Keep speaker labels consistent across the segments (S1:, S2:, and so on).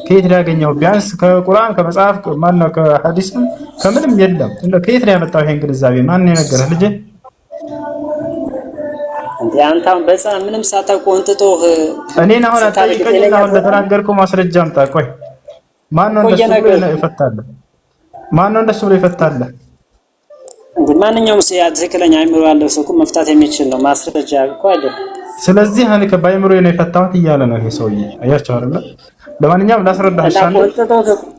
S1: ከየት ነው ያገኘው? ቢያንስ ከቁርአን ከመጽሐፍ ማነው ከሐዲስም ከምንም የለም። ከየት ነው ያመጣው ይሄን ግንዛቤ? ማን የነገረህ ልጄ?
S2: እንዴ አንተ አሁን በህፃን ምንም ሳታውቅ ወንጥጦህ
S1: እኔን አሁን አጠይቀኝና አሁን ለተናገርከው ማስረጃ አምጣ። ቆይ ማን ነው እንደሱ ብሎ ይፈታል? ማን ነው እንደሱ ብሎ ይፈታል?
S2: እንዴ ማንኛውም ሰው ትክክለኛ አይምሮ ያለው ሰው እኮ መፍታት የሚችል ነው። ማስረጃ እኮ አይደል?
S1: ስለዚህ እኔ ከባይምሮ ነው የፈታሁት እያለ ነው ይሄ ሰውዬ። አያቸው አይደለ? ለማንኛውም ላስረዳህ።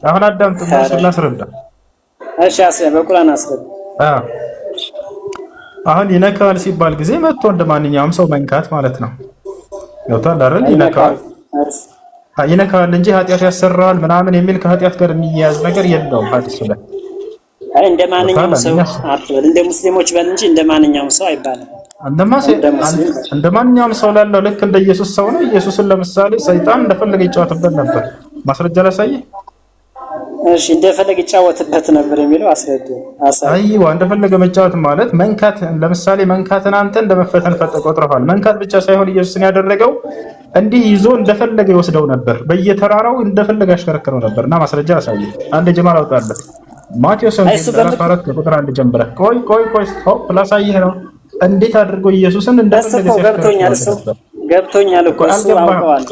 S1: አሁን አዳምጥ ነው ላስረዳ።
S2: እሺ አስረ በቁርአን አስረዳ።
S1: አሁን ይነካል ሲባል ጊዜ መጥቶ እንደማንኛውም ሰው መንካት ማለት ነው። ገብቷል አይደል? ይነካል እንጂ ኃጢአት ያሰራል ምናምን የሚል ከኃጢአት ጋር የሚያያዝ ነገር የለውም ሐዲሱ ላይ።
S2: አይ እንደማንኛውም ሰው አትበል፣ እንደ ሙስሊሞች በል እንጂ እንደማንኛውም ሰው አይባልም። እንደማንኛውም ሰው ላለው ልክ እንደ ኢየሱስ ሰው ነው። ኢየሱስን ለምሳሌ ሰይጣን እንደፈለገ ይጫወትበት ነበር። ማስረጃ ላሳየህ። እሺ እንደፈለገ ይጫወትበት ነበር የሚለው አስረዱ።
S1: አይዋ እንደፈለገ መጫወት ማለት መንካት፣ ለምሳሌ መንካትን አንተ እንደመፈተን ቆጥረዋል። መንካት ብቻ ሳይሆን ኢየሱስን ያደረገው እንዲህ ይዞ እንደፈለገ ይወስደው ነበር። በየተራራው እንደፈለገ ያሽከረክረው ነበር። እና ማስረጃ አሳየህ። አንድ ጀማል አውጣለህ። ማቴዎስ 4 ቁጥር 1 ጀምረህ ቆይ ስቶፕ ላሳየህ ነው። እንዴት አድርጎ ኢየሱስን እንደፈለገ
S2: ገብቶኛል እኮ እሱ አውቀዋል።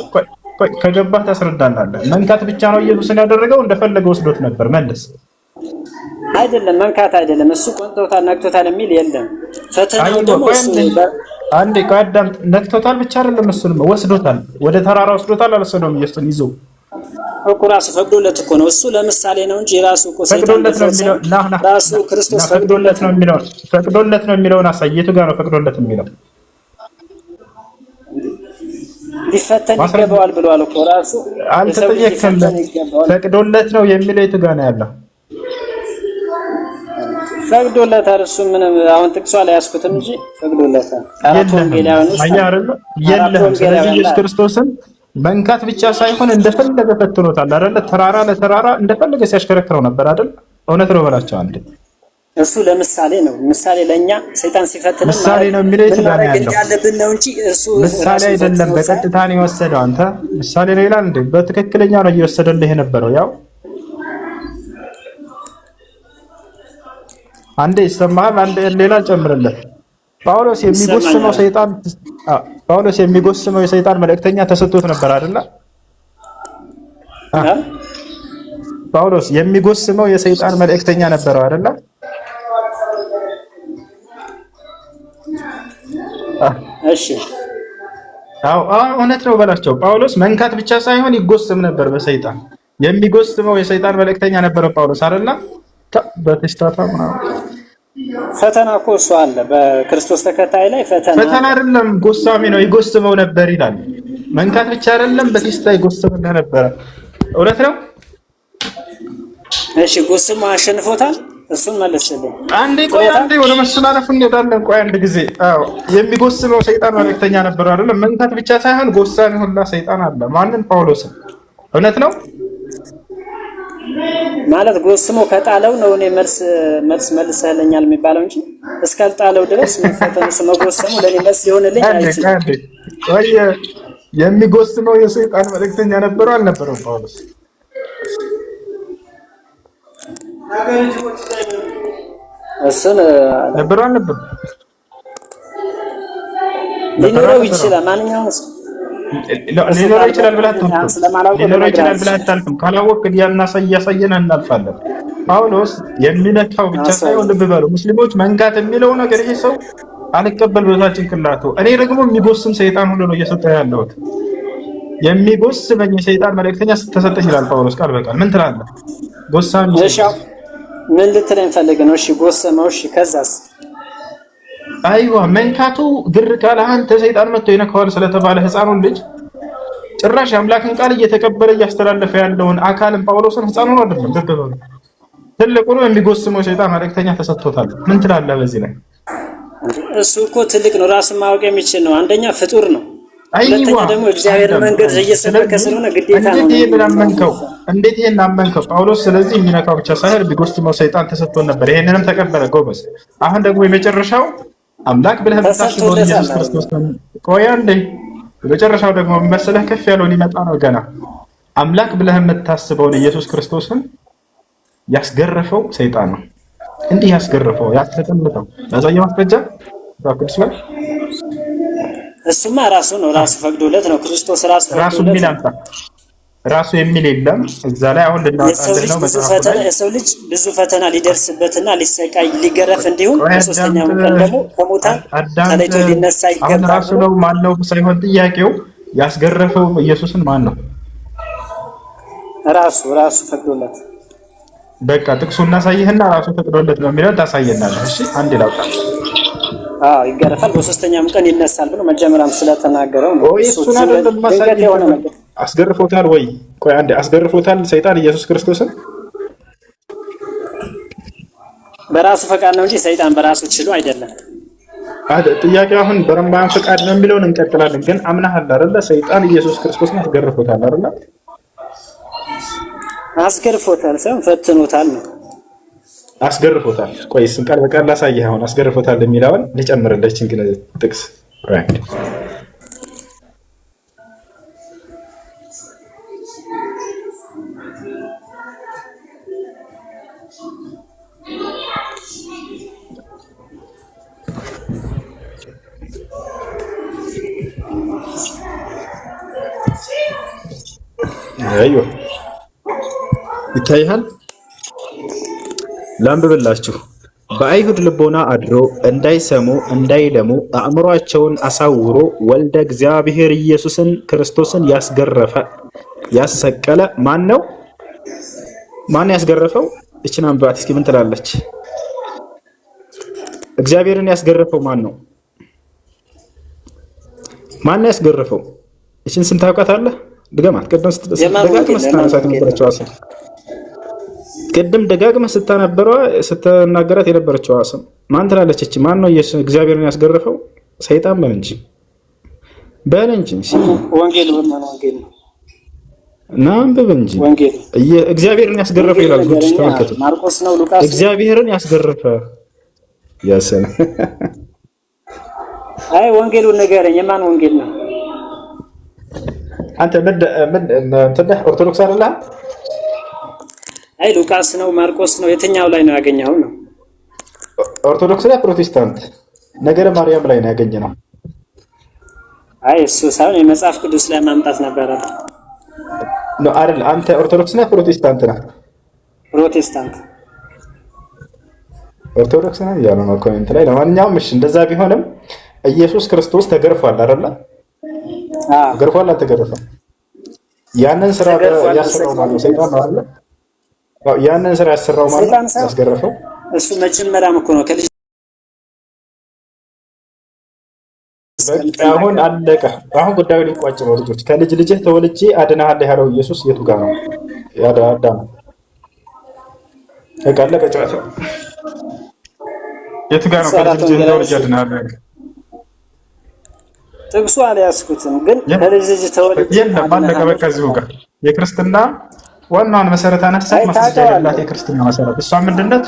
S1: ከገባህ ታስረዳናለህ። መንካት ብቻ ነው ኢየሱስን ያደረገው? እንደፈለገ ወስዶት ነበር? መልስ።
S2: አይደለም መንካት አይደለም። እሱ ቆንጦታል ነክቶታል የሚል የለም። ፈተናው ደግሞ
S1: አንዴ ቀዳም ነክቶታል ብቻ አይደለም፣ እሱንም ወስዶታል። ወደ ተራራ ወስዶታል። አልወሰደውም? ኢየሱስን ይዞ
S2: እኮ ራሱ ፈቅዶለት እኮ ነው። እሱ ለምሳሌ ነው እንጂ ራሱ እኮ
S1: ፈቅዶለት ነው የሚለው
S2: ራሱ ክርስቶስ
S1: ፈቅዶለት ነው የሚለውን አሳየቱ ጋር ነው ፈቅዶለት የሚለው
S2: ሊፈተን ይገባዋል ብሏል እኮ ራሱ።
S1: አልተጠየቅም። ፈቅዶለት ነው የሚለው የቱ ጋር ነው ያለው?
S2: ፈቅዶለታል። እሱ ምንም አሁን ጥቅሷ ላይ ያስኩትም እንጂ ፈቅዶለታል። አራት ወንጌላውያን
S1: የለም። ስለዚህ ኢየሱስ ክርስቶስን መንካት ብቻ ሳይሆን እንደፈለገ ፈትኖታል አይደል? ተራራ ለተራራ እንደፈለገ ሲያሽከረክረው ነበር አይደል? እውነት ነው በላቸው አንዴ።
S2: እሱ ለምሳሌ ነው። ምሳሌ ለኛ ሰይጣን ሲፈትን
S1: ምሳሌ ነው የሚለው የት ጋር ያለው?
S2: ያለብን ነው እንጂ እሱ
S1: ምሳሌ አይደለም። በቀጥታ ነው የወሰደው። አንተ ምሳሌ ነው ይላል እንዴ? በትክክለኛ ነው እየወሰደልህ የነበረው። ያው አንዴ ይሰማሃል፣ አንዴ ሌላ ጨምርለት። ጳውሎስ የሚጎስመው የሰይጣን መልእክተኛ ተሰጥቶት ነበር አይደል? ጳውሎስ የሚጎስመው የሰይጣን መልእክተኛ ነበረው አይደል?
S2: እሺ
S1: እውነት ነው በላቸው። ጳውሎስ መንካት ብቻ ሳይሆን ይጎስም ነበር በሰይጣን። የሚጎስመው የሰይጣን መልእክተኛ ነበረ ጳውሎስ አይደል? በተስታታ
S2: ፈተና እኮ እሱ አለ በክርስቶስ ተከታይ ላይ ፈተና
S1: አይደለም፣ ጎሳሚ ነው። ይጎስመው ነበር ይላል። መንካት ብቻ አይደለም፣ በቴስታ ይጎስም ነበር። እውነት ነው።
S2: እሺ ጎስሞ አሸንፎታል። እሱን መልስልኝ።
S1: አንዴ ወደ መሰላለፍ እንሄዳለን። ቆይ አንድ ጊዜ። የሚጎስመው ሰይጣን መልእክተኛ ነበር አይደለም? መንካት ብቻ ሳይሆን ጎሳሚ ሁላ ሰይጣን አለ። ማንን? ጳውሎስን። እውነት ነው
S2: ማለት ጎስሞ ከጣለው ነው እኔ መልሰህልኛል የሚባለው እንጂ እስካልጣለው ድረስ መፈተኑ መጎሰሙ ለኔ መልስ ሊሆንልኝ አይችልም።
S1: ቆይ የሚጎስመው የሰይጣን መልእክተኛ ነበረው አልነበረም ጳውሎስ?
S2: እሱን
S1: ነበረው አልነበረም?
S2: ሊኖረው ይችላል። ማንኛውም
S1: ሊኖረው ይችላል ብለህ አታልፍም። ካላወቅህ እያሳየን እናልፋለን። ጳውሎስ የሚነካው ብቻ ሳይሆን ልብ በሉ ሙስሊሞች፣ መንካት የሚለው ነገር ይሄ ሰው አልቀበል ብሎታል ጭንቅላቱ። እኔ ደግሞ የሚጎስም ሰይጣን ሁሉ ነው እየሰጠ ያለሁት። የሚጎስመኝ የሰይጣን መልእክተኛ ተሰጠኝ ይላል ጳውሎስ ቃል በቃል። ምን ትላለህ? ጎሳሚ
S2: ምን ልትለኝ ፈልገህ ነው? እሺ ጎሰመው። እሺ ከዛስ?
S1: አይዋ መንካቱ ግር ካለህ አንተ ሰይጣን መጥቶ ይነካዋል ስለተባለ ህፃኑን ልጅ ጭራሽ አምላክን ቃል እየተቀበለ እያስተላለፈ ያለውን አካልን ጳውሎስን ህፃኑን አይደለም ደበበው ትልቁ ነው የሚጎስመው ሰይጣን መልእክተኛ ተሰጥቶታል። ምን ትላለህ በዚህ ላይ?
S2: እሱ እኮ ትልቅ ነው፣ ራሱን ማወቅ የሚችል ነው። አንደኛ ፍጡር ነው፣ ሁለተኛ ደግሞ እግዚአብሔር መንገድ እየሰበከ ስለሆነ ግዴታ ነው።
S1: እንዴት ይሄን አመንከው ጳውሎስ? ስለዚህ የሚነካው ብቻ ሳይሆን ቢጎስመው ሰይጣን ተሰጥቶን ነበር። ይሄንንም ተቀበለ ጎበዝ። አሁን ደግሞ የመጨረሻው አምላክ ብለህ የምታስበው ኢየሱስ ክርስቶስ ነው። ቆይ አንዴ፣ የመጨረሻው ደግሞ መሰለህ ከፍ ያለው ሊመጣ ነው ገና። አምላክ ብለህ የምታስበውን ኢየሱስ ክርስቶስን ያስገረፈው ሰይጣን ነው። እንዲህ ያስገረፈው ያስለጠለጠው ያሳየው ማስረጃ ቅዱስ ላይ
S2: እሱማ ራሱ ነው፣ ራሱ ፈቅዶለት ነው። ክርስቶስ ራሱ
S1: ፈቅዶለት ራሱ የሚል የለም እዛ ላይ። አሁን ልናወጣልን ነው መጽሐፉ ላይ
S2: የሰው ልጅ ብዙ ፈተና ሊደርስበትና ሊሰቃይ ሊገረፍ እንዲሁም በሶስተኛው ቀን ደግሞ ከሙታን ተለይቶ ሊነሳ ይገባል።
S1: ራሱ ነው ማነው ሳይሆን ጥያቄው ያስገረፈው ኢየሱስን ማን ነው?
S2: ራሱ ፈቅዶለት።
S1: በቃ ጥቅሱ እናሳይህና ራሱ ፈቅዶለት ነው የሚለው ታሳየናለህ። እሺ አንዴ ላውጣ።
S2: ይገረፋል በሶስተኛው ቀን ይነሳል ብሎ መጀመሪያም ስለተናገረው ነው።
S1: እሱን አይደለም ማሳየው። አስገርፎታል ወይ? ቆይ አንዴ አስገርፎታል ሰይጣን ኢየሱስ ክርስቶስን?
S2: በራሱ ፈቃድ ነው እንጂ ሰይጣን በራሱ ችሎ አይደለም።
S1: ጥያቄው አሁን በረምባን ፈቃድ ነው የሚለውን እንቀጥላለን። ግን አምናሃል አይደለ? ሰይጣን ኢየሱስ ክርስቶስን አስገርፎታል አይደለ?
S2: አስገርፎታል ሳይሆን ፈትኖታል ነው።
S1: አስገርፎታል። ቆይ እሱን ቃል በቃል ላሳይህ። አሁን አስገርፎታል የሚለውን ልጨምርልህ ግን ጥቅስ አይዮ ይታያል። ላንብብላችሁ። በአይሁድ ልቦና አድሮ እንዳይሰሙ እንዳይለሙ አእምሯቸውን አሳውሮ ወልደ እግዚአብሔር ኢየሱስን ክርስቶስን ያስገረፈ ያሰቀለ ማን ነው? ማን ያስገረፈው? እችን አንብባት እስኪ ምን ትላለች? እግዚአብሔርን ያስገረፈው ማን ነው? ማን ያስገረፈው? እችን ስም ታውቃታለህ? ድገማት። ቅድም ደጋግመህ ስትናገራት የነበረችው ስም ማን ትላለች? እቺ ማን ነው እግዚአብሔርን ያስገረፈው? ሰይጣን በል እንጂ
S2: ወንጌል
S1: ናንብብ እንጂ እግዚአብሔርን ያስገረፈው ይላል። ተመልከቱ።
S2: ማርቆስ ነው ሉቃስ?
S1: እግዚአብሔርን ያስገረፈ ያሰነ
S2: አይ ወንጌሉን ንገረኝ። የማን ወንጌል ነው?
S1: አንተ ምን ኦርቶዶክስ አይደለህ?
S2: አይ ሉቃስ ነው ማርቆስ ነው? የትኛው ላይ ነው ያገኘኸው ነው?
S1: ኦርቶዶክስ ላይ ፕሮቴስታንት ነገረ ማርያም ላይ ነው ያገኘነው።
S2: አይ እሱ ሳይሆን የመጽሐፍ ቅዱስ ላይ ማምጣት ነበረ
S1: ነው አይደል? አንተ ኦርቶዶክስ ነህ ፕሮቴስታንት ነህ?
S2: ፕሮቴስታንት።
S1: ኦርቶዶክስ ነህ ያለ ነው ኮሜንት ላይ። ለማንኛውም እሺ እንደዛ ቢሆንም ኢየሱስ ክርስቶስ ተገርፏል አይደል? ገርፏል አልተገረፈም? ያንን ስራ ያሰራው ማለት ነው ሰይጣን ነው አይደል? ያንን ስራ ያሰራው ማለት ያስገረፈው
S2: እሱ መጀመሪያም እኮ ነው ከልጅ
S1: አሁን አለቀ። አሁን ጉዳዩ ሊቋጭ ነው ልጆች። ከልጅ ልጅህ ተወልጄ አድናለሁ ያለው ኢየሱስ የቱ ጋር ነው? አዳም አለቀ ጨዋታ። የቱ ጋር ነው ከልጅ ልጅህ ተወልጄ አድናለሁ?
S2: ጥቅሱ አልያዝኩትም ግን ከልጅ ልጅ ተወልጄ
S1: የለም አለቀ በቃ። እዚሁ ጋር የክርስትና ዋናውን መሰረት አነሳች። ማስረጃ ያላት የክርስትና መሰረት እሷ ምንድነች?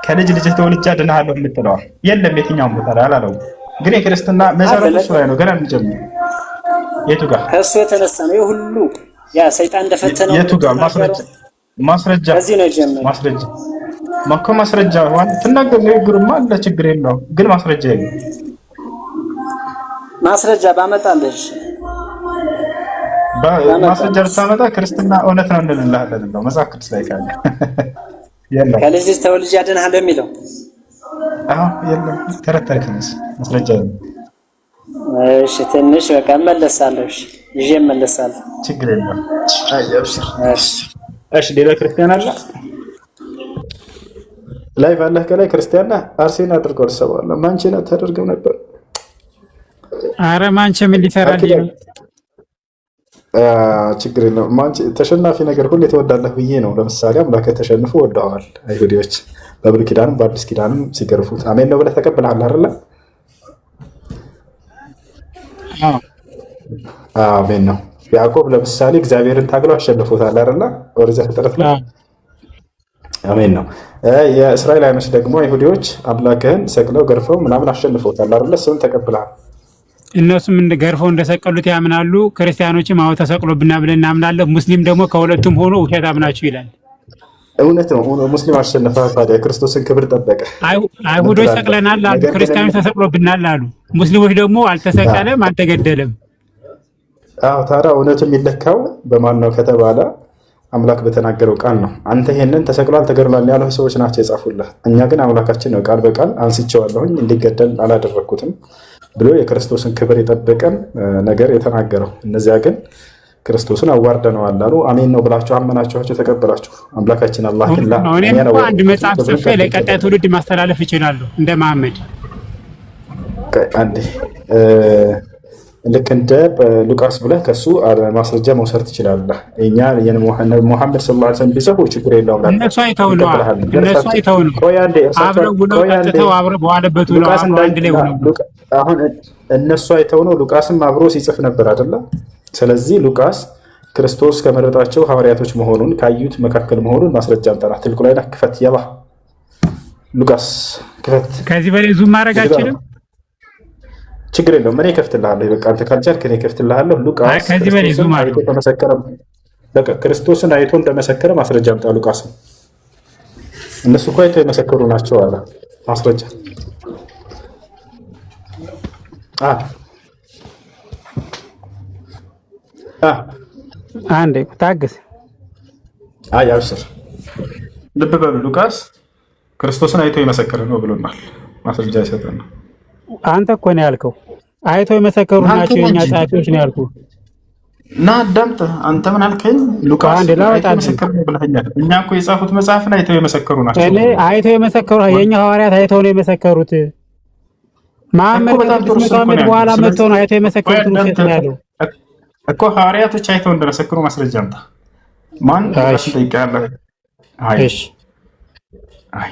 S1: ከልጅ ልጅህ ተወልጄ አድናለሁ የምትለዋ የለም የትኛውም ቦታ ላይ አላለው። ግን የክርስትና መሰረት እሱ ላይ ነው ገና እንጀምር። የቱ ጋር
S2: ከእሱ የተነሳ ነው የሁሉ ያ ሰይጣን እንደፈተነው?
S1: የቱ ጋር ማስረጃ
S2: እዚህ ነው የጀመረው።
S1: ማስረጃ ትናገር ንግግርማ አለ ችግር የለውም። ግን ማስረጃ የለም።
S2: ማስረጃ ባመጣለሽ
S1: ማስረጃ ብታመጣ ክርስትና እውነት ነው እንልልሃለን ነው መጽሐፍ ቅዱስ ላይ ካለ የለም።
S2: ከልጅ ልጅ ተወልጄ አድናለሁ የሚለው
S1: የለም። ተረተርክንስ ማስረጃ የለም።
S2: እሺ ትንሽ በቃ እመለሳለሁ። እሺ ይዤ እመለሳለሁ።
S1: ችግር የለም። እሺ ሌላ ክርስቲያን አለ ላይ ባለህ ከላይ ክርስቲያን ነህ? አርሴን አድርገው ተሰባለ ማንቺና ተደርገው ነበር።
S3: አረ ማንቺ ምን ሊሰራል?
S1: ችግር የለውም። ማንቺ ተሸናፊ ነገር ሁሉ የተወዳለህ ብዬ ነው። ለምሳሌ አምላክ ተሸንፎ ወደዋል አይሁዲዎች በብሉይ ኪዳንም በአዲስ ኪዳንም ሲገርፉት አሜን ነው ብለህ ተቀብለሃል አይደለ? አሜን ነው። ያዕቆብ ለምሳሌ እግዚአብሔርን ታግለው አሸንፎታል አይደለ? ኦሪት ዘፍጥረት ላይ አሜን ነው። የእስራኤላውያኖች ደግሞ አይሁዲዎች አምላክህን ሰቅለው ገርፈው ምናምን አሸንፎታል አይደለ? እሱን ተቀብለሃል።
S3: እነሱም ገርፈው እንደሰቀሉት ያምናሉ። ክርስቲያኖችም አዎ ተሰቅሎብና ብለን እናምናለን። ሙስሊም ደግሞ ከሁለቱም ሆኖ ውሸታም ናችሁ ይላል።
S1: እውነት ነው። ሙስሊም አሸነፈ። ታዲያ ክርስቶስን ክብር ጠበቀ።
S3: አይሁዶች ሰቅለናል አሉ፣ ክርስቲያኖች ተሰቅሎብናል አሉ። ሙስሊሞች ደግሞ አልተሰቀለም አልተገደለም።
S1: አዎ ታዲያ እውነቱ የሚለካው በማን ነው ከተባለ አምላክ በተናገረው ቃል ነው። አንተ ይሄንን ተሰቅሏል ተገድሏል ያሉ ሰዎች ናቸው የጻፉልህ። እኛ ግን አምላካችን ነው ቃል በቃል አንስቼዋለሁኝ እንዲገደል አላደረግኩትም ብሎ የክርስቶስን ክብር የጠበቀን ነገር የተናገረው። እነዚያ ግን ክርስቶስን አዋርደነዋል አሉ። አሜን ነው ብላችሁ አመናችኋቸው ተቀበላችሁ። አምላካችን አላህ ግን
S3: አንድ መጽሐፍ ጽፌ ለቀጣይ ትውልድ ማስተላለፍ ይችላሉ እንደ መሐመድ
S1: አንዴ ልክ እንደ ሉቃስ ብለህ ከሱ ማስረጃ መውሰድ ትችላለህ። እኛ ሙሐመድ ሰለላሁ ዐለይሂ ወሰለም ቢጽፉ ችግር የለውም።
S3: እነሱ አይተው ነው አብረው ብለው ቀጥተው አብረው በዋለበት ብለው አንድ ላይ ሆነው
S1: አሁን እነሱ አይተው ነው። ሉቃስም አብሮ ሲጽፍ ነበር አይደለ? ስለዚህ ሉቃስ ክርስቶስ ከመረጣቸው ሐዋርያቶች መሆኑን ካዩት መካከል መሆኑን ማስረጃ አምጣና ትልቁ ላይ ክፈት። ያባ ሉቃስ ክፈት።
S3: ከዚህ በላይ ዙም ማድረግ አልችልም።
S1: ችግር የለውም። እኔ እከፍትልሃለሁ። በቃ አንተ ካልቻልክ እኔ እከፍትልሃለሁ። ሉቃስ
S3: ከዚህ በላይ ዙም አድርጎ
S1: ተመሰከረ። በቃ ክርስቶስን አይቶ እንደመሰከረ ማስረጃ አምጣ። ሉቃስ እነሱ እኮ አይተው የመሰከሩ ናቸው አለ ማስረጃ
S3: አንዴ ታግስ።
S1: አይ አብሽር፣ ልብ በሉ። ሉቃስ ክርስቶስን አይቶ የመሰከረ ነው ብሎናል። ማስረጃ ይሰጠን ነው።
S3: አንተ እኮ ነው ያልከው። አይቶ የመሰከሩ ናቸው የኛ ጸሐፊዎች ነው ያልኩህ።
S1: እና አዳምጥ። አንተ ምን አልከኝ? ሉቃስ አይቶ የመሰከረ ነው ብለኸኛል። እኛ እኮ የጻፉት መጽሐፍን አይተው የመሰከሩ ናቸው።
S3: እኔ አይቶ የመሰከሩ የኛ ሐዋርያት አይተው ነው የመሰከሩት። መሐመድ ከ500 በኋላ መጥቶ ነው አይቶ የመሰከሩት ነው ያለው
S1: እኮ። ሐዋርያቶች አይተው እንደመሰከሩ ማስረጃ አምጣ። ማን ጠይቀያለህ?
S3: እሺ
S1: አይ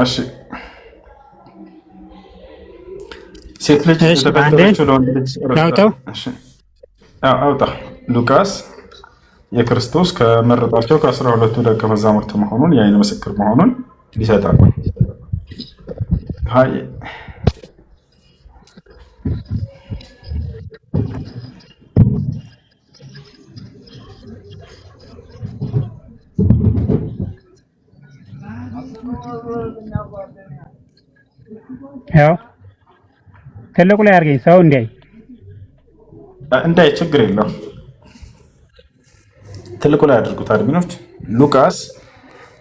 S1: እሺ ሴት ልጅ ተበደለችው ለወንድ ልጅ
S3: አውጣው።
S1: እሺ አውጣ። ሉቃስ የክርስቶስ ከመረጣቸው ከ12ቱ ደቀ መዛሙርት መሆኑን የዓይን ምስክር መሆኑን ይሰጣል። ሃይ
S3: ያው ትልቁ ላይ አድርገኝ ሰው
S1: እንዳይ ችግር የለውም። ትልቁ ላይ አድርጉት አድሚኖች። ሉቃስ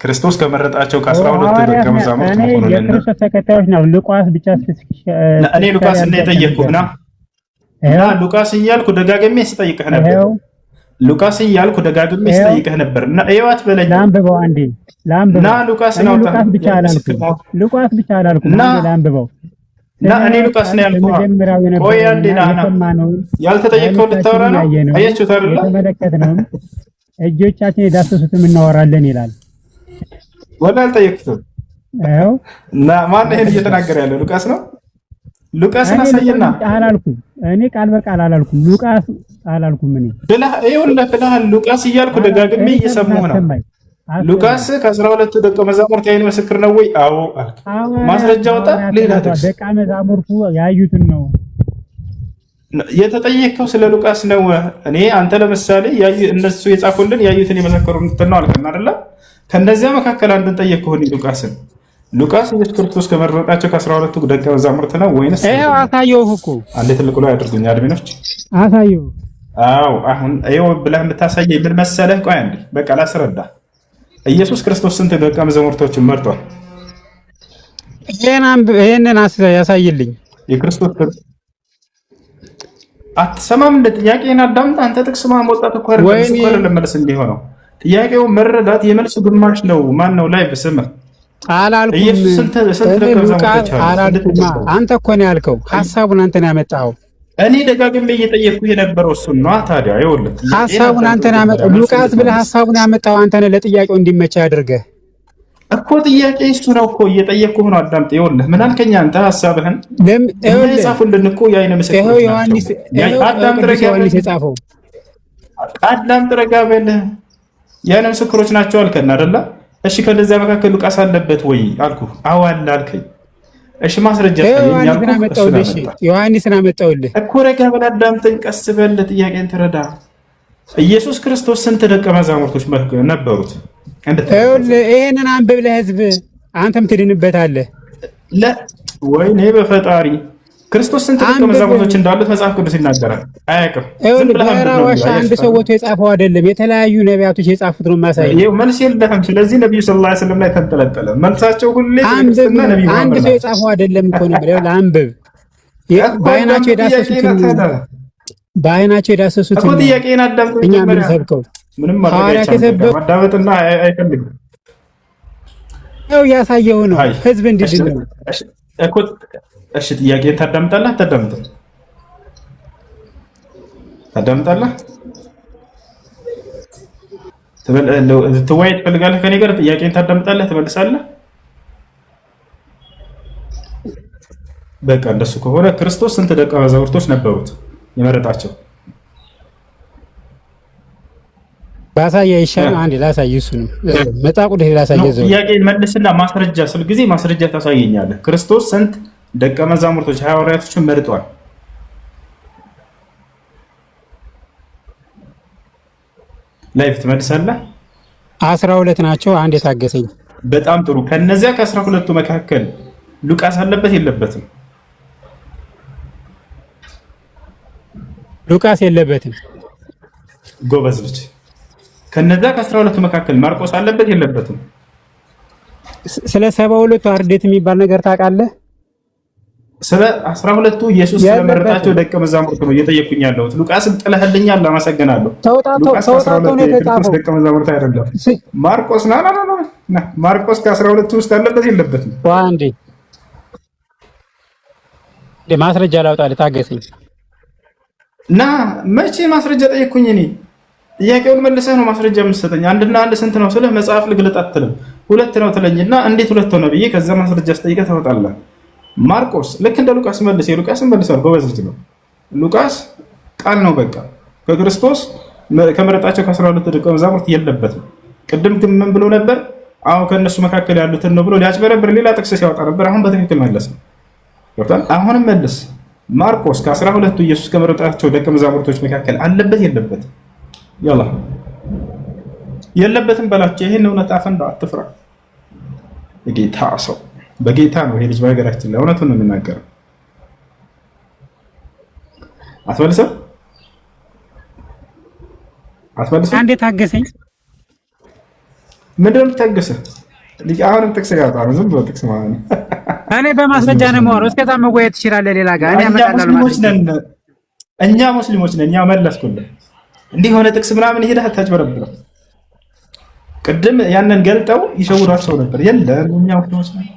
S1: ክርስቶስ ከመረጣቸው ከ12 ደቀ መዛሙርት መሆኑን
S3: የክርስቶስ ተከታዮች ነው። ሉቃስ ብቻ
S1: እኔ ሉቃስ እና የጠየቅኩህ እና ሉቃስ እያልኩ ደጋግሜ ስጠይቅህ ነበር። ሉቃስ እያልኩ ደጋግሜ ስጠይቅህ ነበር እና እየዋት በለኝ።
S3: ላንብበው አንዴ ላንብበው።
S1: እና ሉቃስ ነው
S3: ሉቃስ ብቻ አላልኩም እና ላንብበው
S1: እና እኔ ሉቃስ ነው ያልኩህ። ቆይ አንዴ ና ያልተጠየቀው ልታወራ ነው። አያችሁት አይደል?
S3: ተመለከትነው እጆቻችን የዳሰሱትም እናወራለን ይላል።
S1: ወላ አልጠየቅኩትም።
S3: አዎ
S1: እና ማን ይሄን እየተናገረ ያለው ሉቃስ ነው? ሉቃስን አሳየና
S3: አላልኩም። እኔ ቃል በቃል አላልኩም። ሉቃስ አላልኩም። እኔ
S1: ብለሃል ሉቃስ እያልኩ ደጋግሜ እየሰማሁ ነው። ሉቃስ ከ12 ደቀ መዛሙርት የዓይን ምስክር ነው ወይ? አዎ አልክ። ማስረጃ ወጣ። ሌላ
S3: ደቀ መዛሙርቱ ያዩትን ነው
S1: የተጠየቀው። ስለ ሉቃስ ነው። እኔ አንተ ለምሳሌ እነሱ የጻፉልን ያዩትን የመሰከሩትን ነው አልከና አይደለ? ከነዚያ መካከል አንዱን ጠየቅኩህ ሉቃስን። ሉቃስ ኢየሱስ ክርስቶስ ከመረጣቸው ከ12 ደቀ መዛሙርት ነው ወይንስ?
S3: ይሄው አሳየው እኮ
S1: አንዴ ትልቁ ላይ አድርጉኝ አድሚኖች።
S3: አሳየው።
S1: አዎ አሁን ይሄው ብለህ የምታሳየኝ ምን መሰለህ? ቆይ አንዴ በቃ ላስረዳ። ኢየሱስ ክርስቶስ ስንት ደቀ መዛሙርቶችን መርጧል?
S3: ይሄንን ያሳይልኝ።
S1: የክርስቶስ አትሰማም? እንደ ጥያቄን አዳምጥ። አንተ ጥቅስ ማውጣት እኮ አይደለም መልስ እንዲሆነው። ጥያቄው መረዳት የመልሱ ግማሽ ነው። ማን ነው ላይ በስም
S3: አላልኩም።
S1: ኢየሱስ ስንት ደቀ መዛሙርቶች
S3: አላልኩም። አንተ እኮ ነው ያልከው። ሐሳቡን አንተ ነው ያመጣው።
S1: እኔ ደጋግሜ እየጠየቅኩህ የነበረው እሱን ነው። ታዲያ ይኸውልህ
S3: ሐሳቡን አንተ ነው ያመጣው። ሉቃስ ብለህ ሐሳቡን ያመጣው አንተ ነህ። ለጥያቄው እንዲመቻ ያድርገህ
S1: እኮ ጥያቄ እሱ ነው እኮ እየጠየቅኩህ ነው። አዳምጥ። ይኸውልህ ምን አልከኝ አንተ? ሐሳብህን የጻፉልን እኮ የዓይን ምስክሮች ናቸው።
S3: ዮሐንስ የጻፈው
S1: አዳምጥ፣ ረጋ በል። የዓይን ምስክሮች ናቸው አልከን አይደለ? እሺ ከነዚያ መካከል ሉቃስ አለበት ወይ አልኩ። አዎ አለ አልከኝ። እሺ ማስረጃ
S3: ዮሐንስን አመጣሁልህ
S1: እኮ። ረጋ በል አዳምጠኝ፣ ቀስ በል ጥያቄን ተረዳ። ኢየሱስ ክርስቶስ ስንት ደቀ መዛሙርቶች ነበሩት?
S3: ይሄንን አንብብ ለህዝብ፣ አንተም ትድንበታለህ።
S1: ወይኔ በፈጣሪ ክርስቶስ ስንት ደቀ መዛሙርቶች እንዳሉት መጽሐፍ ቅዱስ ይናገራል። አያውቅም።
S3: በራዋሻ አንድ ሰው ወጥቶ የጻፈው አይደለም፣ የተለያዩ ነቢያቶች የጻፉት ነው የሚያሳየው።
S1: ይኸው መልስ የለህም። ስለዚህ ነብዩ ሰለላሁ ዐለይሂ ወሰለም ላይ ተንጠለጠለ መልሳቸው። ሁሌ ክርስትና ነብዩ
S3: አንድ ሰው የጻፈው አይደለም እኮ ነው ብለው አንብብ። በአይናቸው የዳሰሱት
S1: እኮ ጥያቄን አዳምጥ።
S3: እኛ ምን ሰብከው
S1: ምንም ማዳመጥና አይፈልግም።
S3: ያው ያሳየው ነው ህዝብ እንዲድን ነው
S1: እኮ። እሺ ጥያቄን ታዳምጣለህ? ታዳምጣለህ? ትወያይ ትፈልጋለህ ከኔ ጋር? ጥያቄን ታዳምጣለህ? ትመልሳለህ? በቃ እንደሱ ከሆነ ክርስቶስ ስንት ደቀ መዛሙርቶች ነበሩት የመረጣቸው?
S3: ባሳየ ይሻል። አንዴ ላሳይ፣ እሱንም መጽሐፍ ቅዱስ ላሳየ።
S1: ጥያቄን መልስና ማስረጃ ስል ጊዜ ማስረጃ ታሳየኛለህ። ክርስቶስ ስንት ደቀ መዛሙርቶች ሐዋርያቶችን መርጧል? ላይፍ ትመልሳለህ?
S3: 12 ናቸው። አንድ የታገሰኝ።
S1: በጣም ጥሩ። ከነዚያ ከ12ቱ መካከል ሉቃስ አለበት የለበትም?
S3: ሉቃስ የለበትም።
S1: ጎበዝ ልጅ። ከነዚያ ከ12ቱ መካከል ማርቆስ አለበት የለበትም?
S3: ስለ 72ቱ አርድእት የሚባል ነገር ታውቃለህ?
S1: ስለ 12ቱ ኢየሱስ ስለመረጣቸው ደቀ መዛሙርት ነው እየጠየኩኝ ያለሁት። ሉቃስን ጥለህልኛል፣ አመሰግናለሁ። ሉቃስ ከ12 ደቀ መዛሙርት አይደለም። ማርቆስ ማርቆስ ከ12ቱ ውስጥ አለበት የለበትም?
S3: አንዴ ማስረጃ ላውጣልህ፣ ታገሰኝ።
S1: እና መቼ ማስረጃ ጠየቅኩኝ እኔ? ጥያቄውን መልሰህ ነው ማስረጃ የምትሰጠኝ። አንድና አንድ ስንት ነው ስልህ መጽሐፍ ልግለጥ አትልም። 2 ነው ትለኝና እንዴት 2 ሆነ ብዬ ከዛ ማስረጃ ስጠይቀህ ታወጣለህ። ማርቆስ ልክ እንደ ሉቃስ መልስ። የሉቃስን መልሷል። ጎበዝ ልጅ ነው ሉቃስ። ቃል ነው በቃ። ከክርስቶስ ከመረጣቸው ከ12 ደቀ መዛሙርት የለበትም። ቅድም ግን ምን ብሎ ነበር? አዎ ከእነሱ መካከል ያሉትን ነው ብሎ ሊያጭበረብር ሌላ ጥቅስ ሲያወጣ ነበር። አሁን በትክክል መለስ ነው። አሁንም መልስ። ማርቆስ ከ12ቱ ኢየሱስ ከመረጣቸው ደቀ መዛሙርቶች መካከል አለበት የለበትም? ያላ የለበትም በላቸው። ይሄን እውነት አፈንዳ አትፍራ። የጌታ ሰው በጌታ ነው ይሄ ልጅ። በሀገራችን ላይ እውነቱን ነው የሚናገረው። አትመልሰም?
S3: አንዴ ታገሰኝ።
S1: ምንድን ነው የምታገሰህ? አሁንም ጥቅስ ያወጣ ነው። ዝም ብሎ ጥቅስ ማለት ነው።
S3: እኔ በማስረጃ ነው የማወራው። እስከዛ መወያየት ትችላለህ ሌላ ጋር። እኛ
S1: ሙስሊሞች ነን። እኛ መለስኩልህ። እንዲህ የሆነ ጥቅስ ምናምን ሄደህ አታጭበረብረው። ቅድም ያንን ገልጠው ይሸውዷቸው ነበር። የለም እኛ ሙስሊሞች ነን።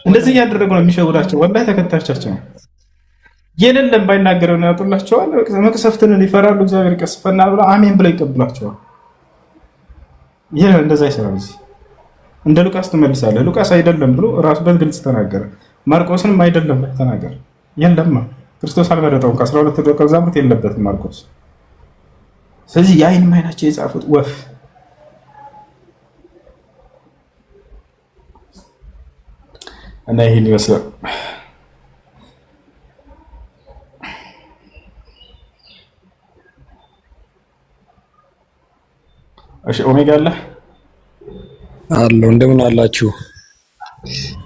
S1: እንደዚህ እያደረጉ ነው የሚሸውዳቸው። ወላሂ ተከታዮቻቸው ነው። የሌለም ባይናገረው ነው ያወጡላቸዋል። መቅሰፍትን ይፈራሉ። እግዚአብሔር ይቀስፈናል ብለው አሜን ብለው ይቀበላቸዋል። ይሄ እንደዛ ይሰራል። እንደ ሉቃስ ትመልሳለህ። ሉቃስ አይደለም ብሎ ራሱ በግልጽ ተናገረ። ማርቆስንም አይደለም ተናገረ። የለም ክርስቶስ አልመረጠውም። ከ12 ደቀ መዛሙርት የለበትም ማርቆስ። ስለዚህ የአይን አይናቸው የጻፉት ወፍ እና ይሄን ይመስላል። እሺ ኦሜጋ አለ
S4: አለው። እንደምን አላችሁ?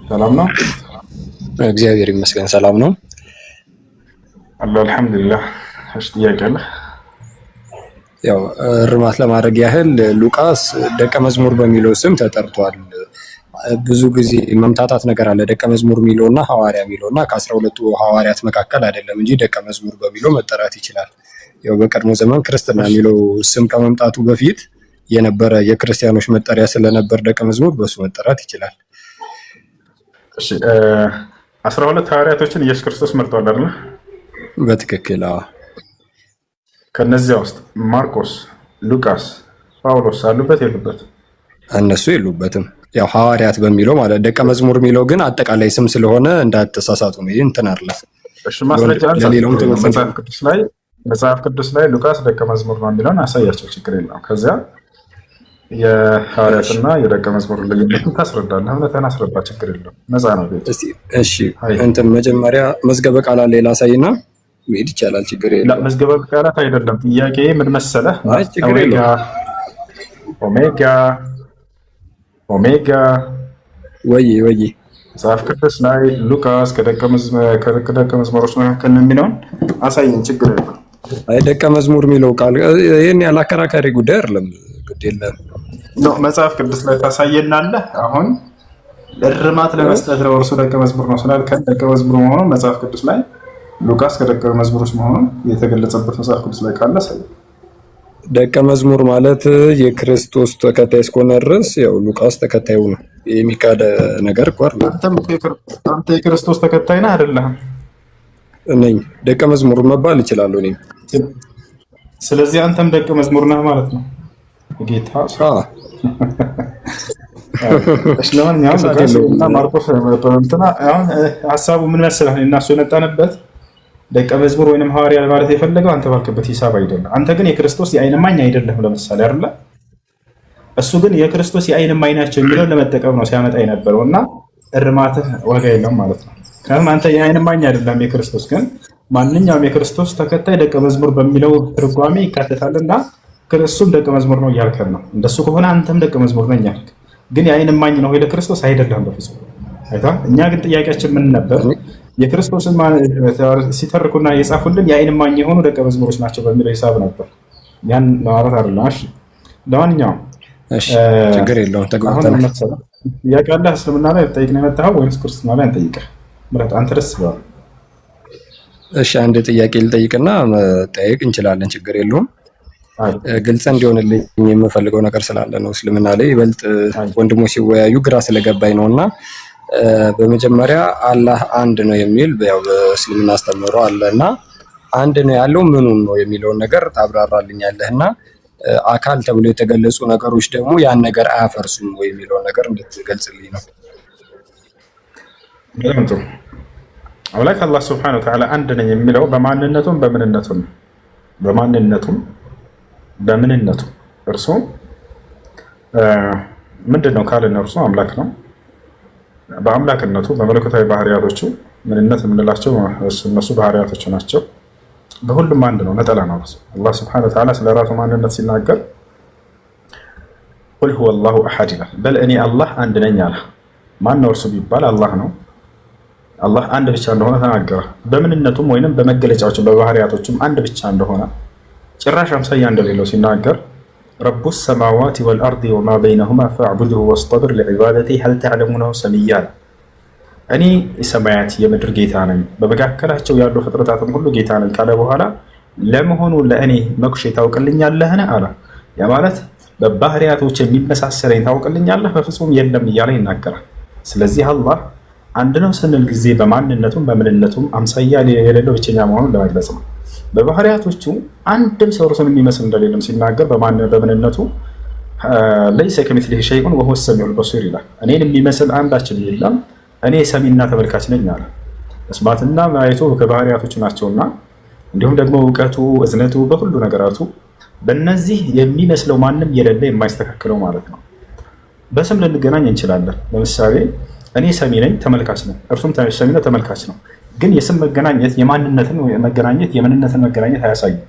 S1: ሰላም ነው፣
S4: እግዚአብሔር ይመስገን። ሰላም ነው
S1: አለው፣ አልሐምዱሊላህ። እሺ ጥያቄ አለ?
S4: ያው እርማት ለማድረግ ያህል ሉቃስ ደቀ መዝሙር በሚለው ስም ተጠርቷል። ብዙ ጊዜ መምታታት ነገር አለ። ደቀ መዝሙር የሚለውና ሐዋርያ የሚለውና ከ12ቱ ሐዋርያት መካከል አይደለም እንጂ ደቀ መዝሙር በሚለው መጠራት ይችላል። ያው በቀድሞ ዘመን ክርስትና የሚለው ስም ከመምጣቱ በፊት የነበረ የክርስቲያኖች መጠሪያ ስለነበር ደቀ መዝሙር በሱ መጠራት ይችላል።
S1: እሺ 12 ሐዋርያቶችን ኢየሱስ ክርስቶስ መርጧል አይደል?
S4: በትክክል አዎ።
S1: ከነዚያ ውስጥ ማርቆስ፣ ሉቃስ፣ ጳውሎስ አሉበት የሉበት?
S4: እነሱ የሉበትም። ያው ሐዋርያት በሚለው ማለት ደቀ መዝሙር የሚለው ግን አጠቃላይ ስም ስለሆነ እንዳትሳሳቱ ነው። ይሄን እንትን አይደለም።
S1: እሺ ማስረጃ መጽሐፍ ቅዱስ ላይ ሉቃስ ደቀ መዝሙር ነው የሚለውን አሳያቸው። ችግር የለውም። ከዚያ የሐዋርያትና የደቀ መዝሙር ልዩነትን ታስረዳለህ። እምነትህን አስረዳ፣ ችግር የለውም። ነፃ ነው ቤት።
S4: እሺ እንትን መጀመሪያ መዝገበ ቃላት ሌላ ሳይና መሄድ ይቻላል፣ ችግር የለውም።
S1: መዝገበ ቃላት አይደለም ጥያቄ ምን መሰለህ? ኦሜጋ ወይ መጽሐፍ ቅዱስ ላይ ሉቃስ ከደቀ መዝሙሮች መካከል ነው የሚለውን አሳየን፣ ችግር የለም።
S4: አይ ደቀ መዝሙር የሚለው ቃል ይሄን ያላከራካሪ ጉዳይ አይደለም። ግድ የለም
S1: መጽሐፍ ቅዱስ ላይ ታሳየናለህ። አሁን እርማት ለመስጠት ነው እርሱ ደቀ መዝሙር ነው ስላልከን ደቀ መዝሙር መሆኑን መጽሐፍ ቅዱስ ላይ ሉቃስ ከደቀ መዝሙሮች መሆኑን የተገለጸበት መጽሐፍ ቅዱስ ላይ ካለ ሳይ
S4: ደቀ መዝሙር ማለት የክርስቶስ ተከታይ እስከሆነ ድረስ ያው ሉቃስ ተከታዩ ነው። የሚካደ ነገር ቆር
S1: አንተ የክርስቶስ ተከታይ ነህ አይደለህም?
S4: ነኝ። ደቀ መዝሙር መባል እችላለሁ እኔ።
S1: ስለዚህ አንተም ደቀ መዝሙር ነህ ማለት ነው። ጌታ ለማንኛውም ማርቆስ እንትና አሁን ሀሳቡ ምን መሰለህ? እና እሱ የመጣንበት ደቀ መዝሙር ወይንም ሐዋርያ ማለት የፈለገው አንተ ባልክበት ሂሳብ አይደለም። አንተ ግን የክርስቶስ የዓይን እማኝ አይደለህም ለምሳሌ አይደለ? እሱ ግን የክርስቶስ የዓይን እማኝ ናቸው የሚለውን ለመጠቀም ነው ሲያመጣ የነበረው እና እርማትህ ዋጋ የለም ማለት ነው። ምክንያቱም አንተ የዓይን እማኝ አይደለም የክርስቶስ፣ ግን ማንኛውም የክርስቶስ ተከታይ ደቀ መዝሙር በሚለው ትርጓሜ ይካተታልና እሱም ደቀ መዝሙር ነው እያልከን ነው። እንደሱ ከሆነ አንተም ደቀ መዝሙር ነኝ ያልክ፣ ግን የዓይን እማኝ ነው ወይ ለክርስቶስ? አይደለም በፍጹም። እኛ ግን ጥያቄያችን ምን ነበር? የክርስቶስን ሲተርኩና የጻፉልን የዓይን እማኝ የሆኑ ደቀ መዝሙሮች ናቸው በሚለው ሂሳብ ነበር። ያን ማለት አይደለም። እሺ ለማንኛውም
S4: ችግር የለውም። ተግባብተናል።
S1: ጥያቄ አለ እስልምና ላይ ጠይቅ ነው የመጣኸው ወይስ ክርስትና ላይ እንጠይቅህ? ምረጥ አንተ ደስ ይላል።
S4: እሺ አንድ ጥያቄ ልጠይቅና መጠየቅ እንችላለን። ችግር የለውም። ግልጽ እንዲሆንልኝ የምፈልገው ነገር ስላለ ነው። እስልምና ላይ ይበልጥ ወንድሞች ሲወያዩ ግራ ስለገባኝ ነውና በመጀመሪያ አላህ አንድ ነው የሚል ያው በእስልምና አስተምህሮ አለና አንድ ነው ያለው ምኑን ነው የሚለውን ነገር ታብራራልኛለህና አካል ተብሎ የተገለጹ ነገሮች ደግሞ ያን ነገር አያፈርሱም ወይ የሚለውን ነገር እንድትገልጽልኝ ነው።
S1: አምላክ አላህ ሱብሓነሁ ወተዓላ አንድ ነው የሚለው በማንነቱም በምንነቱ እርሱ ምንድን ነው ካልን እርሱ አምላክ ነው። በአምላክነቱ በመለኮታዊ ባህሪያቶቹ ምንነት የምንላቸው እነሱ ባህሪያቶቹ ናቸው። በሁሉም አንድ ነው፣ ነጠላ ነው። አላህ ሱብሓነሁ ወተዓላ ስለ ራሱ ማንነት ሲናገር ቁል ሁወ አላሁ አሐድ ይላል። በል እኔ አላህ አንድ ነኝ አለ። ማን ነው እርሱ ቢባል አላህ ነው። አላህ አንድ ብቻ እንደሆነ ተናገረ። በምንነቱም ወይንም በመገለጫዎችም በባህሪያቶችም አንድ ብቻ እንደሆነ ጭራሽ አምሳያ እንደሌለው ሲናገር ረቡ ሰማዋት ወልአርድ ወማ በይነሁማ ፈዕቡድሁ ወስጠብር ሊዕባደቲ ሀል ተዕለሙ ለሁ ሰሚያ። እኔ የሰማያት የምድር ጌታ ነኝ፣ በመካከላቸው ያሉ ፍጥረታትም ሁሉ ጌታ ነኝ ካለ በኋላ ለመሆኑ ለእኔ መኩሼ ታውቅልኛለህን አለ። ያ ማለት በባህሪያቶች የሚመሳሰለኝ ታውቅልኛለህ? በፍጹም የለም እያለ ይናገራል። ስለዚህ አላህ አንድ ነው ስንል ጊዜ በማንነቱም በምንነቱም አምሳያ የሌለው ብቸኛ መሆኑን ለመግለጽ ነው። በባህሪያቶቹ አንድም ሰው እርሱን የሚመስል እንደሌለም ሲናገር በምንነቱ ለይሰ ከሚስሊሂ ሸይኡን ወሁወ ሰሚዑል በሲር ይላል። እኔን የሚመስል አንዳችም የለም፣ እኔ ሰሚና ተመልካች ነኝ አለ። መስማትና ማየቱ ከባህሪያቶቹ ናቸውና እንዲሁም ደግሞ እውቀቱ፣ እዝነቱ በሁሉ ነገራቱ በእነዚህ የሚመስለው ማንም የሌለ የማይስተካከለው ማለት ነው። በስም ልንገናኝ እንችላለን። ለምሳሌ እኔ ሰሚ ነኝ፣ ተመልካች ነኝ፣ እርሱም ሰሚና ተመልካች ነው። ግን የስም መገናኘት የማንነትን መገናኘት የምንነትን መገናኘት አያሳይም።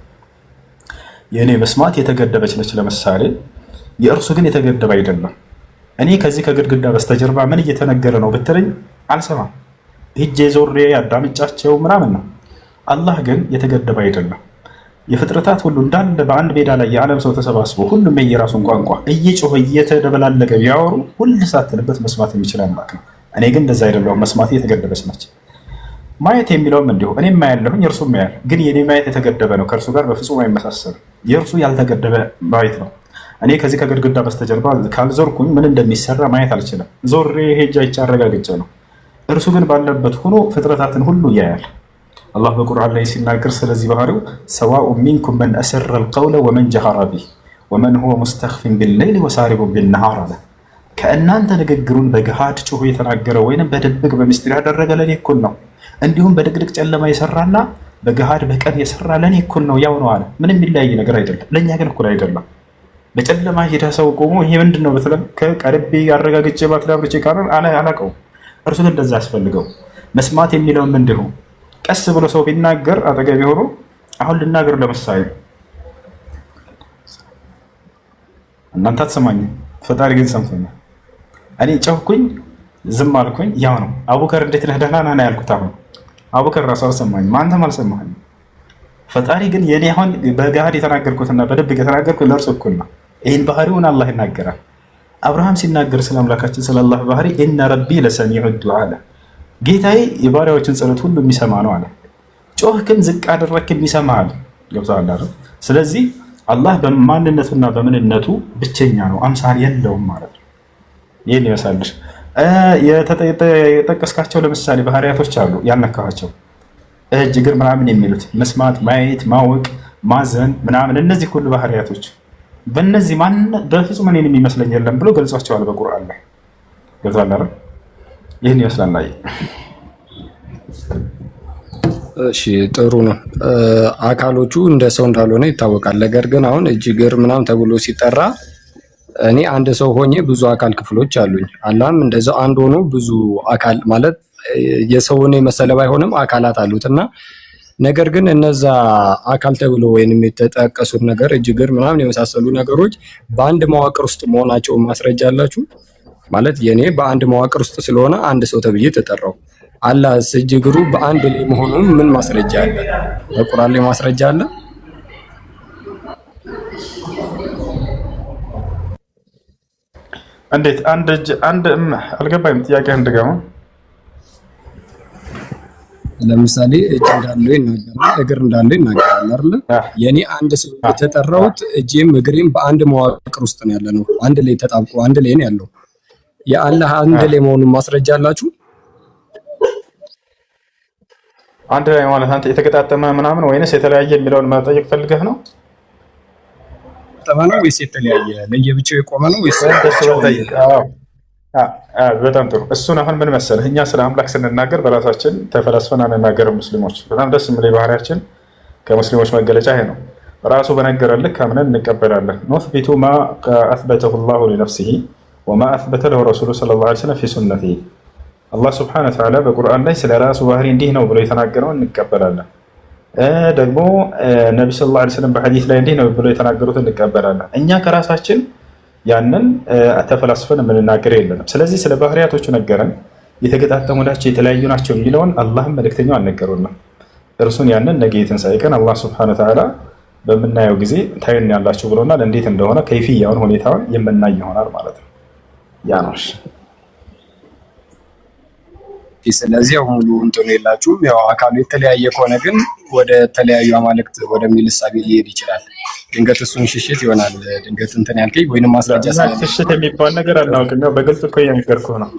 S1: የእኔ መስማት የተገደበች ነች ለምሳሌ፣ የእርሱ ግን የተገደበ አይደለም። እኔ ከዚህ ከግድግዳ በስተጀርባ ምን እየተነገረ ነው ብትለኝ አልሰማም፣ ሂጄ ዞሬ አዳምጫቸው ምናምን ነው። አላህ ግን የተገደበ አይደለም። የፍጥረታት ሁሉ እንዳለ በአንድ ሜዳ ላይ የዓለም ሰው ተሰባስቦ ሁሉም የየራሱን ቋንቋ እየጮኸ እየተደበላለቀ ቢያወሩ ሁል ሳትልበት መስማት የሚችል አምላክ ነው። እኔ ግን እንደዛ አይደለሁም። መስማት የተገደበች ነች። ማየት የሚለውም እንዲሁ እኔ ማያለሁኝ እርሱ ማያል፣ ግን የኔ ማየት የተገደበ ነው፣ ከእርሱ ጋር በፍጹም አይመሳሰልም። የእርሱ ያልተገደበ ማየት ነው። እኔ ከዚህ ከግድግዳ በስተጀርባ ካልዞርኩኝ ምን እንደሚሰራ ማየት አልችልም። ዞሬ ሄጃ ይቻ አረጋግጬ ነው። እርሱ ግን ባለበት ሆኖ ፍጥረታትን ሁሉ ያያል። አላህ በቁርአን ላይ ሲናገር ስለዚህ ባህሪው ሰዋኡ ሚንኩም መን አሰረ አልቀውለ ወመን ጀሀረ ቢህ ወመን ሁወ ሙስተኽፊን ቢለይሊ ወሳሪቡን ቢነሃር አለ። ከእናንተ ንግግሩን በገሃድ ጮሆ የተናገረ ወይንም በድብቅ በምስጢር ያደረገ ለእኔ እኩል ነው። እንዲሁም በድቅድቅ ጨለማ የሰራና በገሃድ በቀን የሰራ ለእኔ እኩል ነው፣ ያው ነው አለ። ምንም የሚለያይ ነገር አይደለም። ለእኛ ግን እኩል አይደለም። በጨለማ ሄዳ ሰው ቆሞ ይሄ ምንድነው በተለም ከቀርቤ ያረጋግጬ ባትላብርቼ ካረን አላቀው እርሱ ግን እንደዛ ያስፈልገው መስማት የሚለውም እንዲሁ ቀስ ብሎ ሰው ቢናገር አጠገብ ሆኖ አሁን ልናገር ለምሳሌ እናንተ አትሰማኝም፣ ፈጣሪ ግን ሰምቶኛል። እኔ ጨውኩኝ ዝም አልኩኝ፣ ያው ነው። አቡከር እንዴት ነህ ደህና ነህ ያልኩት አሁን አቡከር ራሱ አልሰማኝም፣ አንተም አልሰማኸኝም። ፈጣሪ ግን የኔ አሁን በጋድ የተናገርኩትና በድብቅ የተናገርኩት ለእርሱ እኩል ነው። ይህን ባህሪውን አላህ ይናገራል። አብርሃም ሲናገር ስለ አምላካችን ስለ አላህ ባህሪ ኢነ ረቢ ለሰሚዑ ዱዓ አለ። ጌታዬ የባሪያዎችን ጸሎት ሁሉ የሚሰማ ነው አለ። ጮህክም ዝቅ አደረክም ይሰማሃል። ገብቶሃል አይደል? ስለዚህ አላህ በማንነቱና በምንነቱ ብቸኛ ነው፣ አምሳል የለውም ማለት ነው። ይህን ይመስልሽ የጠቀስካቸው ለምሳሌ ባህሪያቶች አሉ ያነካቸው እጅ እግር ምናምን የሚሉት መስማት፣ ማየት፣ ማወቅ፣ ማዘን ምናምን እነዚህ ሁሉ ባህሪያቶች በእነዚህ ማን በፍጹም እኔን የሚመስለኝ የለም ብሎ ገልጿቸዋል በቁርአን ላይ ገብቷል አይደል? ይህን ይመስላል ላይ
S4: እሺ ጥሩ ነው። አካሎቹ እንደ ሰው እንዳልሆነ ይታወቃል። ነገር ግን አሁን እጅ እግር ምናምን ተብሎ ሲጠራ እኔ አንድ ሰው ሆኜ ብዙ አካል ክፍሎች አሉኝ። አላህም እንደዛው አንድ ሆኖ ብዙ አካል ማለት የሰውን የመሰለ ባይሆንም አካላት አሉት እና ነገር ግን እነዛ አካል ተብሎ ወይንም የተጠቀሱት ነገር እጅ እግር ምናምን የመሳሰሉ ነገሮች በአንድ መዋቅር ውስጥ መሆናቸውን ማስረጃ አላችሁ? ማለት የኔ በአንድ መዋቅር ውስጥ ስለሆነ አንድ ሰው ተብዬ ተጠራው። አላህስ እጅ እግሩ በአንድ ላይ መሆኑን ምን ማስረጃ አለ? በቁርአን ላይ ማስረጃ አለ?
S1: እንዴት አንድ እጅ አንድ አልገባኝም። ጥያቄ እንድገማ
S4: ለምሳሌ እጅ እንዳለው ይናገራል፣ እግር እንዳለው ይናገራል አይደል? የኔ አንድ ሰው የተጠራውት እጄም እግሬም በአንድ መዋቅር ውስጥ ነው ያለነው። አንድ ላይ ተጣብቆ አንድ ላይ ነው ያለው። የአላህ አንድ ላይ መሆኑን ማስረጃ አላችሁ?
S1: አንድ ላይ ማለት አንተ የተገጣጠመ ምናምን ወይንስ የተለያየ የሚለውን መጠየቅ ፈልገህ ነው?
S4: ተማኑ ወይስ የተለያየ ለየብቻው የቆመ ነው ወይስ?
S1: በጣም ጥሩ። እሱን አሁን ምን መሰለህ እኛ ስለ አምላክ ስንናገር በራሳችን ተፈላስፈን አንናገርም። ሙስሊሞች በጣም ደስ የሚል ባህሪያችን ከሙስሊሞች መገለጫ ይሄ ነው። ራሱ በነገረን ልክ አምነን እንቀበላለን። ኑስቢቱ ማ አስበተሁ ላሁ ሊነፍሲሂ ወማ አስበተ ለሁ ረሱሉ ሰለላሁ ዐለይሂ ወሰለም ፊ ሱነቲሂ። አላህ ስብሐነሁ ወተዓላ በቁርአን ላይ ስለ ራሱ ባህሪ እንዲህ ነው ብሎ የተናገረውን እንቀበላለን። ደግሞ ነቢ ሰለላሁ ዐለይሂ ወሰለም በሐዲስ ላይ እንዲህ ነው ብሎ የተናገሩትን እንቀበላለን። እኛ ከራሳችን ያንን ተፈላስፈን የምንናገር የለንም። ስለዚህ ስለ ባህሪያቶቹ ነገረን። የተገጣጠሙ ናቸው የተለያዩ ናቸው የሚለውን አላህም መልእክተኛው አልነገሩንም። እርሱን ያንን ነገ የትንሣኤ ቀን አላህ ሱብሓነሁ ወተዓላ በምናየው ጊዜ ታዩን ያላችሁ ብሎናል። እንዴት እንደሆነ ከይፍያውን ሁኔታውን የምናይ ይሆናል ማለት ነው። ያ ነው።
S4: ስለዚህ ያው ሙሉ እንትኑ የላችሁም። ያው አካሉ የተለያየ ከሆነ ግን ወደ ተለያዩ አማልክት ወደሚል እሳቤ ሊሄድ ይችላል። ድንገት እሱን ሽሽት ይሆናል። ድንገት እንትን ያልከኝ ወይንም ማስረጃ
S1: ሽሽት የሚባል ነገር አናውቅም። ያው በግልጽ እኮ እየነገርኩህ ነው።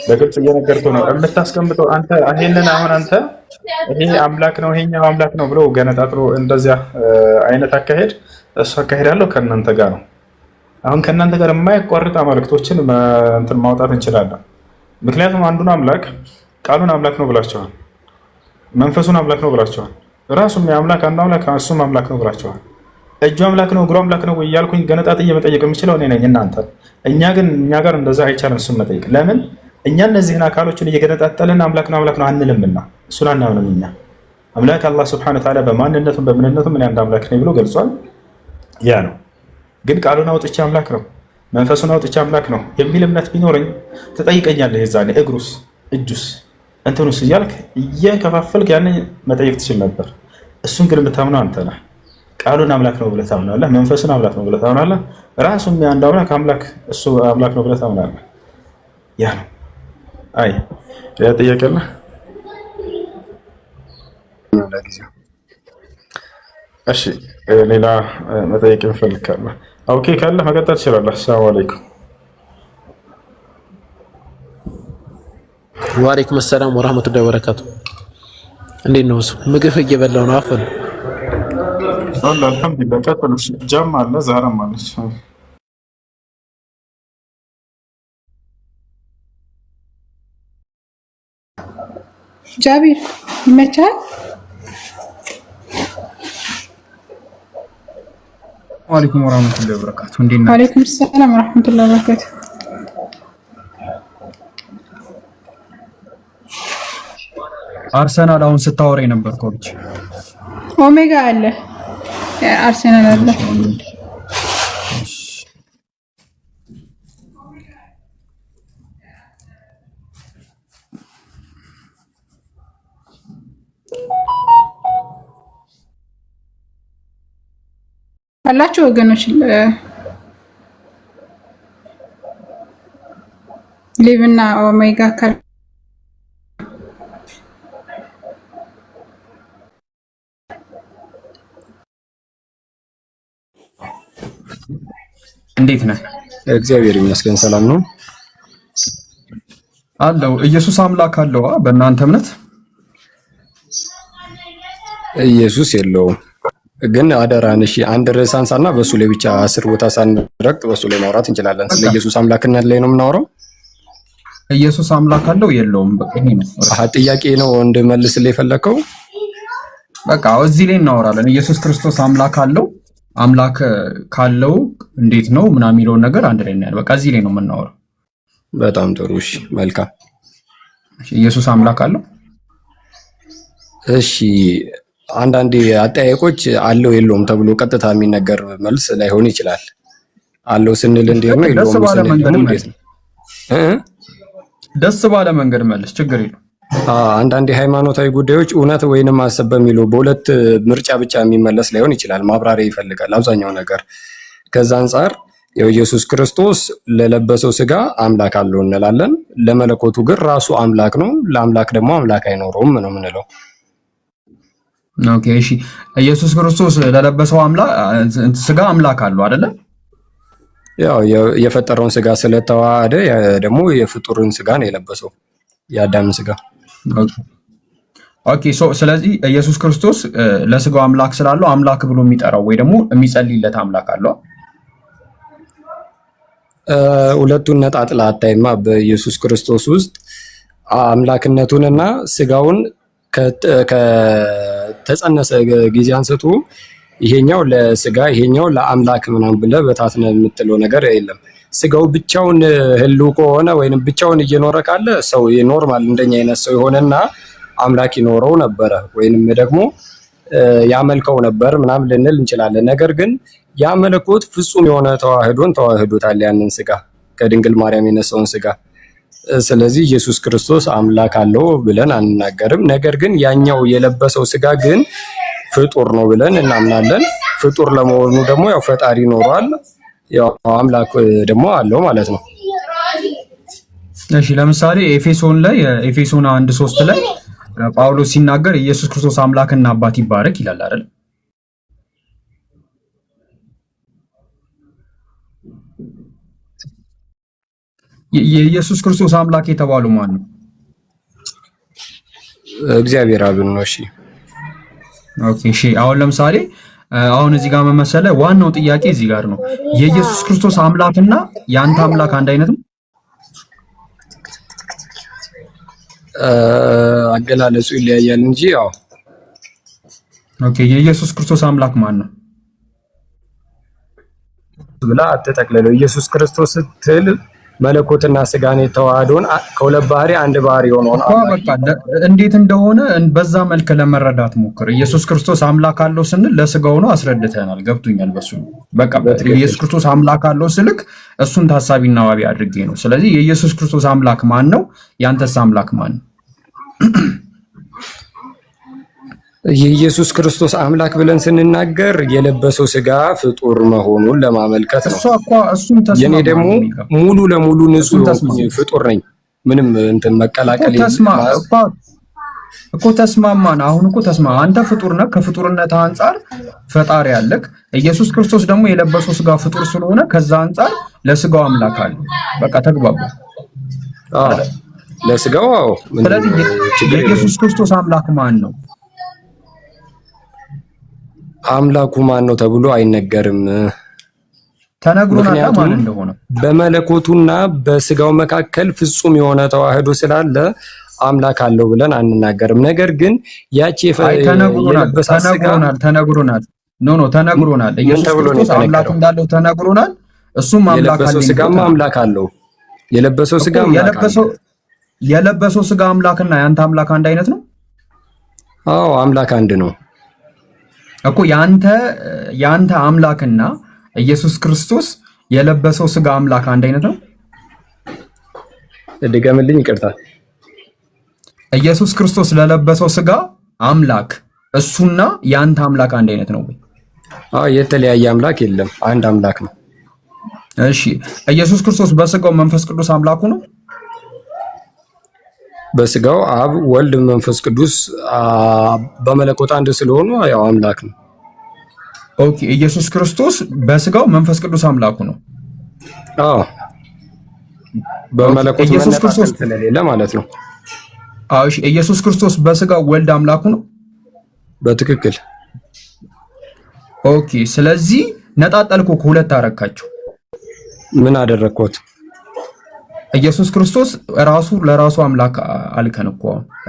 S1: በግልጽ እየነገርኩህ ነው። የምታስቀምጠው አንተ ይሄንን አሁን አንተ ይሄ አምላክ ነው ይሄኛው አምላክ ነው ብሎ ገነጣጥሎ እንደዚያ አይነት አካሄድ እሱ አካሄድ ያለው ከእናንተ ጋር ነው። አሁን ከእናንተ ጋር የማያቋርጥ አማልክቶችን እንትን ማውጣት እንችላለን። ምክንያቱም አንዱን አምላክ ቃሉን አምላክ ነው ብላችኋል፣ መንፈሱን አምላክ ነው ብላችኋል፣ ራሱም የአምላክ አንዱ አምላክ እሱም አምላክ ነው ብላችኋል። እጁ አምላክ ነው እግሩ አምላክ ነው እያልኩኝ ገነጣጥዬ መጠየቅ የምችለው እኔ ነኝ እናንተ። እኛ ጋር እንደዛ አይቻልም እሱን መጠየቅ። ለምን እኛ እነዚህን አካሎችን እየገነጣጠልን አምላክ ነው አንልምና እሱን አናምንም። እኛ አምላክ አላህ ሱብሓነሁ ወተዓላ በማንነቱም በምንነቱም እኔ አንድ አምላክ ነኝ ብሎ ገልጿል። ያ ነው። ግን ቃሉን አውጥቼ አምላክ ነው መንፈሱን አውጥቼ አምላክ ነው የሚል እምነት ቢኖረኝ ትጠይቀኛለህ። የዛኔ እግሩስ እጁስ እንትኑስ እያልክ እየከፋፈልክ ያንን መጠየቅ ትችል ነበር። እሱን ግን የምታምነው አንተ ነህ። ቃሉን አምላክ ነው ብለህ ታምናለህ፣ መንፈሱን አምላክ ነው ብለህ ታምናለህ፣ ራሱም የአንድ አምላክ እሱ አምላክ ነው ብለህ ታምናለህ። ያ ነው። አይ ያ ጥያቄና እሺ ሌላ መጠየቅ የምፈልግ ካለ ኦኬ ካለ መቀጠል ትችላለህ። ሰላም አለይኩም።
S5: ወአለይኩም ሰላም ወራህመቱላሂ ወበረካቱ። እንዴት ነው? ምግብ እየበላው ነው። አፈል
S1: አልሐምዱሊላህ። ቀጥል። ጃም አለ ዛህራም አለች።
S6: ጃቢር ይመቻል። ወአለይኩም ወራህመቱላሂ ወበረካቱ። እንዴት ነህ?
S7: ወአለይኩም ሰላም ወራህመቱላሂ ወበረካቱ።
S6: አርሰናል አሁን ስታወራ የነበርከው ልጅ
S7: ኦሜጋ አለ አርሰናል አለ። አላችሁ ወገኖች ሊቭና ኦሜጋ ካል
S6: እንዴት ነህ?
S4: እግዚአብሔር ይመስገን ሰላም ነው
S6: አለው። ኢየሱስ አምላክ አለው በእናንተ እምነት?
S4: ኢየሱስ የለውም። ግን አደራን እሺ፣ አንድ ርዕስ አንሳና በሱ ላይ ብቻ 10 ቦታ ሳንረግጥ በሱ ላይ ማውራት እንችላለን። ስለ ኢየሱስ አምላክነት ላይ ነው የምናወራው።
S6: ኢየሱስ አምላክ አለው የለውም? በቃ ይሄ ነው
S4: ጥያቄ ነው እንድመልስልህ የፈለከው።
S6: በቃ እዚህ ላይ እናወራለን። ኢየሱስ ክርስቶስ አምላክ አለው? አምላክ ካለው እንዴት ነው ምናምን የሚለውን ነገር አንድ ላይ እናያለን። በቃ እዚህ ላይ ነው የምናወራው።
S4: በጣም ጥሩ እሺ፣ መልካም።
S6: ኢየሱስ አምላክ አለው?
S4: እሺ፣ አንዳንድ አጠያየቆች አለው የለውም ተብሎ ቀጥታ የሚነገር መልስ ላይሆን ይችላል። አለው ስንል እንዴት ነው? የለውም ስንል እንዴት ነው?
S6: ደስ ባለ መንገድ መልስ፣ ችግር የለውም።
S4: አንዳንድ ሃይማኖታዊ ጉዳዮች እውነት ወይንም ሐሰት በሚለው በሁለት ምርጫ ብቻ የሚመለስ ላይሆን ይችላል። ማብራሪያ ይፈልጋል አብዛኛው ነገር። ከዛ አንፃር ኢየሱስ ክርስቶስ ለለበሰው ስጋ አምላክ አለው እንላለን። ለመለኮቱ ግን ራሱ አምላክ ነው። ለአምላክ ደግሞ አምላክ አይኖረውም ነው የምንለው።
S6: ኦኬ እሺ፣ ኢየሱስ ክርስቶስ ለለበሰው ስጋ አምላክ አለው አይደለ?
S4: ያው የፈጠረውን ስጋ ስለተዋሃደ ደግሞ የፍጡርን ስጋ ነው የለበሰው፣ የአዳምን ስጋ።
S6: ኦኬ ስለዚህ ኢየሱስ ክርስቶስ ለስጋው አምላክ ስላለው አምላክ ብሎ የሚጠራው ወይ ደግሞ የሚጸልይለት አምላክ አለው?
S4: ሁለቱን ነጣጥላ አታይማ። በኢየሱስ ክርስቶስ ውስጥ አምላክነቱንና ስጋውን ከተጸነሰ ጊዜ አንስቶ ይሄኛው ለስጋ ይሄኛው ለአምላክ ምናምን ብለህ በታትነ የምትለው ነገር የለም። ስጋው ብቻውን ህልው ከሆነ ወይንም ብቻውን እየኖረ ካለ ሰው ኖርማል እንደኛ አይነት ሰው የሆነና አምላክ ይኖረው ነበረ ወይንም ደግሞ ያመልከው ነበር ምናምን ልንል እንችላለን። ነገር ግን ያ መለኮት ፍጹም የሆነ ተዋህዶን ተዋህዶታል ያንን ስጋ ከድንግል ማርያም የነሳውን ስጋ። ስለዚህ ኢየሱስ ክርስቶስ አምላክ አለው ብለን አንናገርም። ነገር ግን ያኛው የለበሰው ስጋ ግን ፍጡር ነው ብለን እናምናለን። ፍጡር ለመሆኑ ደግሞ ያው ፈጣሪ ኖሯል፣ ያው አምላክ ደግሞ አለው ማለት ነው።
S6: እሺ ለምሳሌ ኤፌሶን 1:3 ላይ ጳውሎስ ሲናገር ኢየሱስ ክርስቶስ አምላክና አባት ይባረክ ይላል አይደል? የኢየሱስ ክርስቶስ አምላክ የተባለው ማን ነው?
S4: እግዚአብሔር አብ ነው። እሺ
S6: ኦኬ እሺ አሁን ለምሳሌ አሁን እዚህ ጋር መመሰለ ዋናው ጥያቄ እዚህ ጋር ነው። የኢየሱስ ክርስቶስ አምላክና የአንተ አምላክ አንድ አይነት ነው?
S4: አገላለጹ ይለያያል እንጂ ያው
S6: ኦኬ የኢየሱስ ክርስቶስ አምላክ ማን ነው
S4: ብላ አትጠቅልለው። ኢየሱስ ክርስቶስ ስትል መለኮትና ስጋን የተዋሃደውን ከሁለት ባህሪ አንድ ባህሪ ሆኖን
S6: በቃ እንዴት እንደሆነ በዛ መልክ ለመረዳት ሞክር። ኢየሱስ ክርስቶስ አምላክ አለው ስንል ለስጋው ነው አስረድተናል፣ ገብቶኛል። በሱ በቃ ኢየሱስ ክርስቶስ አምላክ አለው ስልክ እሱን ታሳቢና ዋቢ አድርጌ ነው። ስለዚህ የኢየሱስ ክርስቶስ አምላክ ማን ነው? ያንተስ አምላክ ማን ነው?
S4: የኢየሱስ ክርስቶስ አምላክ ብለን ስንናገር የለበሰው ስጋ ፍጡር መሆኑን ለማመልከት ነው። የኔ ደግሞ ሙሉ ለሙሉ ንጹህ ፍጡር ነኝ። ምንም እንትን መቀላቀል
S6: እኮ ተስማማን። አሁን እኮ አንተ ፍጡር ነህ፣ ከፍጡርነት አንጻር ፈጣሪ ያለክ። ኢየሱስ ክርስቶስ ደግሞ የለበሰው ስጋ ፍጡር ስለሆነ ከዛ አንጻር ለስጋው አምላክ አለ። በቃ ተግባባ።
S4: ለስጋው
S6: ስለዚህ የኢየሱስ ክርስቶስ አምላክ ማን ነው?
S4: አምላኩ ማን ነው ተብሎ አይነገርም።
S6: ተነግሮናል ማን እንደሆነ።
S4: በመለኮቱና በስጋው መካከል ፍጹም የሆነ ተዋህዶ ስላለ አምላክ አለው ብለን አንናገርም። ነገር ግን ያቺ
S6: ተነግሮናል። ኖ ተነግሮናል። ኢየሱስ ክርስቶስ አምላክ እንዳለው ተነግሮናል። እሱም አምላክ አለው።
S4: ስጋማ አምላክ አለው። የለበሰው ስጋ አምላክ አለው።
S6: የለበሰው ስጋ አምላክና ያንተ አምላክ አንድ አይነት ነው?
S4: አዎ አምላክ አንድ ነው
S6: እኮ። ያንተ አምላክና ኢየሱስ ክርስቶስ የለበሰው ስጋ አምላክ አንድ አይነት ነው?
S4: ድገምልኝ፣ ይቅርታ።
S6: ኢየሱስ ክርስቶስ ለለበሰው ስጋ አምላክ እሱና ያንተ አምላክ አንድ አይነት ነው ወይ?
S4: አዎ የተለያየ አምላክ የለም፣ አንድ አምላክ ነው።
S6: እሺ ኢየሱስ ክርስቶስ በስጋው መንፈስ ቅዱስ አምላኩ ነው?
S4: በስጋው አብ ወልድ መንፈስ ቅዱስ በመለኮት አንድ ስለሆኑ ያው አምላክ ነው።
S6: ኦኬ ኢየሱስ ክርስቶስ በስጋው መንፈስ ቅዱስ አምላኩ ነው?
S4: አዎ በመለኮት ኢየሱስ ክርስቶስ ስለሌለ ማለት ነው።
S6: አዎ እሺ ኢየሱስ ክርስቶስ በስጋው ወልድ አምላኩ ነው?
S4: በትክክል።
S6: ኦኬ ስለዚህ ነጣጠልኩ፣ ሁለት አረካቸው።
S4: ምን አደረግኩት?
S6: ኢየሱስ ክርስቶስ ራሱ ለራሱ አምላክ አልከን እኮ።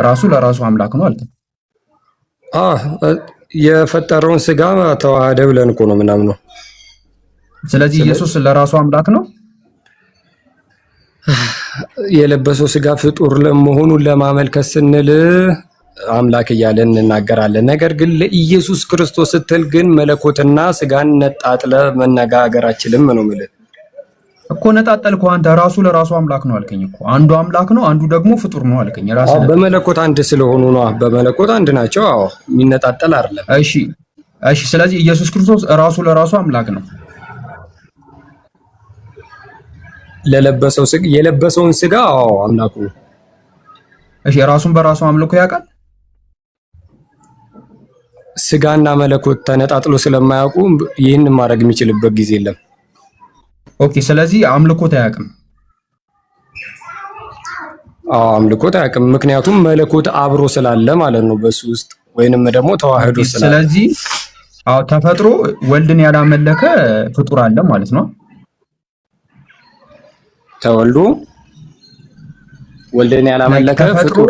S6: ራሱ ለራሱ አምላክ ነው አልከን።
S4: የፈጠረውን ስጋ ተዋህደ ብለን እኮ ነው ምናምነው።
S6: ስለዚህ ኢየሱስ ለራሱ አምላክ ነው።
S4: የለበሰው ስጋ ፍጡር መሆኑን ለማመልከት ስንል አምላክ እያለን እንናገራለን። ነገር ግን ለኢየሱስ ክርስቶስ ስትል ግን መለኮትና ስጋን ነጣጥለ መነጋገር አችልም ነው ማለት
S6: እኮ። ነጣጠልኩ። አንተ ራሱ ለራሱ አምላክ ነው አልከኝ እኮ። አንዱ አምላክ ነው፣ አንዱ ደግሞ ፍጡር ነው አልከኝ። ራሱ
S4: በመለኮት አንድ ስለሆኑ ነው። በመለኮት አንድ ናቸው። አዎ የሚነጣጠል አይደለም።
S6: እሺ ስለዚህ ኢየሱስ ክርስቶስ ራሱ ለራሱ አምላክ ነው።
S4: የለበሰውን ስጋ አዎ አምላኩ ነው።
S6: እሺ ራሱን በራሱ አምልኮ ያውቃል?
S4: ስጋና መለኮት ተነጣጥሎ ስለማያውቁ ይህንን ማድረግ የሚችልበት ጊዜ የለም።
S6: ኦኬ ስለዚህ አምልኮት አያውቅም?
S4: አዎ አምልኮት አያውቅም። ምክንያቱም መለኮት አብሮ ስላለ ማለት ነው በሱ ውስጥ፣ ወይንም ደግሞ ተዋህዶ ስላለ።
S6: ስለዚህ ተፈጥሮ ወልድን ያላመለከ ፍጡር አለ ማለት ነው።
S4: ተወልዶ ወልድን ያላመለከ ፍጡር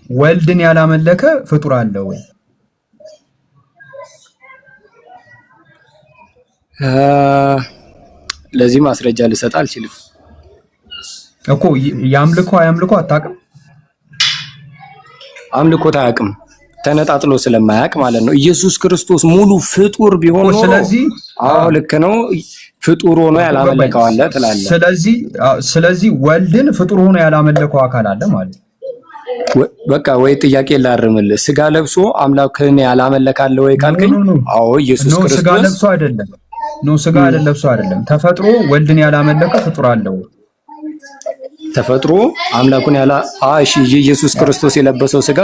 S6: ወልድን ያላመለከ ፍጡር አለ ወይ?
S4: ለዚህ ማስረጃ ልሰጥ አልችልም
S6: እኮ። ያምልኮ አታውቅም?
S4: አምልኮት አያውቅም፣ ተነጣጥሎ ስለማያውቅ ማለት ነው። ኢየሱስ ክርስቶስ ሙሉ ፍጡር ቢሆን ነው።
S6: ስለዚህ
S4: ልክ ነው፣ ፍጡር ሆኖ ያላመለከው አለ ትላለህ።
S6: ስለዚህ ወልድን ፍጡር ሆኖ ያላመለከው አካል አለ ማለት
S4: በቃ። ወይ ጥያቄ ላርምልህ፣ ስጋ ለብሶ አምላክን ያላመለካለ ወይ ካልከኝ፣ አዎ ኢየሱስ ክርስቶስ
S6: ስጋ ለብሶ አይደለም። ስጋ ለብሶ አይደለም። ተፈጥሮ ወልድን ያላመለከ ፍጡር አለው።
S4: ተፈጥሮ አምላኩን እሺ ኢየሱስ ክርስቶስ የለበሰው ስጋ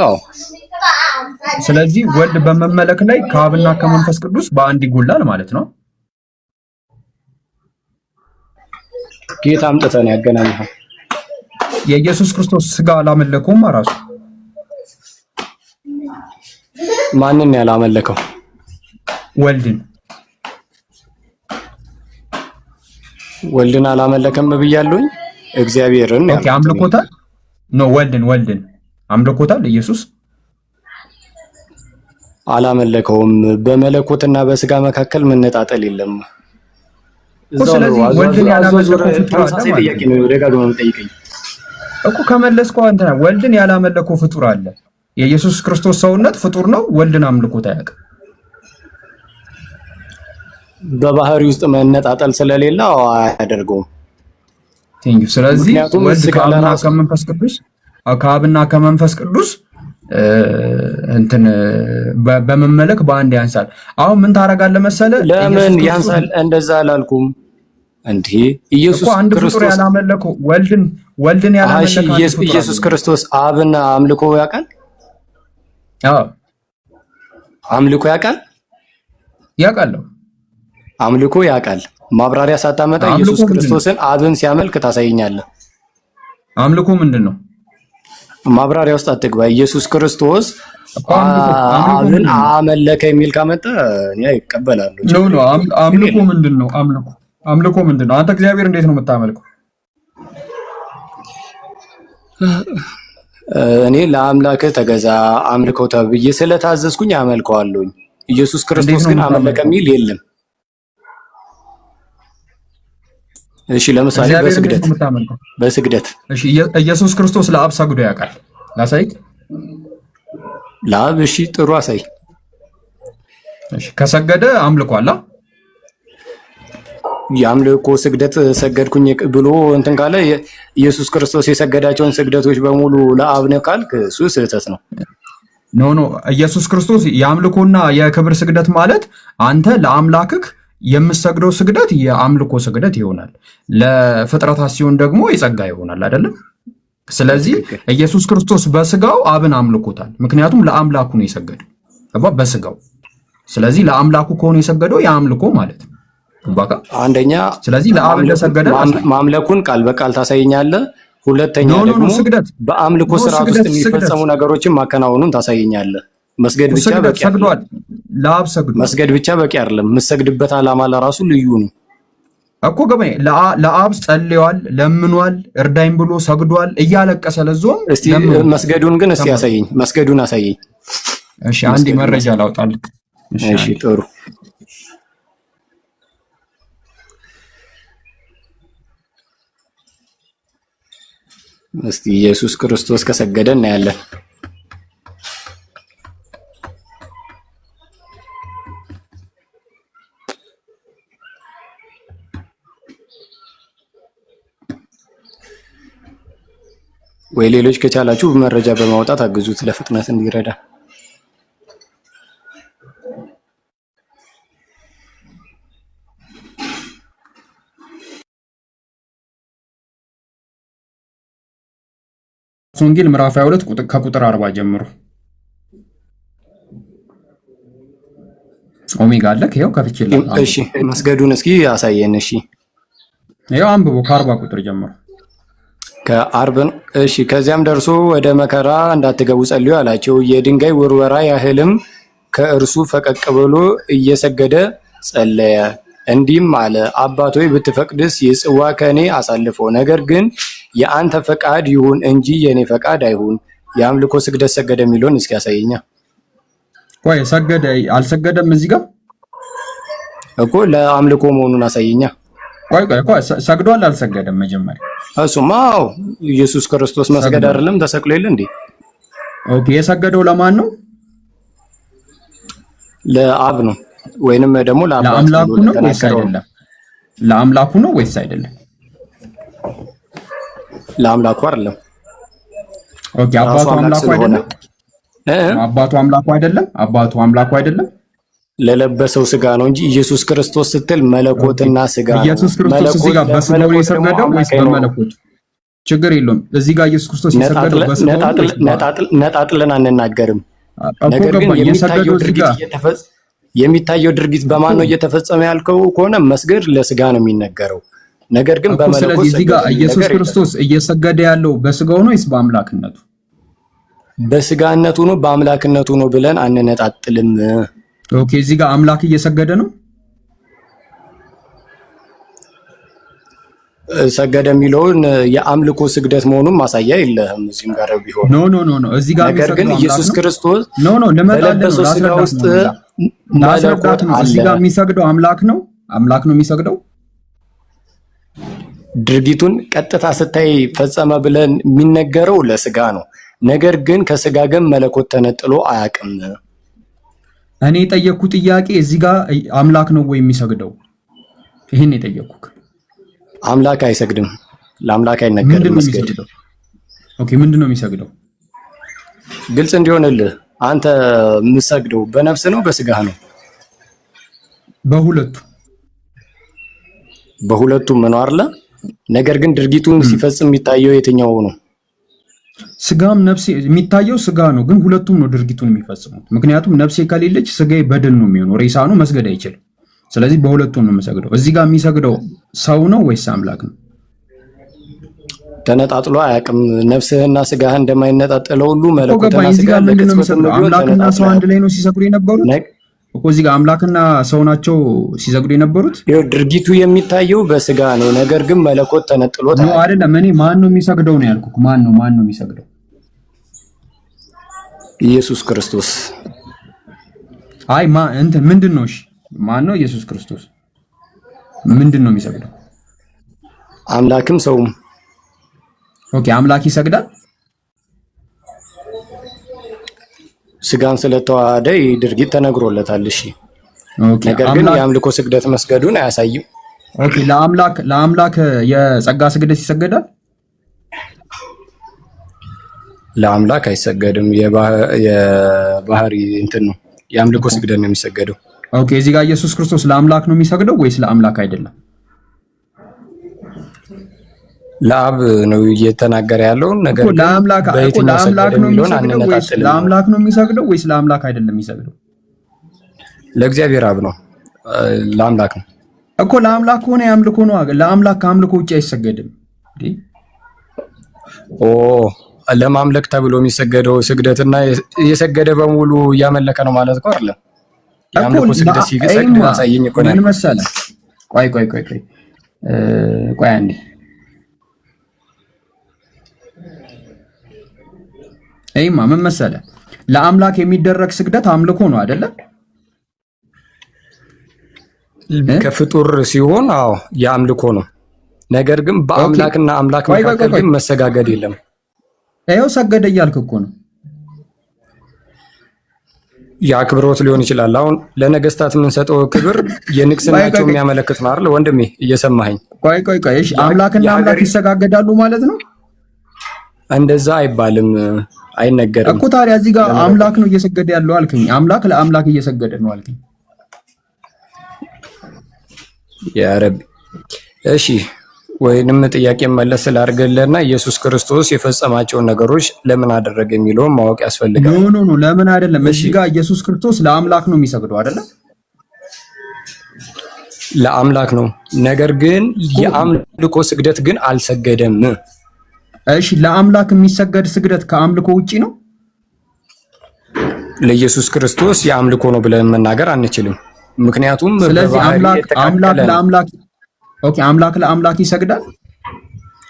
S6: ስለዚህ ወልድ በመመለክ ላይ ከአብና ከመንፈስ ቅዱስ በአንድ ይጎላል ማለት ነው።
S4: ጌታ አምጥተን ያገናኘው
S6: የኢየሱስ ክርስቶስ ስጋ አላመለከውም። ራሱ
S4: ማንን ያላመለከው? ወልድን አላመለከም ብያለሁኝ። እግዚአብሔርን
S6: አምልኮታል ነው። ወልድን አምልኮታል። ኢየሱስ
S4: አላመለከውም። በመለኮትና በስጋ መካከል መነጣጠል የለም።
S6: ስለዚህ ወልድን ያላመለከው ፍጡር አለ
S4: ጥያቄ ነው። ደጋግመህ የምጠይቀኝ
S6: እኮ ከመለስከው አንተ ወልድን ያላመለከው ፍጡር አለ። የኢየሱስ ክርስቶስ ሰውነት ፍጡር ነው። ወልድን አምልኮት አያውቅም።
S4: በባህሪ ውስጥ መነጣጠል ስለሌለ አያደርገውም።
S6: ስለዚህ ወልድ ከአብና ከመንፈስ ቅዱስ እንትን በመመለክ በአንድ ያንሳል። አሁን ምን ታረጋለህ መሰለህ?
S4: ለምን ያንሳል? እንደዛ አላልኩም እንዴ። ኢየሱስ ክርስቶስ
S6: ያላመለከው ወልድን ያላመለከው
S4: ኢየሱስ ክርስቶስ አብን አምልኮ ያውቃል? አምልኮ ያውቃል? አምልኮ ያውቃል። ማብራሪያ ሳታመጣ ኢየሱስ ክርስቶስን አብን ሲያመልክ ታሳየኛለህ።
S6: አምልኮ ምንድን ነው?
S4: ማብራሪያ ውስጥ አትግባ። ኢየሱስ ክርስቶስ አብን አመለከ የሚል ካመጣ እኔ እቀበላለሁ።
S6: አምልኮ ምንድን ነው? አምልኮ ምንድን ነው? አንተ እግዚአብሔር እንዴት ነው የምታመልከው?
S4: እኔ ለአምላክህ ተገዛ አምልከው ተብዬ ስለታዘዝኩኝ አመልከዋለሁኝ። ኢየሱስ ክርስቶስ ግን አመለከ የሚል የለም። እሺ ለምሳሌ በስግደት
S6: እሺ ኢየሱስ ክርስቶስ ለአብ ሰግዶ ያውቃል? ላሳይክ
S4: ለአብ። እሺ ጥሩ አሳይ።
S6: እሺ ከሰገደ አምልኳላ።
S4: የአምልኮ ስግደት ሰገድኩኝ ብሎ እንትን ካለ ኢየሱስ ክርስቶስ የሰገዳቸውን ስግደቶች በሙሉ ለአብ ነው ካልክ እሱ ስህተት ነው።
S6: ኖ ኢየሱስ ክርስቶስ የአምልኮና የክብር ስግደት ማለት አንተ ለአምላክህ የምትሰግደው ስግደት የአምልኮ ስግደት ይሆናል። ለፍጥረታት ሲሆን ደግሞ የጸጋ ይሆናል አይደለም? ስለዚህ ኢየሱስ ክርስቶስ በስጋው አብን አምልኮታል። ምክንያቱም ለአምላኩ ነው የሰገደው በስጋው። ስለዚህ ለአምላኩ ከሆነ የሰገደው የአምልኮ ማለት ነው። በቃ
S4: አንደኛ
S6: ስለዚህ ለአብ እንደሰገደ
S4: ማምለኩን ቃል በቃል ታሳየኛለህ። ሁለተኛ ደግሞ በአምልኮ ስርዓት ውስጥ የሚፈጸሙ ነገሮችን ማከናወኑን ታሳየኛለህ። መስገድ ብቻ በቂ
S6: ሰግዷል። ለአብ ሰግዷል።
S4: መስገድ ብቻ በቂ አይደለም። የምትሰግድበት ዓላማ ለራሱ ልዩ ነው
S6: እኮ ገበኔ። ለአብ ጸልየዋል፣ ለምኗል፣ እርዳኝ ብሎ ሰግዷል እያለቀሰ ለዞም።
S4: እስቲ መስገዱን ግን እስቲ ያሳየኝ። መስገዱን አሳየኝ።
S6: እሺ አንዴ መረጃ ላውጣልህ።
S4: እሺ ጥሩ። እስቲ ኢየሱስ ክርስቶስ ከሰገደ እናያለን። ወይ ሌሎች ከቻላችሁ መረጃ በማውጣት አግዙት ለፍጥነት እንዲረዳ።
S6: ወንጌል ምዕራፍ 22 ከቁጥር 40 ጀምሮ ኦሜጋ አለክ ይሄው ከፍቼልህ።
S4: እሺ መስገዱን እስኪ ያሳየን። እሺ
S6: ይሄው አንብቦ ከ40 ቁጥር ጀምሮ
S4: ከአርብን። እሺ ከዚያም ደርሶ ወደ መከራ እንዳትገቡ ጸልዩ አላቸው። የድንጋይ ውርወራ ያህልም ከእርሱ ፈቀቅ ብሎ እየሰገደ ጸለየ፣ እንዲህም አለ፣ አባት ሆይ ብትፈቅድስ ይህ ጽዋ ከእኔ አሳልፈው፣ ነገር ግን የአንተ ፈቃድ ይሁን እንጂ የኔ ፈቃድ አይሁን። የአምልኮ ስግደት ሰገደ የሚለውን እስኪ ያሳየኛ።
S6: ቆይ ሰገደ አልሰገደም? እዚህ ጋር
S4: እኮ ለአምልኮ መሆኑን አሳየኛ።
S6: ቆይ ሰግዷል አልሰገደም? መጀመሪያ
S4: እሱማ ኢየሱስ ክርስቶስ መስገድ አይደለም ተሰቅሎ የለ እንዴ?
S6: ኦኬ የሰገደው ለማን ነው?
S4: ለአብ ነው ወይንም ደግሞ
S6: ለአምላኩ ነው ወይስ አይደለም? ለአምላኩ ነው ወይስ አይደለም?
S4: ለአምላኩ አይደለም።
S6: ኦኬ አባቱ አምላኩ አይደለም? አባቱ አምላኩ አይደለም? አባቱ አምላኩ አይደለም?
S4: ለለበሰው ስጋ ነው እንጂ ኢየሱስ ክርስቶስ ስትል መለኮትና ስጋ ነው።
S6: ኢየሱስ ክርስቶስ እዚህ ጋር በስጋው የሰገደው ወይስ በመለኮት? ችግር የለውም። እዚህ ጋር ኢየሱስ ክርስቶስ የሰገደው በስጋው
S4: ነጣጥለን አንናገርም። ነገር ግን የሚታየው ድርጊት በማን ነው እየተፈጸመ ያልከው ከሆነ መስገድ ለስጋ ነው የሚነገረው። ነገር ግን በመለኮት
S6: ስለዚህ እዚህ ጋር ኢየሱስ ክርስቶስ እየሰገደ ያለው በስጋው ነው ወይስ በአምላክነቱ?
S4: በስጋነቱ ነው በአምላክነቱ ነው ብለን አንነጣጥልም።
S6: ኦኬ እዚህ ጋር አምላክ እየሰገደ ነው።
S4: ሰገደ የሚለውን የአምልኮ ስግደት መሆኑን ማሳያ የለህም እዚህም ጋር ቢሆን።
S6: ኖ እዚህ ጋር
S4: ነገር ግን ኢየሱስ ክርስቶስ
S6: ለመለኮት ስጋ ውስጥ መለኮት ነው። እዚህ ጋር የሚሰግደው አምላክ ነው የሚሰግደው።
S4: ድርጊቱን ቀጥታ ስታይ ፈጸመ ብለን የሚነገረው ለስጋ ነው። ነገር ግን ከስጋ ግን መለኮት ተነጥሎ አያውቅም።
S6: እኔ የጠየቅኩት ጥያቄ እዚህ ጋር አምላክ ነው ወይ የሚሰግደው? ይሄን የጠየቅኩት።
S4: አምላክ አይሰግድም፣ ለአምላክ አይነገርም መስገድ።
S6: ኦኬ ምንድን ነው የሚሰግደው?
S4: ግልጽ እንዲሆንልህ አንተ የምትሰግደው በነፍስ ነው በስጋህ ነው? በሁለቱም ነው አይደለ? ነገር ግን ድርጊቱን ሲፈጽም የሚታየው የትኛው ነው?
S6: ስጋም ነፍሴ የሚታየው ስጋ ነው፣ ግን ሁለቱም ነው ድርጊቱን የሚፈጽሙት። ምክንያቱም ነፍሴ ከሌለች ስጋዬ በድን ነው የሚሆነው፣ ሬሳ ነው፣ መስገድ አይችልም። ስለዚህ በሁለቱም ነው የምሰግደው። እዚህ ጋር የሚሰግደው ሰው ነው ወይስ አምላክ ነው?
S4: ተነጣጥሎ አያውቅም። ነፍስህና ስጋህ እንደማይነጣጠለው ሁሉ መለኮትና ስጋ
S6: አምላክና ሰው አንድ ላይ ነው ሲሰግዱ የነበሩት እኮ። እዚህ ጋር አምላክና ሰው ናቸው ሲሰግዱ የነበሩት።
S4: ይኸው ድርጊቱ የሚታየው በስጋ ነው፣ ነገር ግን መለኮት ተነጥሎት
S6: ነው አይደለም። እኔ ማን ነው የሚሰግደው ነው ያልኩት። ማን ነው የሚሰግደው?
S4: ኢየሱስ ክርስቶስ።
S6: አይ እንትን ምንድን ነው? እሺ ማን ነው ኢየሱስ ክርስቶስ? ምንድን ነው የሚሰግደው?
S4: አምላክም ሰውም።
S6: ኦኬ አምላክ ይሰግዳል?
S4: ስጋን ስለተዋሃደ ድርጊት ተነግሮለታል። እሺ
S6: ኦኬ
S4: ነገር ግን የአምልኮ ስግደት መስገዱን አያሳይም።
S6: ኦኬ ለአምላክ የጸጋ ስግደት ይሰገዳል?
S4: ለአምላክ አይሰገድም። የባህሪ እንትን ነው። የአምልኮ ስግደት ነው የሚሰገደው።
S6: ኦኬ እዚህ ጋር ኢየሱስ ክርስቶስ ለአምላክ ነው የሚሰግደው ወይስ ለአምላክ አይደለም?
S4: ለአብ ነው እየተናገረ ያለው ነገር ግን
S6: ለአምላክ ነው የሚሰግደው ወይስ ለአምላክ አይደለም የሚሰግደው?
S4: ለእግዚአብሔር አብ ነው። ለአምላክ ነው
S6: እኮ። ለአምላክ ሆነ የአምልኮ ነው። ለአምላክ ከአምልኮ ውጭ አይሰገድም።
S4: ለማምለክ ተብሎ የሚሰገደው ስግደትና የሰገደ በሙሉ እያመለከ ነው ማለት ነው አይደል? የአምልኮ ስግደት ሲሰግድ ያሳየኝ እኮ ነው።
S6: ምን መሰለህ? ቆይ አንዴ ምን መሰለህ? ለአምላክ የሚደረግ ስግደት አምልኮ ነው አይደለ?
S4: ከፍጡር ሲሆን የአምልኮ ነው። ነገር ግን በአምላክና አምላክ መካከል ግን መሰጋገድ የለም።
S6: ይኸው ሰገደ እያልክ እኮ ነው።
S4: የአክብሮት ሊሆን ይችላል። አሁን ለነገስታት የምንሰጠው ክብር የንግስናቸው የሚያመለክት ነው አይደል? ወንድሜ እየሰማኸኝ?
S6: ቆይ እሺ አምላክና አምላክ ይሰጋገዳሉ ማለት ነው?
S4: እንደዛ አይባልም፣ አይነገርም
S6: እኮ። ታዲያ እዚህ ጋር አምላክ ነው እየሰገደ ያለው አልከኝ። አምላክ ለአምላክ እየሰገደ ነው አልከኝ።
S4: ያ ረቢ እሺ፣ ወይንም ጥያቄ መለስ ስላደረገለና ኢየሱስ ክርስቶስ የፈጸማቸውን ነገሮች ለምን አደረገ የሚለውን ማወቅ ያስፈልጋል።
S6: ኖ ለምን አይደለም። እዚህ ጋር ኢየሱስ ክርስቶስ ለአምላክ ነው የሚሰግደው አይደለም?
S4: ለአምላክ ነው። ነገር ግን የአምልኮ ስግደት ግን አልሰገደም።
S6: እሺ ለአምላክ የሚሰገድ ስግደት ከአምልኮ ውጪ ነው?
S4: ለኢየሱስ ክርስቶስ የአምልኮ ነው ብለን መናገር አንችልም። ምክንያቱም
S6: ስለዚህ አምላክ ለአምላክ ይሰግዳል?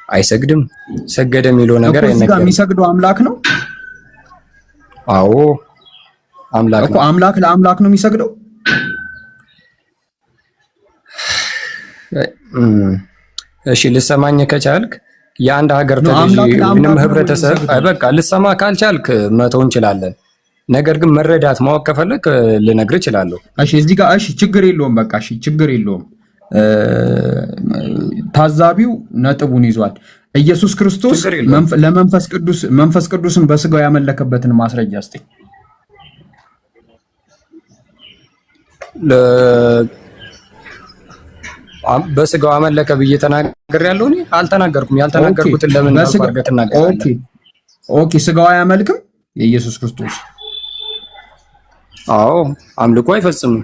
S4: አይሰግድም። ሰገደ የሚለው ነገር
S6: አይነገርም። የሚሰግደው አምላክ ነው?
S4: አዎ አምላክ ነው።
S6: አምላክ ለአምላክ ነው የሚሰግደው?
S4: እሺ ልሰማኝ ከቻልክ የአንድ ሀገር ተገዢ ምንም ህብረተሰብ በቃ ልሰማ ካልቻልክ መተው እንችላለን። ነገር ግን መረዳት ማወቅ ከፈለክ ልነግር እችላለሁ።
S6: እሺ እዚህ ጋር እሺ ችግር የለውም። በቃ እሺ ችግር የለውም። ታዛቢው ነጥቡን ይዟል። ኢየሱስ ክርስቶስ መንፈስ ቅዱስን በስጋው ያመለከበትን ማስረጃ እስቲ።
S4: በስጋው አመለከ ብዬ ተናግሬያለሁ። እኔ አልተናገርኩም። ያልተናገርኩትን ለምን አድርገህ ትናገራለህ?
S6: ኦኬ ስጋው አያመልክም የኢየሱስ ክርስቶስ?
S4: አዎ አምልኮ አይፈጽምም።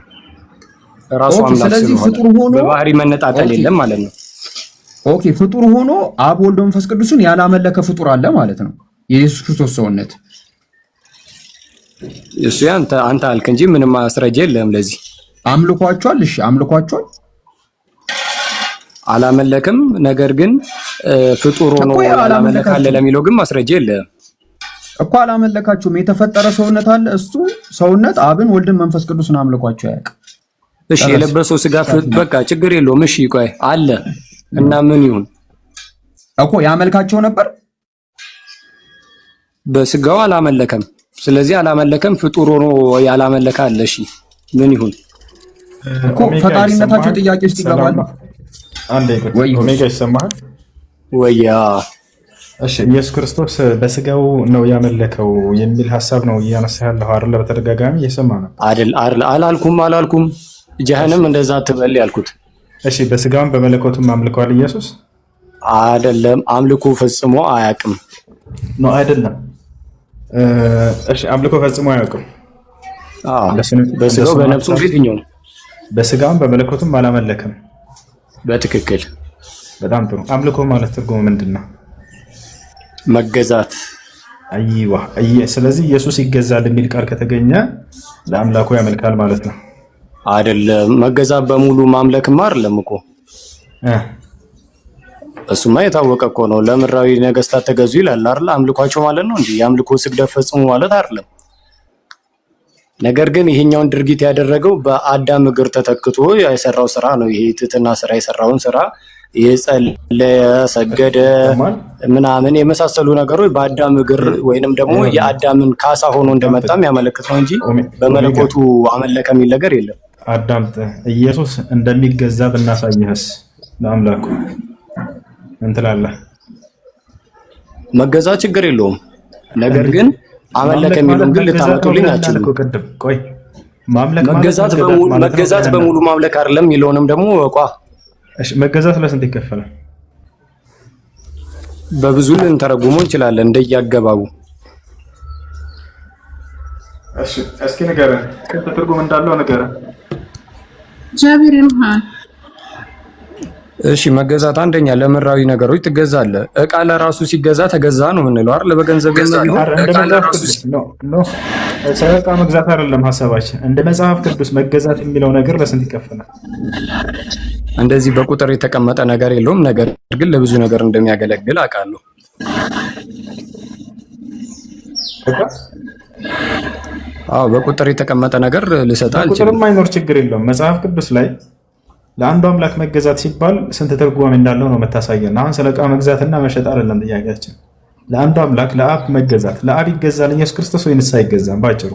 S4: ራሱ አምላክ ስለሆነ በባህሪ መነጣጠል የለም ማለት ነው።
S6: ኦኬ ፍጡር ሆኖ አብ ወልድ መንፈስ ቅዱስን ያላመለከ ፍጡር አለ ማለት ነው። የኢየሱስ ክርስቶስ ሰውነት
S4: እሱ አንተ አልክ እንጂ ምንም ማስረጃ የለም ለዚህ።
S6: አምልኳቸዋል። እሺ አምልኳቸዋል።
S4: አላመለክም። ነገር ግን ፍጡር ሆኖ ያላመለካለ ለሚለው ግን ማስረጃ የለም
S6: እኮ። አላመለካቸውም። የተፈጠረ ሰውነት አለ። እሱ ሰውነት አብን ወልድን መንፈስ ቅዱስን አምልኳቸው አያውቅም።
S4: እሺ የለበሰው ስጋ በቃ ችግር የለውም። እሺ ቆይ አለ እና ምን ይሁን
S6: እኮ ያመልካቸው ነበር።
S4: በስጋው አላመለከም። ስለዚህ አላመለከም። ፍጡር ሆኖ ያላመለከ አለ። እሺ ምን ይሁን
S6: እኮ ፈጣሪነታቸው ጥያቄ ውስጥ ይገባል።
S1: አንዴ ቆይ ኦሜጋ ይሰማሃል
S4: ወይ?
S1: እሺ ኢየሱስ ክርስቶስ በስጋው ነው ያመለከው የሚል ሐሳብ ነው እያነሳ ያለው አይደል? በተደጋጋሚ እየሰማ ነው
S4: አይደል? አላልኩም። ጀሃነም እንደዛ ትበል ያልኩት።
S1: እሺ በስጋውም በመለኮቱም አምልከዋል ኢየሱስ?
S4: አይደለም አምልኮ ፈጽሞ አያውቅም
S1: ነው አይደለም? እሺ አምልኮ ፈጽሞ አያውቅም።
S4: በስጋው በነፍሱ ፊትኛው
S1: በስጋውም በመለኮቱም አላመለከም።
S4: በትክክል
S1: በጣም ጥሩ። አምልኮ ማለት ትርጉሙ ምንድነው?
S4: መገዛት።
S1: አይዋ ስለዚህ ኢየሱስ ይገዛል የሚል ቃል ከተገኘ ለአምላኩ ያመልካል ማለት ነው
S4: አይደለም? መገዛት በሙሉ ማምለክማ አይደለም እኮ። እሱማ የታወቀ እኮ ነው። ለምድራዊ ነገስታት ተገዙ ይላል አይደል? አምልኳቸው ማለት ነው እንጂ የአምልኮ ስግደት ፈጽሙ ማለት አይደለም። ነገር ግን ይሄኛውን ድርጊት ያደረገው በአዳም እግር ተተክቶ የሰራው ስራ ነው። ይሄ ትህትና ስራ የሰራውን ስራ የጸለየ ሰገደ ምናምን የመሳሰሉ ነገሮች በአዳም እግር ወይንም ደግሞ የአዳምን ካሳ ሆኖ እንደመጣም ያመለክት ነው እንጂ በመለኮቱ አመለከ የሚል ነገር የለም።
S1: አዳምጥ። ኢየሱስ እንደሚገዛ ብናሳይህስ ለአምላኩ እንትላለህ?
S4: መገዛ ችግር የለውም። ነገር ግን አመለከ የሚለውን ግን ልታመጡልኝ አትችሉም።
S1: ቆይ
S4: መገዛት በሙሉ ማምለክ አይደለም የሚለውንም ደግሞ ወቋ።
S1: እሺ መገዛት ለስንት ይከፈላል?
S4: በብዙ ልንተረጉመው እንችላለን እንደያገባቡ።
S1: እሺ እስኪ ንገረን፣ ስንት ትርጉም እንዳለው ንገረን።
S7: ጃቢር ይልሃን
S4: እሺ መገዛት አንደኛ ለምድራዊ ነገሮች ትገዛለህ። እቃ ለራሱ ሲገዛ ተገዛ ነው የምንለው አይደል? በገንዘብ ገንዘብ ይሁን
S1: እቃ መግዛት አይደለም ሐሳባችን። እንደ መጽሐፍ ቅዱስ መገዛት የሚለው ነገር ለስንት ይከፈላል?
S4: እንደዚህ በቁጥር የተቀመጠ ነገር የለውም። ነገር ግን ለብዙ ነገር እንደሚያገለግል አውቃለሁ። አዎ በቁጥር የተቀመጠ ነገር ልሰጥ አልችልም።
S1: ቁጥርም አይኖር ችግር የለውም። መጽሐፍ ቅዱስ ላይ ለአንዱ አምላክ መገዛት ሲባል ስንት ትርጉም እንዳለው ነው መታሳየን። አሁን ስለ ዕቃ መግዛትና መሸጥ አይደለም ጥያቄያችን። ለአንዱ አምላክ ለአብ መገዛት፣ ለአብ ይገዛል ኢየሱስ ክርስቶስ ወይንስ አይገዛም? ባጭሩ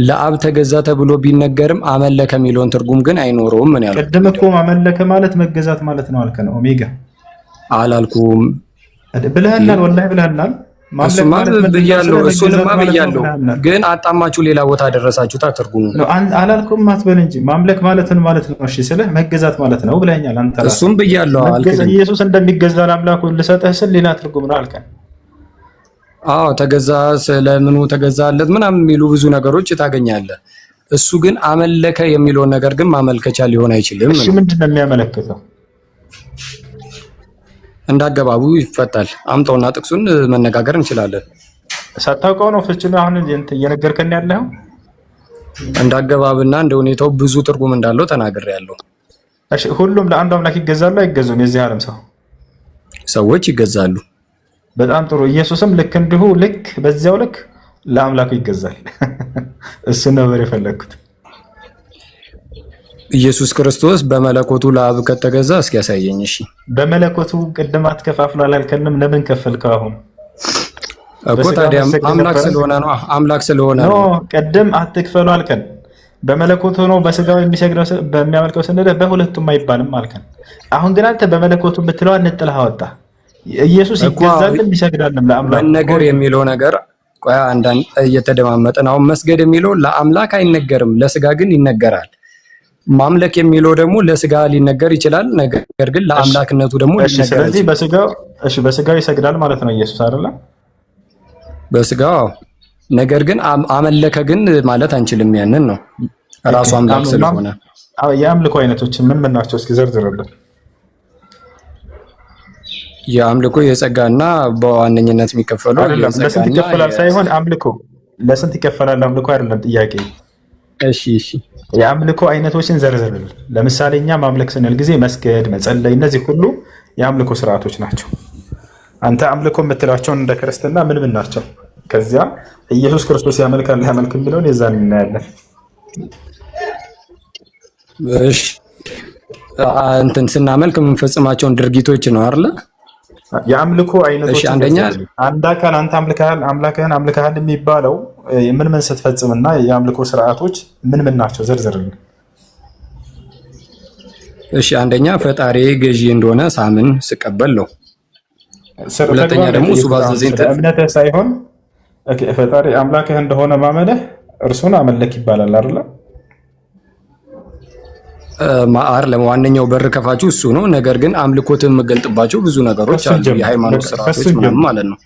S4: ለአብ ተገዛ ተብሎ ቢነገርም አመለከ የሚለውን ትርጉም ግን አይኖረውም። ምን ያለው
S1: ቅድም እኮ አመለከ ማለት መገዛት ማለት ነው አልከን። ኦሜጋ
S4: አላልኩም
S1: ብለህናል፣ ወላሂ ብለህናል።
S4: እሱንማ ብያለሁ፣ ግን አጣማችሁ ሌላ ቦታ ደረሳችሁት። አትርጉሙ
S1: አላልኩም አትበል እንጂ ማምለክ ማለትን ማለት ነው። እሺ ስልህ መገዛት ማለት ነው ብለኸኛል አንተ።
S4: እሱም ብያለሁ አልከኝ።
S1: ኢየሱስ እንደሚገዛ ለአምላኩ ልሰጥህ ስል ሌላ ትርጉም ነው አልከን።
S4: አዎ ተገዛ፣ ስለምኑ ተገዛለት ምናምን የሚሉ ብዙ ነገሮች ታገኛለህ። እሱ ግን አመለከ የሚለውን ነገር ግን ማመልከቻ ሊሆን አይችልም።
S1: እሺ ምንድን ነው የሚያመለክተው?
S4: እንዳገባቡ ይፈታል። አምጣውና ጥቅሱን መነጋገር እንችላለን።
S1: ሳታውቀው ነው ፍቺ ነው አሁን እየነገርከን ያለው።
S4: እንዳገባብና እንደ ሁኔታው ብዙ ትርጉም እንዳለው ተናግሬያለሁ።
S1: እሺ ሁሉም ለአንዱ አምላክ ይገዛሉ አይገዙም? የዚህ ዓለም ሰዎች
S4: ይገዛሉ።
S1: በጣም ጥሩ። ኢየሱስም ልክ እንዲሁ ልክ በዚያው ልክ ለአምላኩ ይገዛል። እሱ ነበር የፈለግኩት።
S4: ኢየሱስ ክርስቶስ በመለኮቱ ለአብ ከተገዛ እስኪ ያሳየኝ። እሺ
S1: በመለኮቱ ቅድም አትከፋፍሉ አላልከንም? ለምን ከፈልከው? አሁን
S4: እኮ ታዲያ አምላክ ስለሆነ ነው። አምላክ ስለሆነ ነው።
S1: ቅድም አትክፈሉ አልከን። በመለኮቱ ነው በስጋው የሚሰግደው በሚያመልከው ስንል በሁለቱም አይባልም አልከን። አሁን ግን አንተ በመለኮቱ ብትለው አንጥልህ አወጣ። ኢየሱስ ይገዛልም ይሰግዳልም ለአምላክ።
S4: መነገር የሚለው ነገር ቆይ አንዳንድ እየተደማመጠን። አሁን መስገድ የሚለው ለአምላክ አይነገርም፣ ለስጋ ግን ይነገራል። ማምለክ የሚለው ደግሞ ለስጋ ሊነገር ይችላል፣ ነገር ግን ለአምላክነቱ ደግሞ ሊነገር።
S1: ስለዚህ በስጋው ይሰግዳል ማለት ነው ኢየሱስ አይደለ?
S4: በስጋው ነገር ግን አመለከ ግን ማለት አንችልም። ያንን ነው ራሱ አምላክ ስለሆነ።
S1: የአምልኮ አይነቶች ምን ምን ናቸው? እስኪ ዘርዝርልን።
S4: የአምልኮ የጸጋና በዋነኝነት የሚከፈሉ
S1: ለስንት ይከፈላል ሳይሆን አምልኮ ለስንት ይከፈላል አምልኮ አይደለም ጥያቄ።
S4: እሺ
S1: የአምልኮ አይነቶችን ዘርዝርልን። ለምሳሌ እኛ ማምለክ ስንል ጊዜ መስገድ፣ መጸለይ፣ እነዚህ ሁሉ የአምልኮ ስርዓቶች ናቸው። አንተ አምልኮ የምትላቸውን እንደ ክርስትና ምን ምን ናቸው? ከዚያ ኢየሱስ ክርስቶስ ያመልካል ያመልክ የሚለውን የዛን እናያለን።
S4: እሺ እንትን ስናመልክ የምንፈጽማቸውን ድርጊቶች ነው አይደል?
S1: የአምልኮ አይነቶች
S4: አንደኛ
S1: አንድ አካል አንተ አምልከሃል የሚባለው ምን ምን ስትፈጽምና የአምልኮ ስርዓቶች ምን ምን ናቸው? ዘርዝርልን።
S4: እሺ አንደኛ ፈጣሪ ገዢ እንደሆነ ሳምን ስቀበል ነው። ሁለተኛ ደግሞ እሱ ባዘዘኝ
S1: እምነትህ ሳይሆን ፈጣሪ አምላክህ እንደሆነ ማመንህ እርሱን አመለክ ይባላል አይደል? ዋነኛው በር ከፋቹ እሱ ነው። ነገር ግን አምልኮትን የምገልጥባቸው ብዙ ነገሮች አሉ፣ የሃይማኖት ስርዓቶች ምናምን ማለት ነው።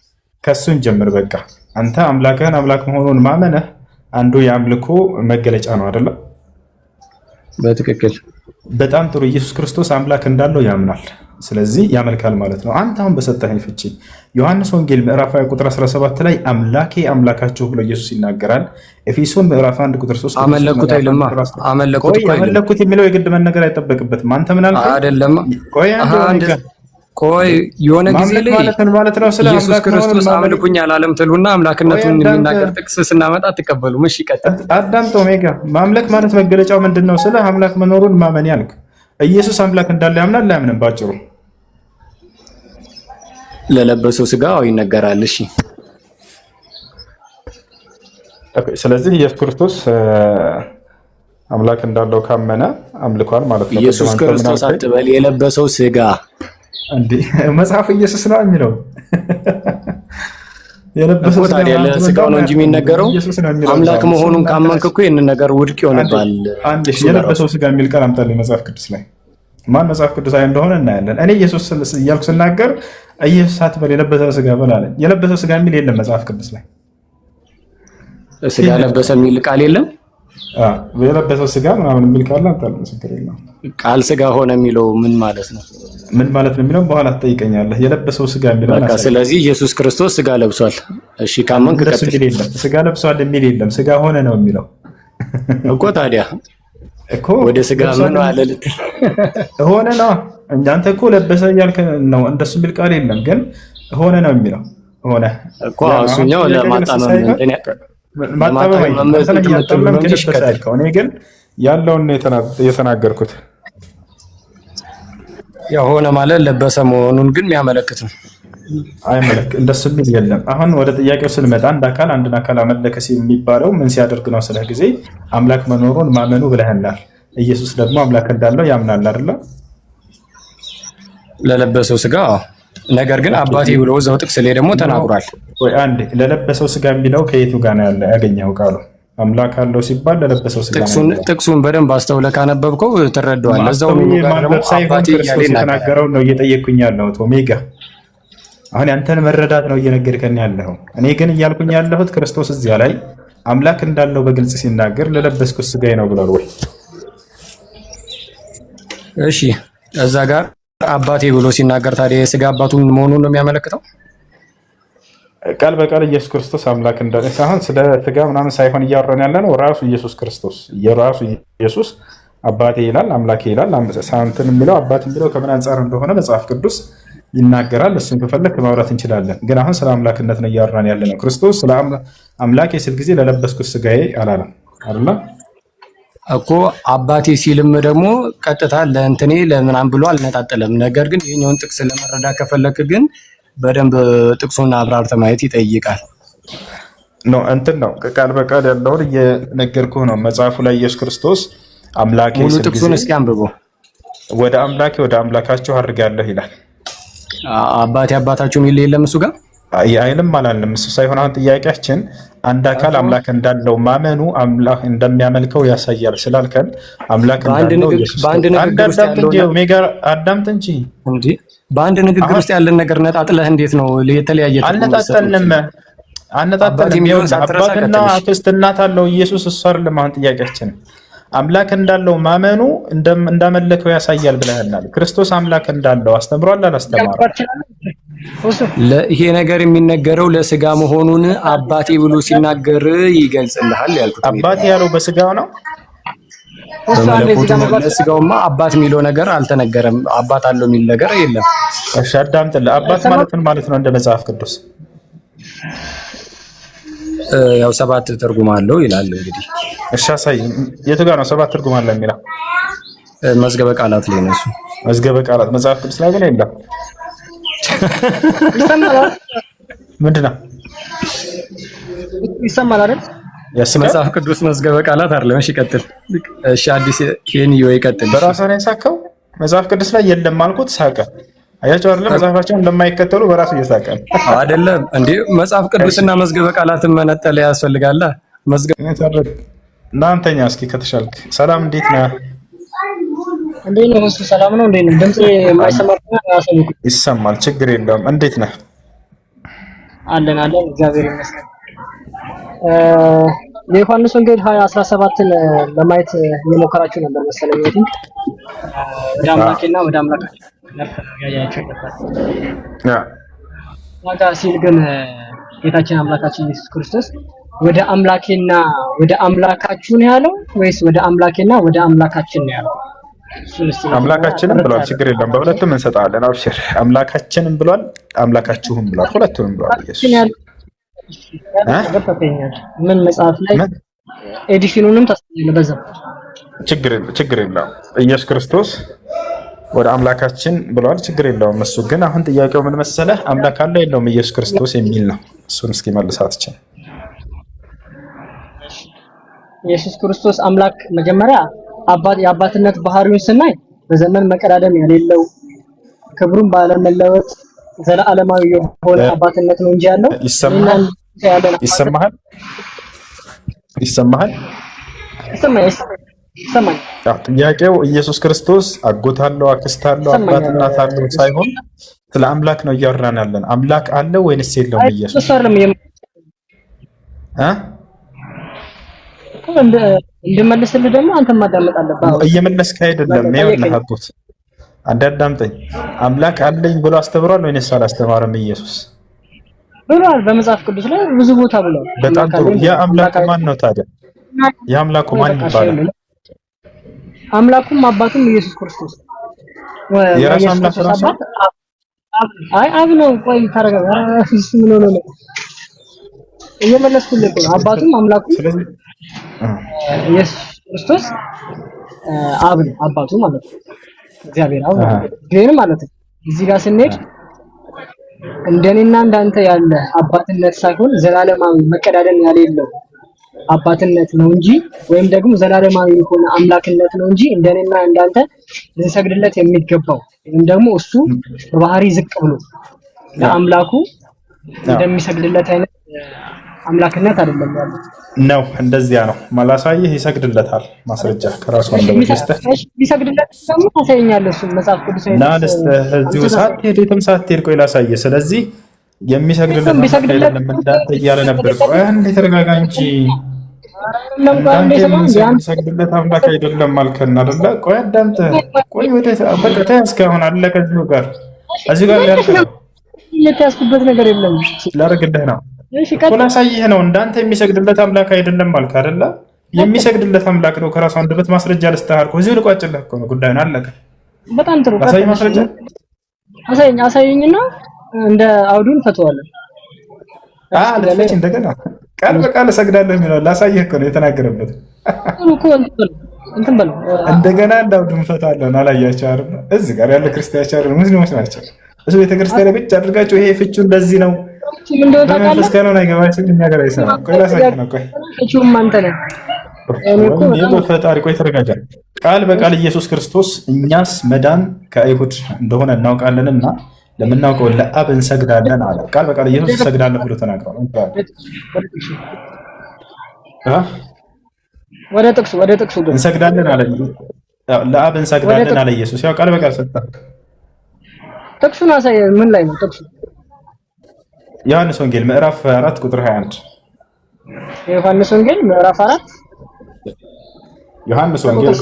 S1: ከሱን ጀምር። በቃ አንተ አምላክህን አምላክ መሆኑን ማመንህ አንዱ የአምልኮ መገለጫ ነው አይደለ?
S4: በትክክል
S1: በጣም ጥሩ። ኢየሱስ ክርስቶስ አምላክ እንዳለው ያምናል፣ ስለዚህ ያመልካል ማለት ነው። አንተ አሁን በሰጠኸኝ ፍቺ ዮሐንስ ወንጌል ምዕራፍ 20 ቁጥር 17 ላይ አምላኬ አምላካችሁ ብሎ ኢየሱስ ይናገራል። ኤፌሶን ምዕራፍ 1 ቁጥር 3
S4: አመለኩት አይልማ። አመለኩት
S1: የሚለው የግድ መነገር አይጠበቅበትም። አንተ ምን አልከኝ?
S4: አይደለም ቆይ የሆነ ጊዜ ላይ
S1: ማለት ነው ስለ
S4: ኢየሱስ ክርስቶስ አምልኩኝ አላለም ትሉና አምላክነቱን የሚናገር ጥቅስ ስናመጣ አትቀበሉም። እሺ ቀጥል።
S1: አዳምጥ ኦሜጋ። ማምለክ ማለት መገለጫው ምንድነው? ስለ አምላክ መኖሩን ማመን ያልክ ኢየሱስ አምላክ እንዳለ ያምናል አያምንም? ባጭሩ
S4: ለለበሰው ስጋ ይነገራል። እሺ
S1: ስለዚህ ኢየሱስ ክርስቶስ አምላክ እንዳለው ካመነ አምልኳል ማለት ነው።
S4: ኢየሱስ ክርስቶስ አትበል፣ የለበሰው ስጋ
S1: እንዴ መጽሐፍ ኢየሱስ ነው የሚለው። የለበሰው
S4: ስጋው ነው እንጂ የሚነገረው አምላክ መሆኑን ካመንክ እኮ ይሄን ነገር ውድቅ ይሆንባል።
S1: አንዴ የለበሰው ስጋ የሚል ቃል አምጣልኝ መጽሐፍ ቅዱስ ላይ። ማን መጽሐፍ ቅዱስ ላይ እንደሆነ እናያለን። እኔ ኢየሱስ እያልኩ ስናገር ኢየሱስ አትበል የለበሰው ስጋ በል አለኝ። የለበሰው ስጋ የሚል የለም መጽሐፍ ቅዱስ ላይ።
S4: ስጋ ለበሰ የሚል ቃል የለም።
S1: የለበሰው ስጋ ምናምን የሚል ቃል አምጣልኝ። ችግር የለውም። ቃል
S4: ስጋ ሆነ የሚለው ምን ማለት ነው?
S1: ምን ማለት ነው የሚለው በኋላ ትጠይቀኛለህ። የለበሰው ስጋ የሚለው
S4: በቃ ስለዚህ ኢየሱስ ክርስቶስ ስጋ ለብሷል። እሺ ካመንክ ቀጥል።
S1: ስጋ ለብሷል የሚል የለም። ስጋ ሆነ ነው የሚለው
S4: እኮ። ታዲያ
S1: እኮ
S4: ወደ ስጋ ምን አለ ልትል
S1: ሆነ ነው። አንተ እኮ ለበሰ እያልክ ነው። እንደሱ የሚል ቃል የለም፣ ግን ሆነ ነው የሚለው። ሆነ
S4: እኮ እሱኛው ለማጣመም እንትን
S1: እኔ ግን ያለውን የተናገርኩት
S4: የሆነ ማለት ለበሰ መሆኑን ግን የሚያመለክት ነው።
S1: አይመለክ እንደሱ የሚል የለም። አሁን ወደ ጥያቄው ስንመጣ አንድን አካል አመለከ የሚባለው ምን ሲያደርግ ነው? ስለ ጊዜ አምላክ መኖሩን ማመኑ ብለህናል። ኢየሱስ ደግሞ አምላክ እንዳለው ያምናል አይደለ?
S4: ለለበሰው ስጋ ነገር ግን አባቴ ብሎ እዛው ጥቅስ ላይ ደግሞ ተናግሯል።
S1: ወይ አንድ ለለበሰው ስጋ የሚለው ከየቱ ጋር ነው ያለ? ያገኘው ቃሉ አምላክ አለው ሲባል ለለበሰው ስጋ
S4: ጥቅሱን በደንብ አስተውለህ ካነበብከው ትረዳዋለህ። እዛው ነው
S1: አባቴ የተናገረው ነው እየጠየቅኩኝ ያለሁት ኦሜጋ። አሁን ያንተን መረዳት ነው እየነገርከኝ ያለኸው። እኔ ግን እያልኩኝ ያለሁት ክርስቶስ እዚያ ላይ አምላክ እንዳለው በግልጽ ሲናገር ለለበስኩት ስጋዬ ነው ብሏል ወይ?
S4: እሺ እዛ ጋር አባቴ ብሎ ሲናገር ታዲያ የስጋ አባቱን መሆኑን ነው የሚያመለክተው።
S1: ቃል በቃል ኢየሱስ ክርስቶስ አምላክ እንዳለ ሳይሆን ስለ ስጋ ምናምን ሳይሆን እያወራን ያለ ነው። ራሱ ኢየሱስ ክርስቶስ የራሱ ኢየሱስ አባቴ ይላል፣ አምላኬ ይላል። ሳንትን የሚለው አባት የሚለው ከምን አንጻር እንደሆነ መጽሐፍ ቅዱስ ይናገራል። እሱን ከፈለክ ማውራት እንችላለን። ግን አሁን ስለ አምላክነት ነው እያወራን ያለ ነው። ክርስቶስ ስለ አምላኬ ሲል ጊዜ ለለበስኩት ስጋዬ አላለም አይደል
S4: እኮ። አባቴ ሲልም ደግሞ ቀጥታ ለእንትኔ ለምናምን ብሎ አልነጣጠለም። ነገር ግን ይሄኛውን ጥቅስ ለመረዳት ከፈለክ ግን በደንብ ጥቅሱን አብራርተህ ማየት ይጠይቃል።
S1: ነው እንትን ነው ቃል በቃል ያለውን እየነገርኩህ ነው። መጽሐፉ ላይ ኢየሱስ ክርስቶስ አምላኬ
S4: ሙሉ ጥቅሱን እስኪ አንብቦ
S1: ወደ አምላካችሁ አድርጋለሁ ይላል።
S4: አባቴ አባታችሁ የሚል የለም እሱ ጋር
S1: አይልም አላለም። እሱ ሳይሆን አሁን ጥያቄያችን አንድ አካል አምላክ እንዳለው ማመኑ አምላክ እንደሚያመልከው ያሳያል ስላልከን አምላክ እንዳለው አዳምጥ እንጂ
S4: በአንድ ንግግር ውስጥ ያለን ነገር ነጣጥለህ እንዴት ነው የተለያየ?
S1: አልነጣጠልንም። አባትና አክስት እናት አለው ኢየሱስ። እሱ አይደለም አሁን ጥያቄያችን። አምላክ እንዳለው ማመኑ እንዳመለከው ያሳያል ብለህናል። ክርስቶስ አምላክ እንዳለው አስተምሯል አላስተማረም?
S4: ይሄ ነገር የሚነገረው ለስጋ መሆኑን አባቴ ብሎ ሲናገር ይገልጽልሃል ያልኩት።
S1: አባቴ ያለው በስጋው ነው።
S4: ለስጋውማ አባት የሚለው ነገር አልተነገረም። አባት አለው የሚል ነገር የለም።
S1: እሺ አዳምጥልህ። አባት ማለት ነው እንደ መጽሐፍ ቅዱስ
S4: ያው 7 ትርጉም አለው ይላል። እንግዲህ
S1: እሺ አሳይ። የቱ ጋር ነው 7 ትርጉም አለ የሚለው?
S4: መዝገበ ቃላት ላይ ነው እሱ።
S1: መዝገበ ቃላት መጽሐፍ ቅዱስ ላይ ግን የለም። ምንድን ነው
S2: ይሰማል አይደል?
S4: መጽሐፍ ቅዱስ መዝገበ ቃላት አይደለም። እሺ ቀጥል። እሺ አዲስ ይሄን ይቀጥል።
S1: በራሱ ላይ ሳቀው መጽሐፍ ቅዱስ ላይ የለም አልኩት፣ ሳቀ። አያቸው አይደለም? መጽሐፋቸውን እንደማይከተሉ በራሱ እየሳቀ
S4: አይደለም እንዴ? መጽሐፍ ቅዱስና መዝገበ ቃላትን መነጠል ያስፈልጋል።
S1: እናንተኛ እስኪ ከተሻልክ። ሰላም እንዴት ነህ?
S2: እንዴት ነው? እሱ ሰላም ነው። እንዴት ነው? ድምጽ የማይሰማ አሰሙኝ።
S1: ይሰማል፣ ችግር የለውም። እንዴት ነህ?
S2: አለን እግዚአብሔር ይመስገን። የዮሐንስ ወንጌል 20:17ን ለማየት እየሞከራችሁ ነበር መሰለኝ። ወደ አምላኬና ወደ አምላካችን ያያችሁ ነበር። ዋጋ ሲል ግን ጌታችን አምላካችን ኢየሱስ ክርስቶስ ወደ አምላኬና ወደ አምላካችሁ ነው ያለው ወይስ ወደ አምላኬና ወደ አምላካችን ነው ያለው?
S1: አምላካችንም ብሏል። ችግር የለም በሁለቱም እንሰጣለን። አብሽር። አምላካችንም ብሏል፣ አምላካችሁም ብሏል። ሁለቱንም ብሏል ኢየሱስ።
S8: ምን መጽሐፍ ላይ ኤዲሽኑንም ታስተምራለህ በዛ
S1: ችግር የለውም። ኢየሱስ ክርስቶስ ወደ አምላካችን ብሏል። ችግር የለውም። እሱ ግን አሁን ጥያቄው ምን መሰለህ? አምላክ አለ የለውም ኢየሱስ ክርስቶስ የሚል ነው። እሱን እስኪ መልሳት ይችላል።
S8: ኢየሱስ ክርስቶስ አምላክ መጀመሪያ የአባትነት ባህሪውን ስናይ በዘመን መቀዳደም የሌለው ክብሩን ባለመለወጥ ዘላለማዊ የሆነ አባትነት ነው እንጂ ያለው
S1: ይሰማሃል? ጥያቄው ኢየሱስ ክርስቶስ አጎት አለው፣ አክስት አለው፣ አባት እናት አለው ሳይሆን ስለ አምላክ ነው እያወራን ያለን። አምላክ አለ ወይንስ የለውም ኢየሱስ?
S8: እንደመለስልህ ደግሞ አንተ ማዳመጥ አለብህ።
S1: እየመለስክ አይደለም። ይኸውልህ አጎት አዳምጠኝ። አምላክ አለኝ ብሎ አስተምሯል ወይንስ አላስተማረም ኢየሱስ?
S8: ብሏል። በመጽሐፍ ቅዱስ ላይ ብዙ ቦታ ብሏል።
S1: በጣም ጥሩ። የአምላክ ማን ነው ታዲያ? የአምላኩ ማን ይባላል?
S8: አምላኩም አባቱም ኢየሱስ ክርስቶስ
S1: የራሱ አምላክ ራሱ
S8: አብ ነው። ቆይ ታረጋጋ። ምን ሆነ ነው እየመለስኩልህ ነው። አባቱም አምላኩም ኢየሱስ ክርስቶስ አብ ነው፣ አባቱ ማለት ነው። እግዚአብሔር አብ ግን ማለት ነው። እዚህ ጋር ስንሄድ እንደኔና እንዳንተ ያለ አባትነት ሳይሆን ዘላለማዊ መቀዳደም ያሌለው አባትነት ነው እንጂ ወይም ደግሞ ዘላለማዊ የሆነ አምላክነት ነው እንጂ እንደኔና እንዳንተ ልንሰግድለት የሚገባው ወይም ደግሞ እሱ በባህሪ ዝቅ ብሎ ለአምላኩ እንደሚሰግድለት አይነት አምላክነት አይደለም ያለው
S1: ነው። እንደዚያ ነው ማላሳይህ ይሰግድለታል። ማስረጃ ከራሱ
S8: ይሰግድለት ደግሞ ታሳየኛለህ። እሱ መጽሐፍ ቅዱስ
S1: እዚሁ ሳትሄድ የትም ሳትሄድ ቆይ ላሳየህ። ስለዚህ የሚሰግድለት አይደለም እንዳንተ እያለ ነበር። ቆይ አንዴ ተረጋጋ እንጂ የሚሰግድለት አምላክ አይደለም አልከን አይደለ? ቆይ አዳምጥ። ቆይ ወደ በቃ ተያዝክ። አሁን አለቀ። እዚሁ ጋር ያልከ
S8: የተያዝኩበት ነገር የለም።
S1: ላደርግልህ ነው ላሳይህ ነው። እንዳንተ የሚሰግድለት አምላክ አይደለም አልክ አይደለ? የሚሰግድለት አምላክ ነው። ከራሱ አንደበት ማስረጃ ልስተሃርኩ እዚሁ ልቋጭልህ እኮ ነው። ጉዳዩን አለቀ።
S8: በጣም ጥሩ።
S1: አሳይ ማስረጃ
S8: አሳየኝና እንደ አውዱን ፈተዋለን።
S1: ለፈች እንደገና ቃል በቃል እሰግዳለሁ የሚለው ላሳይህ እኮ ነው የተናገረበት።
S8: እንትን በለው
S1: እንደገና እንደ አውዱን ፈታለን። አላያቸው አይደል? እዚህ ጋር ያለ ክርስቲያኖች አይደል? ሙስሊሞች ናቸው። እሱ ቤተክርስቲያን ብቻ አድርጋችሁ ይሄ ፍቹ እንደዚህ ነው በመንፈስ ከሆነ አይገባችም። እኛ ጋር አይሰራም። ቆይ ላሳይህ ነው። ቆይ
S8: እቹም አንተ ነህ
S1: እኔ በፈጣሪ ቆይ ተረጋጋ። ቃል በቃል ኢየሱስ ክርስቶስ እኛስ መዳን ከአይሁድ እንደሆነ እናውቃለንና ለምናውቀው ለአብ እንሰግዳለን አለ። ቃል በቃል ኢየሱስ እንሰግዳለን ብሎ ተናግሯል።
S8: ወደ ጥቅሱ
S1: እንሰግዳለን አለ። ለአብ እንሰግዳለን አለ ኢየሱስ። ያው ቃል በቃል ሰጣ።
S8: ጥቅሱን አሳይ። ምን ላይ ነው ጥቅሱ?
S1: ዮሐንስ ወንጌል ምዕራፍ 4 ቁጥር 21።
S8: ዮሐንስ ወንጌል ምዕራፍ 4
S1: ዮሐንስ ወንጌል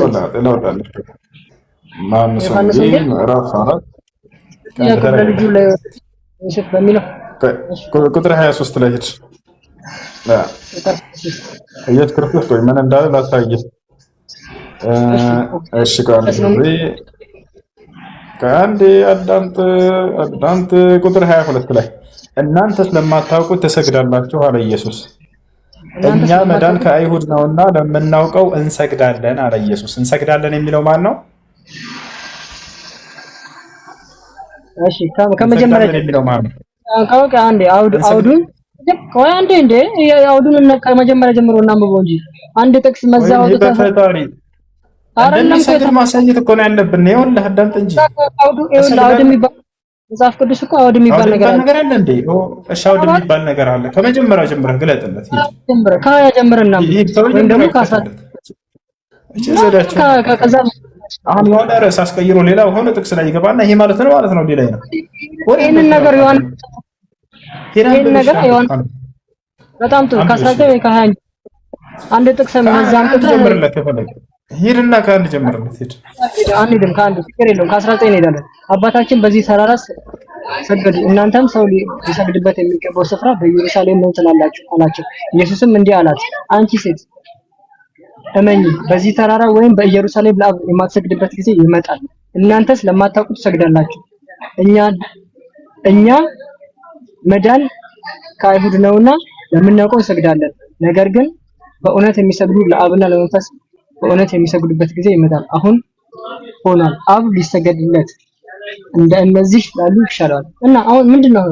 S1: ምዕራፍ 4 ቁጥር 23 ላይ ሄድ። ኢየሱስ ክርስቶስ ቆይ ምን እንዳለ ላሳየህ። እሺ ከአንዴ አዳምጥ። ቁጥር 22 ላይ እናንተ ስለማታውቁት ትሰግዳላችሁ አለ ኢየሱስ። እኛ መዳን ከአይሁድ ነውና ለምናውቀው እንሰግዳለን አለ ኢየሱስ። እንሰግዳለን የሚለው ማን ነው?
S8: እሺ ከመጀመሪያ
S1: የሚለው ማን ነው?
S8: አውዱን ከመጀመሪያ ጀምሮ እናንብበው እንጂ አንድ ጥቅስ መዛው
S1: በፈጣሪ አይደለም ሰግድ ማሳየት እኮ ነው ያለብን። ይኸውልህ አዳምጥ እንጂ
S8: አውዱ የሚባል መጽሐፍ ቅዱስ እኮ አውዱ የሚባል ነገር
S1: አለ እንዴ? እሺ አውዱ የሚባል ነገር አለ። ከመጀመሪያው ጀምረህ ግለጥለት።
S8: ከሀያ ጀምረና ወይም ደግሞ ከዛ
S1: አሁን የሆነ ርዕስ አስቀይሮ ሌላ ሆነ ጥቅስ ላይ ይገባና ይሄ ማለት ነው ሌላ ነው።
S8: ይሄንን ነገር በጣም ጥሩ ከ19 ወይ ከ20 አንድ ጥቅስ መዛም
S1: ጀምርለት ከፈለግ ሂድና ከአንድ ጀምርለት ሂድ።
S8: አንድም ከአንድ ችግር የለውም ከ19 እንሄዳለን። አባታችን በዚህ ተራራ ሰገዱ፣ እናንተም ሰው ሊሰግድበት የሚገባው ስፍራ በኢየሩሳሌም ነው ትላላችሁ አላቸው። ኢየሱስም እንዲህ አላት፣ አንቺ ሴት እመኚ በዚህ ተራራ ወይም በኢየሩሳሌም ለአብ የማትሰግድበት ጊዜ ይመጣል። እናንተስ ለማታውቁት ትሰግዳላችሁ። እኛ መዳን ከአይሁድ ነውና ለምናውቀው እንሰግዳለን። ነገር ግን በእውነት የሚሰግዱ ለአብና ለመንፈስ በእውነት የሚሰግዱበት ጊዜ ይመጣል። አሁን ሆኗል። አብ ሊሰገድለት እንደ እነዚህ ላሉ ይሻላል። እና አሁን ምንድነው?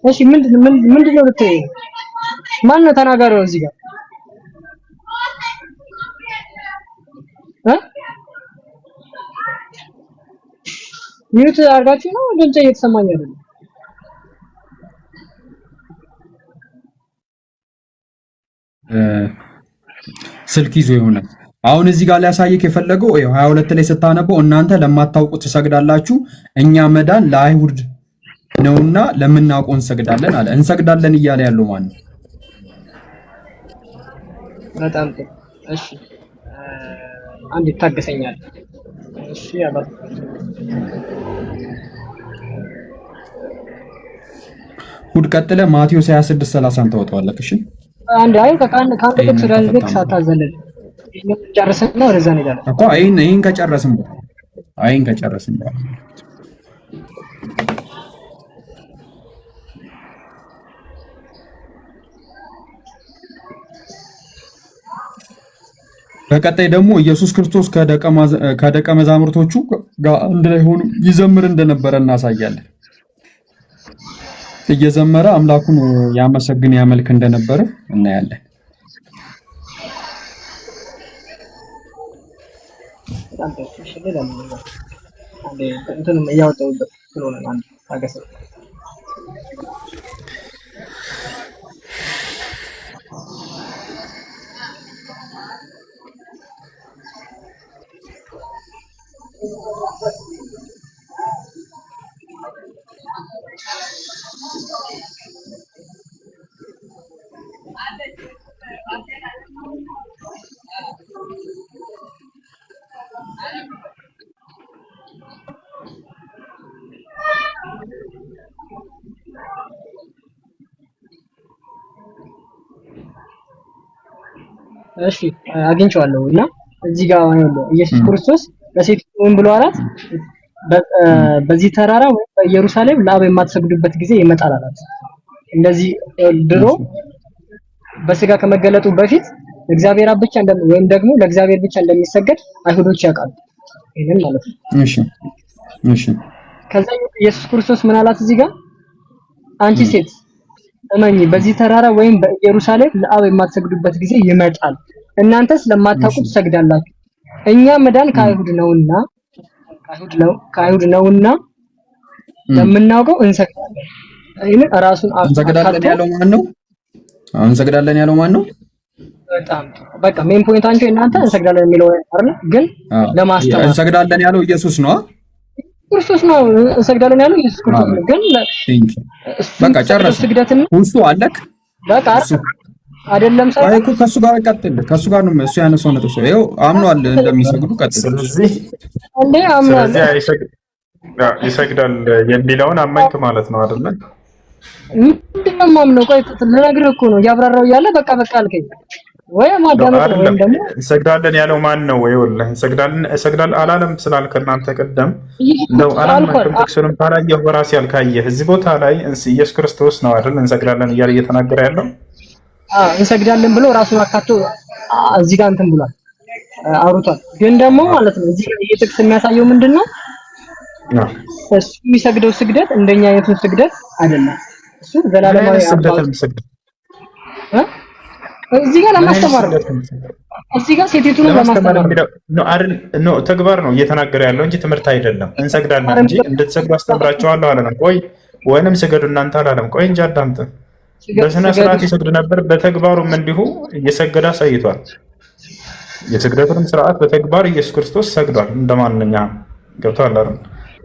S8: እሺ ምንድነው ልትይ? ማን ነው ተናጋሪው እዚህ ጋር? ሚዩት አድርጋችሁ ነው? ድምጼ እየተሰማኝ አይደለም።
S6: ስልክ ይዞ ይሆናል። አሁን እዚህ ጋር ሊያሳይክ የፈለገው 22 ላይ ስታነበው እናንተ ለማታውቁት ትሰግዳላችሁ፣ እኛ መዳን ለአይሁድ ነውና ለምናውቀው እንሰግዳለን አለ። እንሰግዳለን እያለ ያለው ማን ነው?
S8: በጣም ጥሩ። እሺ አንድ ይታገሰኛል። እሺ አባት
S6: ሁድ ቀጥለ ማቴዎስ 26:30 ታወጣዋለህ። እሺ
S8: አንድ አይ ከአንድ ጥቅስ ጋር ልክ ሳታዘለል ጨርሰና ወደዛ እንሄዳለን
S6: እኮ አይን ከጨረስን በኋላ በቀጣይ ደግሞ ኢየሱስ ክርስቶስ ከደቀ መዛሙርቶቹ ጋር አንድ ላይ ሆኖ ይዘምር እንደነበረ እናሳያለን። እየዘመረ አምላኩን ያመሰግን ያመልክ እንደነበረ እናያለን።
S8: እሺ አግኝቼዋለሁ እና እዚህ ጋር ነው ኢየሱስ ክርስቶስ ለሴቲቱ ምን ብሎ አላት? በዚህ ተራራ ወይ በኢየሩሳሌም ለአብ የማትሰግዱበት ጊዜ ይመጣል አላት። እንደዚህ ድሮ በስጋ ከመገለጡ በፊት ለእግዚአብሔር ብቻ ወይም ደግሞ ለእግዚአብሔር ብቻ እንደሚሰገድ አይሁዶች ያውቃሉ። ይሄን ማለት ነው። እሺ ከዛ ኢየሱስ ክርስቶስ ምን አላት እዚህ ጋር? አንቺ ሴት እመኚ በዚህ ተራራ ወይም በኢየሩሳሌም ለአብ የማትሰግዱበት ጊዜ ይመጣል። እናንተስ ለማታውቁት ትሰግዳላችሁ። እኛ መዳን ከአይሁድ ነውና ለምናውቀው እንሰግዳለን። ይሄን ራሱን
S6: እንሰግዳለን ያለው ማን ነው? እንሰግዳለን ያለው ማን ነው?
S8: በጣም በቃ ሜን ፖይንት አንቺ እናንተ እንሰግዳለን የሚለው አይደል? ግን ለማስተማር
S6: እንሰግዳለን ያለው ኢየሱስ ነው።
S8: ክርስቶስ ነው። እንሰግዳለን ያለው ኢየሱስ ክርስቶስ ነው። ግን
S6: በቃ ጨረሰ። ውስጡ አለክ በቃ
S8: አይደለም
S6: ሳይሆን እኮ ከሱ ጋር ቀጥል። ከሱ ጋር ነው እሱ ያነሳው ነጥብ ሰው ይኸው አምኗል እንደሚሰግዱ ቀጥል።
S1: ስለዚህ ይሰግዳል የሚለውን አመንክ ማለት ነው አይደለ?
S8: ምንድነው ማምነው? ቆይ ልነግርህ እኮ ነው ያብራራው ያለ በቃ አልከኝ ወይ ማዳመጥ ነው ወይም ደግሞ
S1: እንሰግዳለን ያለው ማን ነው? ወይ ወላሂ እንሰግዳለን አላለም ስላልከ እናንተ ቀደም እንደው አላለም ኮንቴክስቱን ታላየህ በራስ ያልካየህ እዚህ ቦታ ላይ ኢየሱስ ክርስቶስ ነው አይደል እንሰግዳለን እያለ እየተናገረ ያለው
S8: እንሰግዳለን ብሎ ራሱን አካቶ እዚህ ጋር እንትን ብሏል አውርቷል። ግን ደግሞ ማለት ነው እዚህ ጋር ጥቅስ የሚያሳየው ምንድነው? እሱ የሚሰግደው ስግደት እንደኛ አይነቱን ስግደት አይደለም። እሱ ዘላለማዊ ስግደት እዚህ ጋር ለማስተማር እዚህ ጋር ሴቲቱን ለማስተማር
S1: ነው ተግባር ነው እየተናገረ ያለው እንጂ ትምህርት አይደለም። እንሰግዳለን እንጂ እንድትሰግዱ አስተምራቸዋለሁ አላለም። ቆይ ወይንም ስገዱ እናንተ አላለም። ቆይ እንጂ አዳምጥ። በስነ ስርዓት ይሰግድ ነበር። በተግባሩም እንዲሁ እየሰገደ አሳይቷል። የስግደቱንም ስርዓት በተግባር ኢየሱስ ክርስቶስ ሰግዷል። እንደማንኛውም ገብቷል አይደል?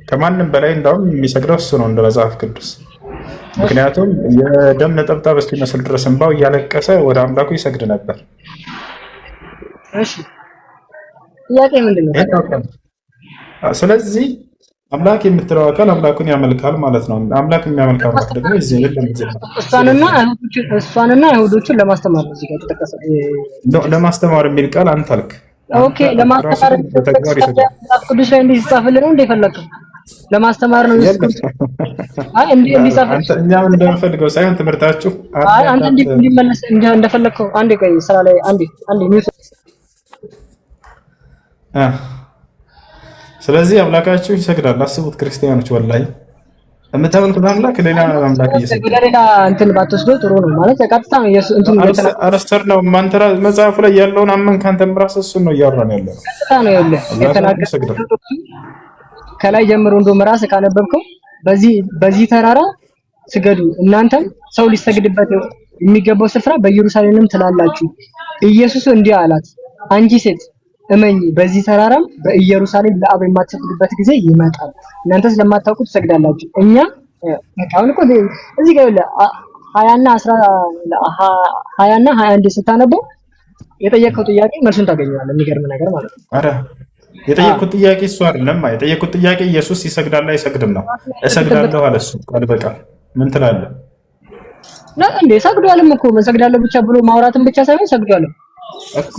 S1: ከማንም በላይ እንደውም የሚሰግደው እሱ ነው እንደ መጽሐፍ ቅዱስ። ምክንያቱም የደም ነጠብጣብ እስኪመስል ድረስ እንባው እያለቀሰ ወደ አምላኩ ይሰግድ ነበር።
S8: እሺ ጥያቄ ምንድነው?
S1: ስለዚህ አምላክ የምትለው አካል አምላኩን ያመልካል ማለት ነው። አምላክ የሚያመልክ አምላክ ደግሞ እዚህ
S8: እሷንና አይሁዶችን ለማስተማር ነው እዚህ ጋር የተጠቀሰው።
S1: ለማስተማር የሚል ቃል አንተ አልክ።
S8: ኦኬ ለማስተማር ቅዱስ ላይ እንዲጻፍልን ነው እንደፈለከው ለማስተማር ነው። አይ እንዲጻፍ
S1: እኛ ምን እንደምፈልገው ሳይሆን ትምህርታችሁ
S8: አንተ እንዲመለስ እንደፈለከው አንዴ ቆይ ስራ ላይ አንዴ ሚውት።
S1: ስለዚህ አምላካችሁ ይሰግዳል። አስቡት ክርስቲያኖች፣ ወላሂ የምታመልኩት አምላክ ሌላ አምላክ እየሰገደ
S8: ሌላ እንትን ባትወስዶ ጥሩ ነው ማለት ቀጥታ ነው ኢየሱስ እንትን
S1: አረስተር ነው ማንተራ መጽሐፉ ላይ ያለውን አመንክ አንተም ራስህ እሱን ነው እያወራን ያለው።
S8: ቀጥታ ነው ያለው የተናገረው ከላይ ጀምሮ እንደውም ራስህ ካነበብከው በዚህ ተራራ ስገዱ እናንተም ሰው ሊሰግድበት የሚገባው ስፍራ በኢየሩሳሌምም ትላላችሁ። ኢየሱስ እንዲህ አላት፣ አንቺ ሴት እመኚ በዚህ ተራራም በኢየሩሳሌም ለአብ የማትሰግዱበት ጊዜ ይመጣል። እናንተ ስለማታውቁ ትሰግዳላችሁ። እኛ አሁን እኮ እዚህ ጋር 20 እና 21 ስታነበው የጠየቀው ጥያቄ መልሱን ታገኘዋለህ። የሚገርም ነገር ማለት ነው።
S1: አረ የጠየቁት ጥያቄ እሱ አይደለም። የጠየቁት ጥያቄ ኢየሱስ ይሰግዳል አይሰግድም ነው። እሰግዳለሁ አለ እሱ ቃል በቃል። ምን ትላለህ?
S8: እንዴ ሰግዷልም እኮ መሰግዳለሁ ብቻ ብሎ ማውራትን ብቻ ሳይሆን ሰግዷልም
S1: እኮ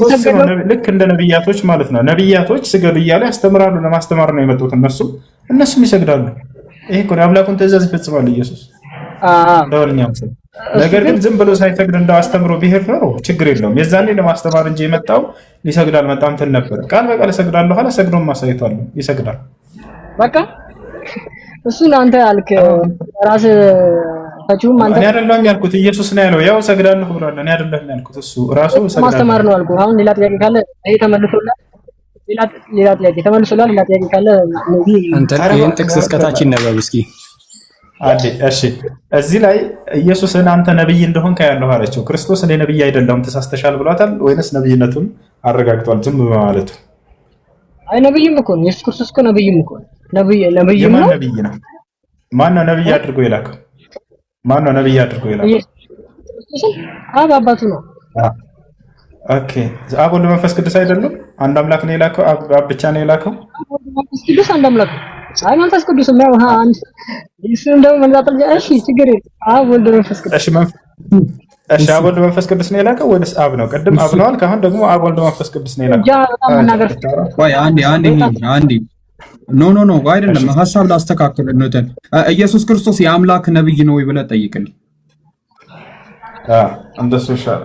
S1: ልክ እንደ ነብያቶች ማለት ነው። ነብያቶች ስገዱ እያሉ ያስተምራሉ። ለማስተማር ነው የመጡት። እነሱም ይሰግዳሉ። ይሄ እኮ አምላኩን ትእዛዝ ይፈጽማል ኢየሱስ እንደወልኛም ሰው። ነገር ግን ዝም ብሎ ሳይሰግድ እንደው አስተምሮ ቢሄድ ኖሮ ችግር የለውም። የዛኔ ለማስተማር እንጂ የመጣው ሊሰግድ አልመጣም ትል ነበር። ቃል በቃል እሰግዳለሁ አለ። ሰግዶም ማሳይቷል። ይሰግዳል
S8: በቃ እሱን አንተ አልክ ራስህ ታቹም አንተ
S1: እኔ አይደለም ያልኩት ኢየሱስ ነው ያለው። ያው ሰግዳለሁ ብሏል። እኔ አይደለም ያልኩት እሱ ራሱ ሰግዳለሁ
S8: ማስተማር ነው አልኩ። አሁን ሌላ ጥያቄ ካለ ይሄ ተመልሶላል። ሌላ ጥያቄ ተመልሶላል። ሌላ ጥያቄ ካለ ነብይ
S4: አንተ ይሄን ጥቅስ እስከታች ይነበብ እስኪ
S1: አዲ። እሺ እዚህ ላይ ኢየሱስን አንተ ነብይ እንደሆንክ ያለው አለችው። ክርስቶስ እኔ ነብይ አይደለሁም ተሳስተሻል ብሏታል ወይንስ ነብይነቱን አረጋግጧል ዝም በማለቱ?
S8: አይ ነብይም እኮ ነው ኢየሱስ ክርስቶስ እኮ ነብይም እኮ ነብይ ነው።
S1: ነብይ ነው። ማን ነው ነብይ አድርጎ የላከው? ማን ነው ነብይ አድርጎ የላከው?
S8: አብ አባቱ ነው።
S1: ኦኬ አብ ወልድ መንፈስ ቅዱስ አይደለም? አንድ አምላክ ነው የላከው? አብ ብቻ ነው የላከው?
S8: መንፈስ ቅዱስ አንድ አምላክ። አይ መንፈስ ቅዱስ ነው አንድ እሱ እንደው መንዛጠል እሺ ችግር አብ ወልድ መንፈስ ቅዱስ እሺ አብ ወልድ መንፈስ ቅዱስ ነው የላከው ወይስ አብ ነው? ቅድም አብ ነው አልክ። አሁን ደግሞ አብ ወልድ መንፈስ ቅዱስ ነው የላከው።
S6: ወይ አንዴ ኖ አይደለም። ሐሳብ ላስተካክል ነው። ኢየሱስ ክርስቶስ የአምላክ ነብይ ነው ወይ ብለህ ጠይቅልኝ።
S1: እንደሱ ይሻላል።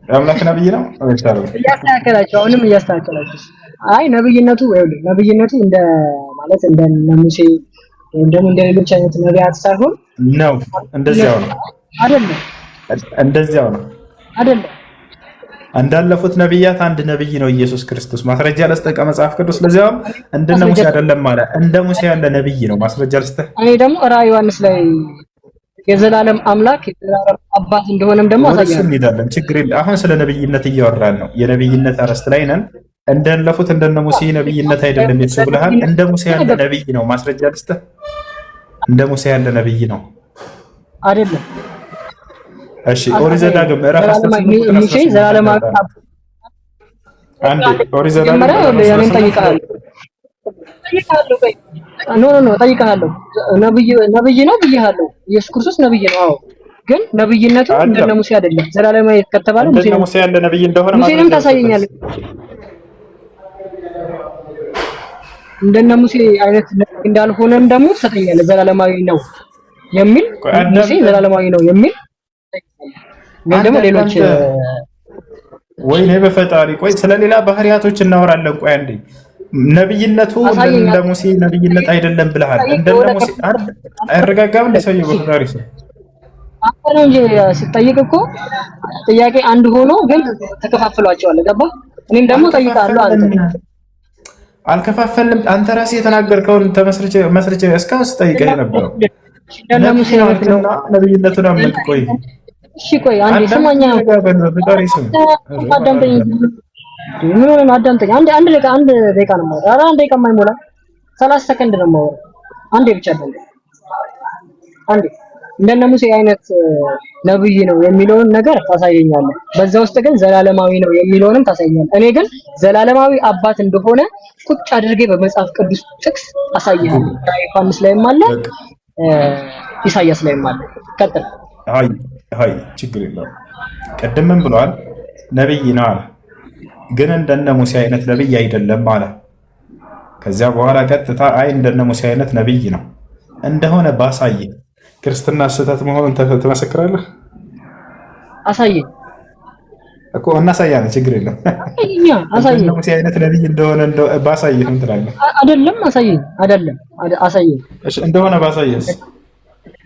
S1: የአምላክ ነብይ ነው ወይስ አይደለም?
S8: እያስተካከላችሁ አሁንም እያስተካከላችሁ። አይ ነብይነቱ እንደ ማለት እንደ ሙሴ ወይም ደግሞ እንደ ሌሎች አይነት ነቢያት ሳይሆን
S1: ነው። እንደዚያው ነው
S8: አይደለም?
S1: እንደዚያው ነው
S8: አይደለም?
S1: እንዳለፉት ነብያት አንድ ነብይ ነው ኢየሱስ ክርስቶስ። ማስረጃ ለስጠቀ መጽሐፍ ቅዱስ ለዚያውም እንደነ ሙሴ አይደለም ማለት እንደ ሙሴ ያለ ነብይ ነው። ማስረጃ ለስጠ።
S8: እኔ ደግሞ ራዕይ ዮሐንስ ላይ የዘላለም አምላክ የዘላለም አባት እንደሆነም ደግሞ አሳያለሁ።
S1: እንሄዳለን፣ ችግር የለም። አሁን ስለ ነብይነት እያወራን ነው። የነብይነት አረስት ላይ ነን። እንደለፉት እንደነ ሙሴ ነብይነት አይደለም የሱ ብለሃል። እንደ ሙሴ ያለ ነብይ ነው። ማስረጃ ለስጠ። እንደ ሙሴ ያለ ነብይ ነው
S8: አይደለም?
S1: እሺ ኦሪት ዘዳግም ምዕራፍ 18
S8: ሙሴ ዘላለም
S1: አንዴ ኦሪት ዘዳግም
S8: ጠይቃለሁ። ነብይ ነው ብያለሁ። ኢየሱስ ክርስቶስ ነብይ ነው። አዎ ግን ነብይነቱ እንደነ ሙሴ አይደለም። ዘላለማዊ ከተባለ
S1: ሙሴ ያለ ነብይ እንደሆነ
S8: ሙሴንም ታሳየኛለህ። እንደነ ሙሴ አይነት እንዳልሆነም ደግሞ ትሰጠኛለህ። ዘላለማዊ ነው የሚል ሙሴ ዘላለማዊ ነው የሚል ወይ ደግሞ ሌሎች
S1: ወይኔ በፈጣሪ ቆይ ስለሌላ ባህሪያቶች እናወራለን። ቆይ አንዴ ነብይነቱ እንደ ሙሴ ነብይነት አይደለም ብለሃል። እንደ ሙሴ አይረጋጋም እንደ ሰውዬው በፈጣሪ ሰው
S8: አንተ ነው እንጂ ሲጠይቅ እኮ ጥያቄ አንድ ሆኖ ግን ተከፋፍሏቸዋል። ገባ? እኔም ደግሞ ጠይቃለሁ።
S1: አልከፋፈልም። አንተ ራስህ የተናገርከውን መስርቼ እስካሁን ስጠይቀህ የነበረው ነብይነቱን አመንክ። ቆይ
S8: እሺ ቆይ አንዴ ስማኛ አዳምጠኝ። ምን ሆነ ነው? አዳምጠኝ። አንድ ደቂቃ ነው ማለት። ኧረ አንድ ደቂቃ የማይሞላ 30 ሰከንድ ነው ማለት። አንዴ ብቻ አዳምጠኝ። አንዴ እንደነ ሙሴ አይነት ነብይ ነው የሚለውን ነገር ታሳየኛለህ። በዛ ውስጥ ግን ዘላለማዊ ነው የሚለውንም ታሳየኛለህ። እኔ ግን ዘላለማዊ አባት እንደሆነ ቁጭ አድርጌ በመጽሐፍ ቅዱስ ጥቅስ አሳይሃለሁ። ዮሐንስ ላይም አለ፣ ኢሳይያስ ላይም አለ። ቀጥል።
S1: አይ ችግር የለውም። ቅድምም ብሏል ነብይ ነው አለ፣ ግን እንደነ ሙሴ አይነት ነብይ አይደለም አለ። ከዚያ በኋላ ቀጥታ አይ እንደነ ሙሴ አይነት ነብይ ነው እንደሆነ ባሳይ ክርስትና ስህተት መሆኑን ትመሰክራለህ?
S8: አሳየኝ
S1: እኮ እናሳያለን። ችግር የለም።
S8: አሳየኝ።
S1: እንደነ ሙሴ አይነት ነብይ እንደሆነ ባሳይ ምን ትላለህ?
S8: አይደለም አሳየኝ። አይደለም አሳየኝ።
S1: እሺ እንደሆነ ባሳየስ?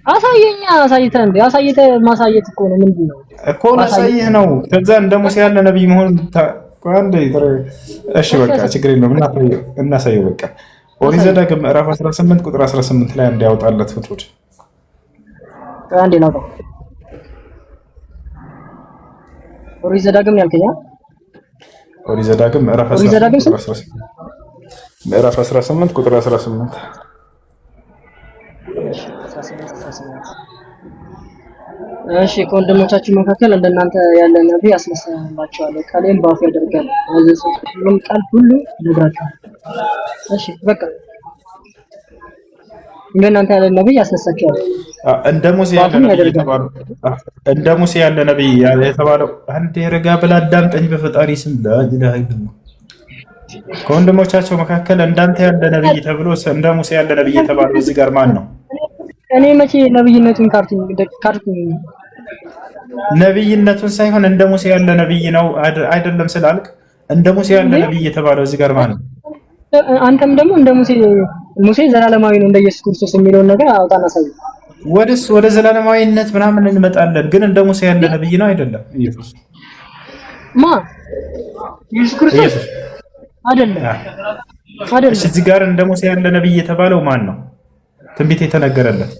S8: አሳየኛ። አሳይተህ እንዴ? አሳይተህ ማሳየት እኮ ነው። ምንድን ነው
S1: እኮ ላሳይህ ነው። ከዛ እንደ ሙሴ ያለ ነብይ መሆኑን እሺ በቃ ችግር የለውም። እናሳየው በቃ። ኦሪት ዘዳግም ምዕራፍ 18 ቁጥር 18 ላይ እንዲያወጣለት ፍጡር
S8: አንዴ ነው። ኦሪት ዘዳግም ያልከኛ
S1: ኦሪት ዘዳግም ምዕራፍ 18 ቁጥር 18
S8: እሺ ከወንድሞቻችሁ መካከል እንደናንተ ያለ ነብይ አስነሳላችኋለሁ፣ ቃሌን በአፉ ያደርጋል፣ ያዘዝኩትን ቃል ሁሉ ይነግራችኋል። እሺ በቃ እንደናንተ ያለ ነብይ አስነሳችኋለሁ።
S1: እንደ ሙሴ ያለ ነብይ የተባለው እንደ ሙሴ ያለ ነብይ የተባለው አንዴ ረጋ ብላ አዳምጠኝ በፈጣሪ ስም ለኢላህ ኢላላህ። ከወንድሞቻቸው መካከል እንዳንተ ያለ ነብይ ተብሎ እንደ ሙሴ ያለ ነብይ የተባለው እዚህ ጋር ማን ነው?
S8: እኔ መቼ ነብይነቱን ካርቱን
S1: ነብይነቱን ሳይሆን እንደ ሙሴ ያለ ነብይ ነው አይደለም ስላልክ እንደ ሙሴ ያለ ነብይ የተባለው እዚህ ጋር ማን ነው?
S8: አንተም ደግሞ እንደ ሙሴ ዘላለማዊ ነው እንደ ኢየሱስ ክርስቶስ የሚለውን ነገር አውጣና ሳይ
S1: ወደ ዘላለማዊነት ምናምን እንመጣለን። ግን እንደ ሙሴ ያለ ነብይ ነው አይደለም? ኢየሱስ
S8: ኢየሱስ ክርስቶስ አይደለም።
S1: እሺ እዚህ ጋር እንደ ሙሴ ያለ ነብይ የተባለው ማን ነው? ትንቢት የተነገረለት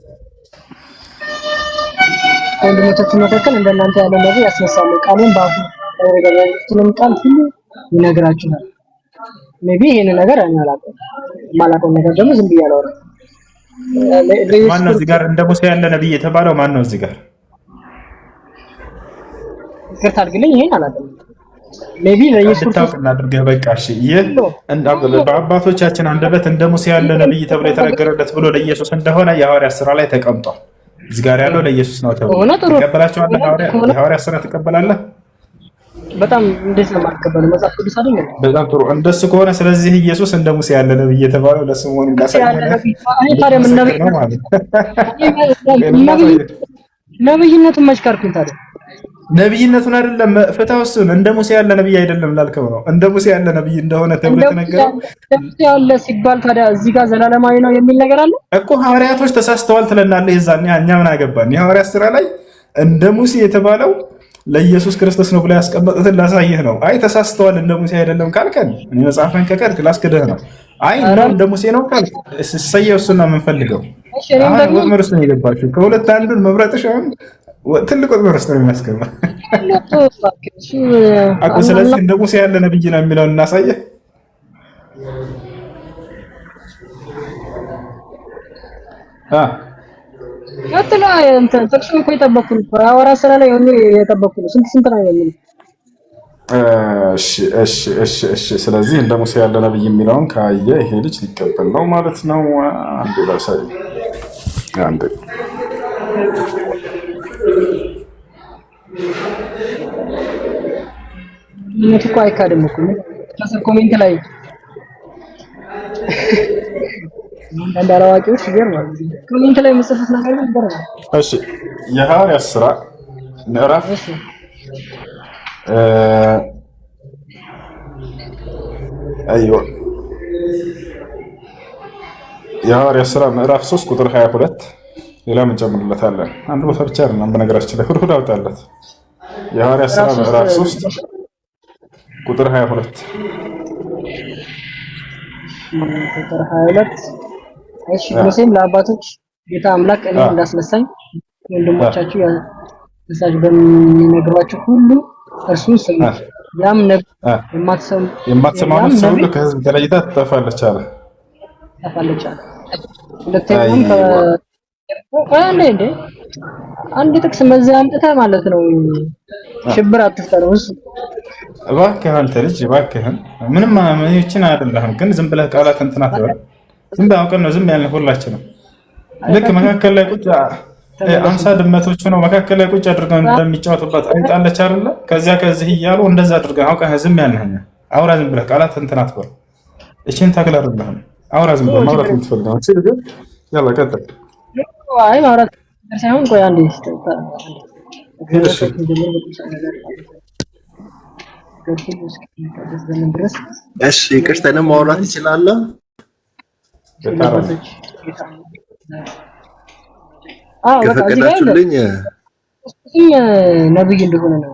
S8: ወንድሞቻችሁ መካከል እንደናንተ ያለ ነብይ ያስነሳሉ፣ ቃሉን በአፉ ያደርጋል፣ ቃል ሁሉ ይነግራችኋል። ሜቢ ይሄን ነገር አናላቀም ማላቀው ነገር ደግሞ ዝም ብዬ አላወራም።
S1: ማን ነው እዚህ ጋር እንደ ሙሴ ያለ ነብይ የተባለው ማን ነው? እዚህ ጋር
S8: ይቅርታ አድርግልኝ፣ ይሄን አላውቅም። ሜቢ ለኢየሱስ
S1: ታውቅ እናድርገህ በቃ። እሺ ይህ በአባቶቻችን አንደበት እንደ ሙሴ ያለ ነብይ ተብሎ የተነገረለት ብሎ ለኢየሱስ እንደሆነ የሐዋርያት ሥራ ላይ ተቀምጧል። እዚህ ጋር ያለው ለኢየሱስ ነው ተብሎ ተቀበላቸዋለህ። የሐዋርያት ሥራ ትቀበላለህ?
S8: በጣም እንዴት ነው የማትቀበለው? መጽሐፍ ቅዱስ አይደል?
S1: በጣም ጥሩ። እንደሱ ከሆነ ስለዚህ ኢየሱስ እንደ ሙሴ ያለ ነብይ የተባለው ለሱ መሆኑን ካሳየን
S8: ነብይነቱን መች ካርኩኝ ታዲያ?
S1: ነብይነቱን አይደለም ፍታው። እሱን እንደ ሙሴ ያለ ነብይ አይደለም ላልከው ነው። እንደ ሙሴ ያለ ነብይ እንደሆነ ተብሎ ተነገረው
S8: ያለ ሲባል ታዲያ እዚህ ጋር ዘላለማዊ ነው የሚል ነገር አለ
S1: እኮ። ሐዋርያቶች ተሳስተዋል ትለናለህ። የዛኔ እኛ ምን አገባን? የሐዋርያት ሥራ ላይ እንደ ሙሴ የተባለው ለኢየሱስ ክርስቶስ ነው ብላ ያስቀመጡትን ላሳየህ ነው። አይ ተሳስተዋል እንደ ሙሴ አይደለም ካልከን እኔ መጽሐፍን ከቀድክ ላስክደህ ነው። አይ እንደ ሙሴ ነው ካልክ እሰየው፣ እሱን ነው የምንፈልገው። አሁን ወጥመድ ውስጥ ነው የገባችሁ። ከሁለት አንዱን መምረጥሽ አሁን ትልቅ ወጥመድ ውስጥ ነው የሚያስገባ እኮ። ስለዚህ እንደ ሙሴ ያለ ነብይ ነው የሚለውን እናሳየህ።
S8: አጥላ እንትን ጥቅሱን እኮ የጠበኩኝ ሐዋርያት ሥራ ላይ ሆኜ የጠበኩኝ ስንት ነው የሚለው።
S1: እሺ። ስለዚህ እንደ ሙሴ ያለ ነብይ የሚለውን ካየ ይሄ ልጅ ሊቀበል ነው ማለት ነው። አንዴ ላሳይ። አንዴ
S8: ምን እኮ አይካድም እኮ ከስር ኮሜንት ላይ አንዳንድ አላዋቂዎች ይገርማል። ኮሜንት ላይ መጽሐፍ ነገር ይገርማል።
S1: እሺ የሐዋርያት ሥራ ምዕራፍ የሐዋርያት ሥራ ምዕራፍ 3 ቁጥር 22 ሌላ ምን ጨምርለታለን? አንድ ቦታ ብቻ አይደለም በነገራችን ላይ ሁሉ አውጣለት። የሐዋርያት ሥራ ምዕራፍ 3 ቁጥር 22
S8: ቁጥር 22 እሺ ሙሴም ለአባቶች ጌታ አምላክ እኔ እንዳስነሳኝ ወንድሞቻችሁ ያሳጅ በሚነግሯችሁ ሁሉ እርሱን ስሙ። ያም
S1: የማትሰማው ነፍስ ሁሉ ከሕዝብ ተለይታ ትጠፋለች አለ።
S8: ሁለተኛውም እንዴ አንድ ጥቅስ መዘህ አምጥተህ ማለት ነው ሽብር አትፍጠረው። እሱ
S1: እባክህ አንተ ልጅ እባክህን ምንም ይችን አይደለህም፣ ግን ዝም ብለህ ቃላት እንትን አትበል። ዝም ብለህ አውቀን ነው ዝም ያልነው ሁላችንም። ልክ መካከል ላይ ቁጭ 50 ድመቶች ነው መካከል ላይ ቁጭ አድርገው እንደሚጫወቱበት አይጣለች አይደለ? ከዚያ ከዚህ እያሉ እንደዛ አድርገህ አውቀህ ዝም ያልነህ አውራ። ዝም ብለህ ቃላት እንትን አትበል። እቺን ታክል አይደለህም። አውራ ዝም ብለህ ማውራት የምትፈልገው እሺ። ልጅ ያላ ቀጥል።
S8: አይ ማውራት ሳይሆን ቆይ አንዴ
S9: እሺ ይቅርታንም ማውራት ይችላል። ከፈቀዳችሁልኝ
S8: ነብይ እንደሆነ ነው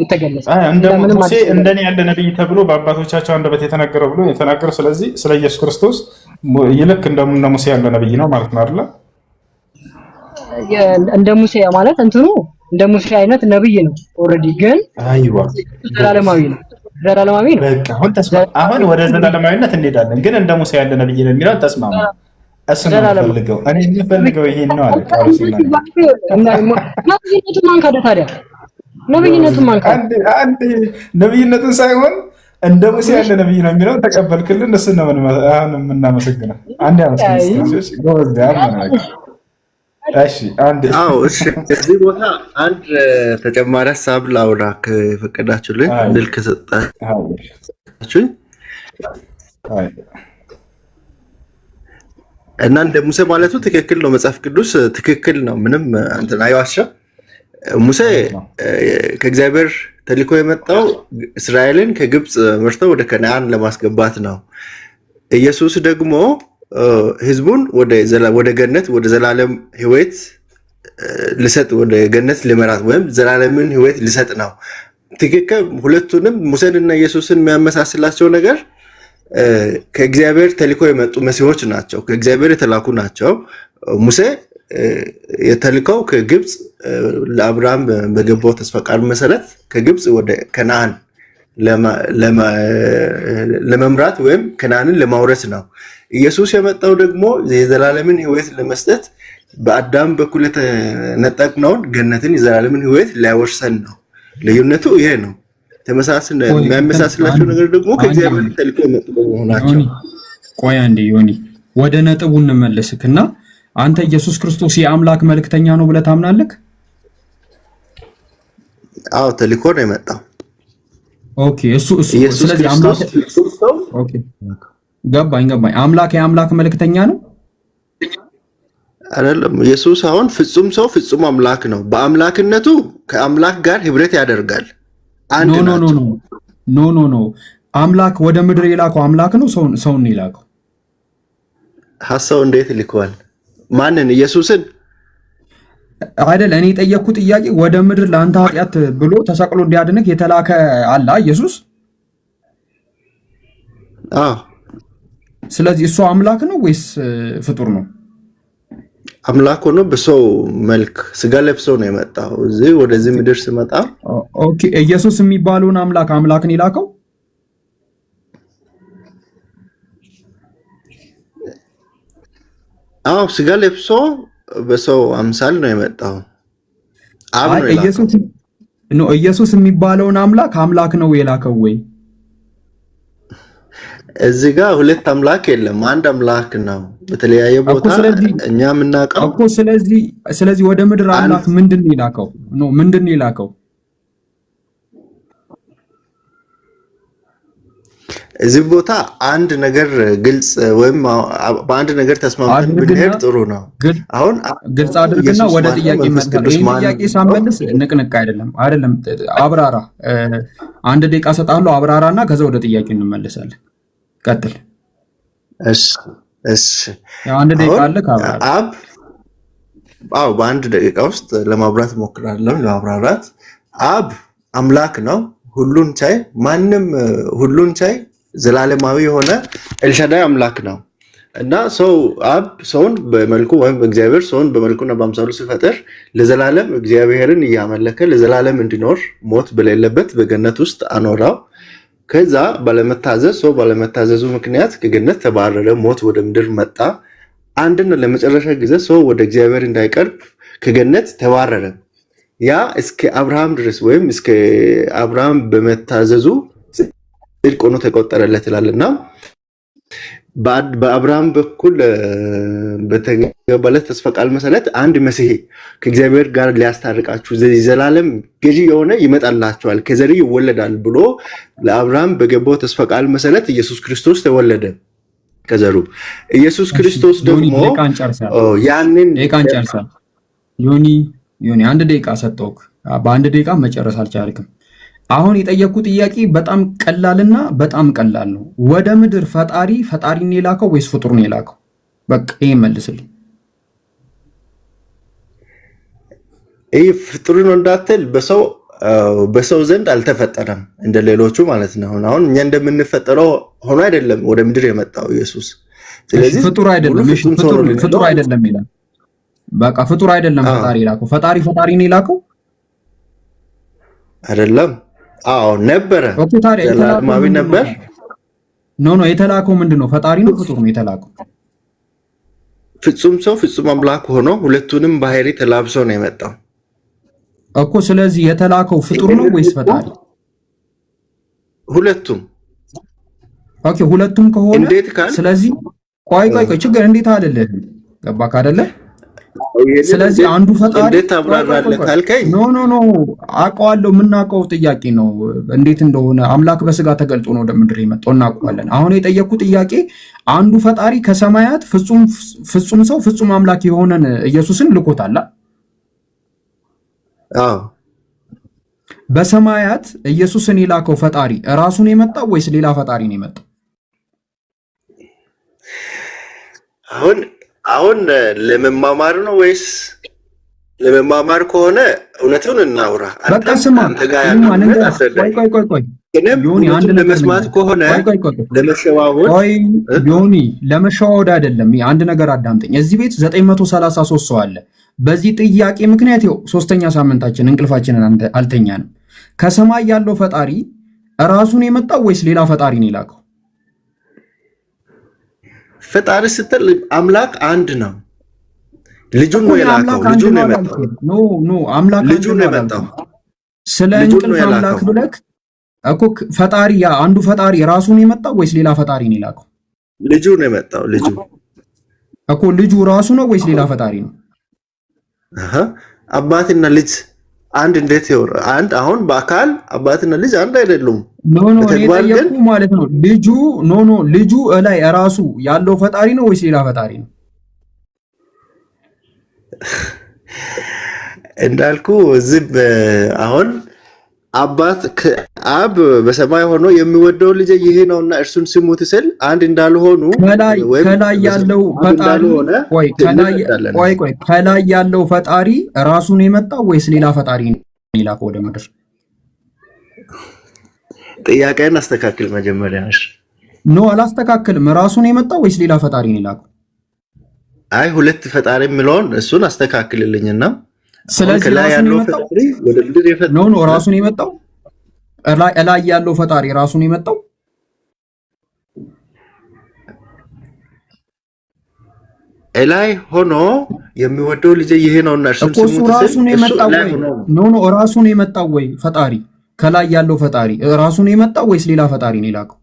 S8: የተገለጸው።
S1: እንደ ሙሴ እንደኔ ያለ ነብይ ተብሎ በአባቶቻቸው አንደበት የተነገረው ብሎ የተናገረው። ስለዚህ ስለ ኢየሱስ ክርስቶስ ይልክ እንደ ሙሴ ያለ ነብይ ነው ማለት ነው አይደል?
S8: እንደ ሙሴ ማለት እንትኑ እንደ ሙሴ አይነት ነብይ ነው ኦሬዲ። ግን
S1: አይዋ
S8: ዘላለማዊ ነው። ዘላለማዊ ነው።
S1: በቃ አሁን ወደ ዘላለማዊነት እንሄዳለን። ግን እንደ ሙሴ ያለ ነብይ ነው የሚለው ተስማማ። እሱን ፈልገው እኔ የምፈልገው ይሄን ነው አለ ጳውሎስ።
S8: ነብይነቱን ማን ካደ ታዲያ? ነብይነቱን ማን ካደ?
S1: አንድ ነብይነቱን ሳይሆን እንደ ሙሴ ያለ ነብይ ነው የሚለው ተቀበልክልን። እሱን ነው አሁን የምናመሰግነው። አንድ ያመስግን እሺ። ጎበዝ ዳር እሺ አንድ
S9: እሺ። እዚህ ቦታ አንድ ተጨማሪ ሀሳብ ላውራ ከፈቀዳችሁልኝ፣ ድል ከሰጣችሁኝ እና እንደ ሙሴ ማለቱ ትክክል ነው። መጽሐፍ ቅዱስ ትክክል ነው። ምንም እንትን አይዋሽም። ሙሴ ከእግዚአብሔር ተልኮ የመጣው እስራኤልን ከግብፅ መርተው ወደ ከነዓን ለማስገባት ነው። ኢየሱስ ደግሞ ህዝቡን ወደ ገነት ወደ ዘላለም ህይወት ልሰጥ ወደ ገነት ሊመራት ወይም ዘላለምን ህይወት ልሰጥ ነው። ትክክል። ሁለቱንም ሙሴንና ኢየሱስን የሚያመሳስላቸው ነገር ከእግዚአብሔር ተልኮ የመጡ መሲሖች ናቸው። ከእግዚአብሔር የተላኩ ናቸው። ሙሴ የተልከው ከግብፅ ለአብርሃም በገባው ተስፋ ቃል መሰረት ከግብፅ ወደ ከነዓን ለመምራት ወይም ከነዓንን ለማውረስ ነው። ኢየሱስ የመጣው ደግሞ የዘላለምን ህይወት ለመስጠት በአዳም በኩል የተነጠቅነውን ገነትን የዘላለምን ህይወት ሊያወርሰን ነው። ልዩነቱ ይሄ ነው። የሚያመሳስላቸው ነገር ደግሞ ከእግዚአብሔር ተልኮ የመጡ በመሆናቸው።
S6: ቆይ አንዴ ዮኒ ወደ ነጥቡ እንመለስክና አንተ ኢየሱስ ክርስቶስ የአምላክ መልእክተኛ ነው ብለህ ታምናለህ?
S9: አዎ ተልኮ ነው የመጣው።
S6: ኦኬ እሱ ስለዚህ አምላክ ኦኬ ገባኝ። አምላክ የአምላክ መልእክተኛ ነው
S9: አይደለም? ኢየሱስ አሁን ፍጹም ሰው ፍጹም አምላክ ነው። በአምላክነቱ ከአምላክ ጋር ህብረት ያደርጋል። አንድ
S6: ኖ አምላክ ወደ ምድር የላከው አምላክ ነው ሰውን የላከው?
S9: ሐሳው እንዴት ልከዋል? ማንን? ኢየሱስን
S6: አይደል? እኔ የጠየቅኩት ጥያቄ ወደ ምድር ለአንተ ኃጢአት ብሎ ተሰቅሎ እንዲያድንክ የተላከ አለ ኢየሱስ? ስለዚህ እሱ አምላክ ነው ወይስ ፍጡር ነው?
S9: አምላክ ሆኖ በሰው መልክ ስጋ ለብሶ ነው የመጣው። እዚህ ወደዚህ ምድር ሲመጣ
S6: ኦኬ ኢየሱስ የሚባለውን አምላክን የላከው?
S9: ስጋ ለብሶ በሰው አምሳል ነው የመጣው። አብ ነው
S6: ኢየሱስ የሚባለውን አምላክ ነው የላከው ወይ?
S9: እዚህ ጋር ሁለት አምላክ የለም፣ አንድ አምላክ ነው። በተለያየ ቦታ እኛ የምናውቀው
S6: እኮ። ስለዚህ ወደ ምድር አምላክ ምንድን ነው የላከው? ምንድን ነው የላከው?
S9: እዚህ ቦታ አንድ ነገር ግልጽ ወይም በአንድ ነገር ተስማምተን ብንሄድ ጥሩ ነው።
S6: አሁን ግልጽ አድርግና ወደ ጥያቄ መጣሁ። ጥያቄ ሳመልስ ንቅንቅ አይደለም። አብራራ። አንድ ደቂቃ ሰጣለሁ፣ አብራራና ከዛ ወደ ጥያቄ እንመለሳለን። ቀጥል።
S9: እሺ
S6: አንድ ደቂቃ አለ ካብራራ።
S9: በአንድ ደቂቃ ውስጥ ለማብራት እሞክራለሁ። ለማብራራት አብ አምላክ ነው፣ ሁሉን ቻይ፣ ማንም ሁሉን ቻይ ዘላለማዊ የሆነ ኤልሻዳይ አምላክ ነው እና አብ ሰውን በመልኩ ወይም እግዚአብሔር ሰውን በመልኩና በአምሳሉ ሲፈጥር ለዘላለም እግዚአብሔርን እያመለከ ለዘላለም እንዲኖር ሞት በሌለበት በገነት ውስጥ አኖራው። ከዛ ባለመታዘዝ ባለመታዘዙ ምክንያት ከገነት ተባረረ፣ ሞት ወደ ምድር መጣ። አንድና ለመጨረሻ ጊዜ ሰው ወደ እግዚአብሔር እንዳይቀርብ ከገነት ተባረረ። ያ እስከ አብርሃም ድረስ ወይም እስከ አብርሃም በመታዘዙ ጽድቅ ሆኖ ተቆጠረለት ይላልና በአብርሃም በኩል በተገባለት ተስፋ ቃል መሰረት አንድ መሲህ ከእግዚአብሔር ጋር ሊያስታርቃችሁ ዘላለም ገዢ የሆነ ይመጣላችኋል ከዘሪ ይወለዳል ብሎ ለአብርሃም በገባው ተስፋ ቃል መሰረት ኢየሱስ ክርስቶስ ተወለደ። ከዘሩ ኢየሱስ ክርስቶስ ደግሞ ያንን
S6: ዮኒ አንድ ደቂቃ ሰጠውክ። በአንድ ደቂቃ መጨረስ አልቻልክም። አሁን የጠየቁት ጥያቄ በጣም ቀላልና በጣም ቀላል ነው። ወደ ምድር ፈጣሪን የላከው ወይስ ፍጡሩን የላከው? በቃ ይሄ መልስልኝ።
S9: ይሄ ፍጡሩን እንዳትል በሰው ዘንድ አልተፈጠረም እንደ ሌሎቹ ማለት ነው። አሁን እኛ እንደምንፈጠረው ሆኖ አይደለም ወደ ምድር የመጣው ኢየሱስ። ስለዚህ
S6: ፍጡር አይደለም፣ ፍጡር አይደለም ይላል። በቃ ፍጡር አይደለም ፈጣሪ የላከው። ፈጣሪን የላከው
S9: አይደለም። አዎ ነበረ፣ ዘላለማዊ ነበር።
S6: ኖ የተላከው ምንድነው? ፈጣሪ ነው ፍጡር ነው የተላከው?
S9: ፍጹም ሰው ፍጹም አምላክ ሆኖ ሁለቱንም ባህሪ ተላብሶ ነው የመጣው
S6: እኮ። ስለዚህ የተላከው ፍጡር ነው ወይስ ፈጣሪ?
S9: ሁለቱም።
S6: ኦኬ ሁለቱም ከሆነ ስለዚህ ቆይ ችግር እንዴት አይደለም ገባክ አይደለ? ስለዚህ አንዱ ፈጣሪ
S9: እንዴት አብራራለህ ካልከኝ
S6: ኖ አውቀዋለሁ። የምናውቀው ጥያቄ ነው እንዴት እንደሆነ። አምላክ በስጋ ተገልጦ ነው ወደ ምድር የመጣው እናውቀዋለን። አሁን የጠየቁት ጥያቄ አንዱ ፈጣሪ ከሰማያት ፍጹም ሰው ፍጹም አምላክ የሆነን ኢየሱስን ልኮታል።
S9: አዎ
S6: በሰማያት ኢየሱስን የላከው ፈጣሪ ራሱን የመጣው ወይስ ሌላ ፈጣሪ ነው የመጣው?
S9: አሁን ለመማማር ነው ወይስ? ለመማማር ከሆነ እውነቱን እናውራ።
S6: በቃ ስማ
S9: ቆይ ለመስማት ከሆነ
S6: ለመሸዋወድ አይደለም። አንድ ነገር አዳምጠኝ። እዚህ ቤት 933 ሰው አለ። በዚህ ጥያቄ ምክንያት ይኸው 3ኛ ሳምንታችን እንቅልፋችንን አልተኛንም። ከሰማይ ያለው ፈጣሪ ራሱን የመጣው ወይስ ሌላ ፈጣሪ ነው የላከው?
S9: ፈጣሪ ስትል አምላክ አንድ ነው። ልጁን ነው የላከው። ልጁን ነው የመጣው።
S6: ኖ አምላክ ልጁን ነው የመጣው። ስለ እንቅልፍ አምላክ ብለክ እኮ ፈጣሪ አንዱ ፈጣሪ ራሱን የመጣው ወይስ ሌላ ፈጣሪ ነው የላከው?
S9: ልጁ ነው የመጣው። ልጁ
S6: እኮ ልጁ ራሱ ነው ወይስ ሌላ ፈጣሪ ነው?
S9: አባትና ልጅ አንድ እንዴት ይወር? አንድ አሁን በአካል አባትና ልጅ አንድ አይደሉም።
S6: ኖ የጠየቁ ማለት ነው። ልጁ ላይ ራሱ ያለው ፈጣሪ ነው ወይስ ሌላ ፈጣሪ ነው?
S9: እንዳልኩ ዝም አሁን አባት አብ በሰማይ ሆኖ የሚወደው ልጅ ይሄ ነውና እርሱን ስሙት ስል አንድ እንዳልሆኑ
S6: ከላይ ያለው ፈጣሪ ከላይ ያለው ፈጣሪ ራሱን የመጣው ወይስ ሌላ ፈጣሪ ነው የላከው ወደ ምድር?
S9: ጥያቄን አስተካክል መጀመሪያ።
S6: ኖ አላስተካክልም። ራሱን የመጣው ወይስ ሌላ ፈጣሪ ነው የላከው?
S9: አይ ሁለት ፈጣሪ የሚለውን እሱን አስተካክልልኝና
S6: ስለዚህ ራሱን የመጣው
S9: ወደ ምድር የፈጠረው
S6: ኖ ራሱን የመጣው ላይ ያለው ፈጣሪ ራሱን የመጣው
S9: ላይ ሆኖ የሚወደው ልጅ ይሄ ነውና እርሱን
S6: ስሙት ራሱን የመጣው ወይ? ኖ ራሱን የመጣው ወይ ፈጣሪ ከላይ ያለው ፈጣሪ ራሱን የመጣው ወይስ ሌላ ፈጣሪ ነው የላከው?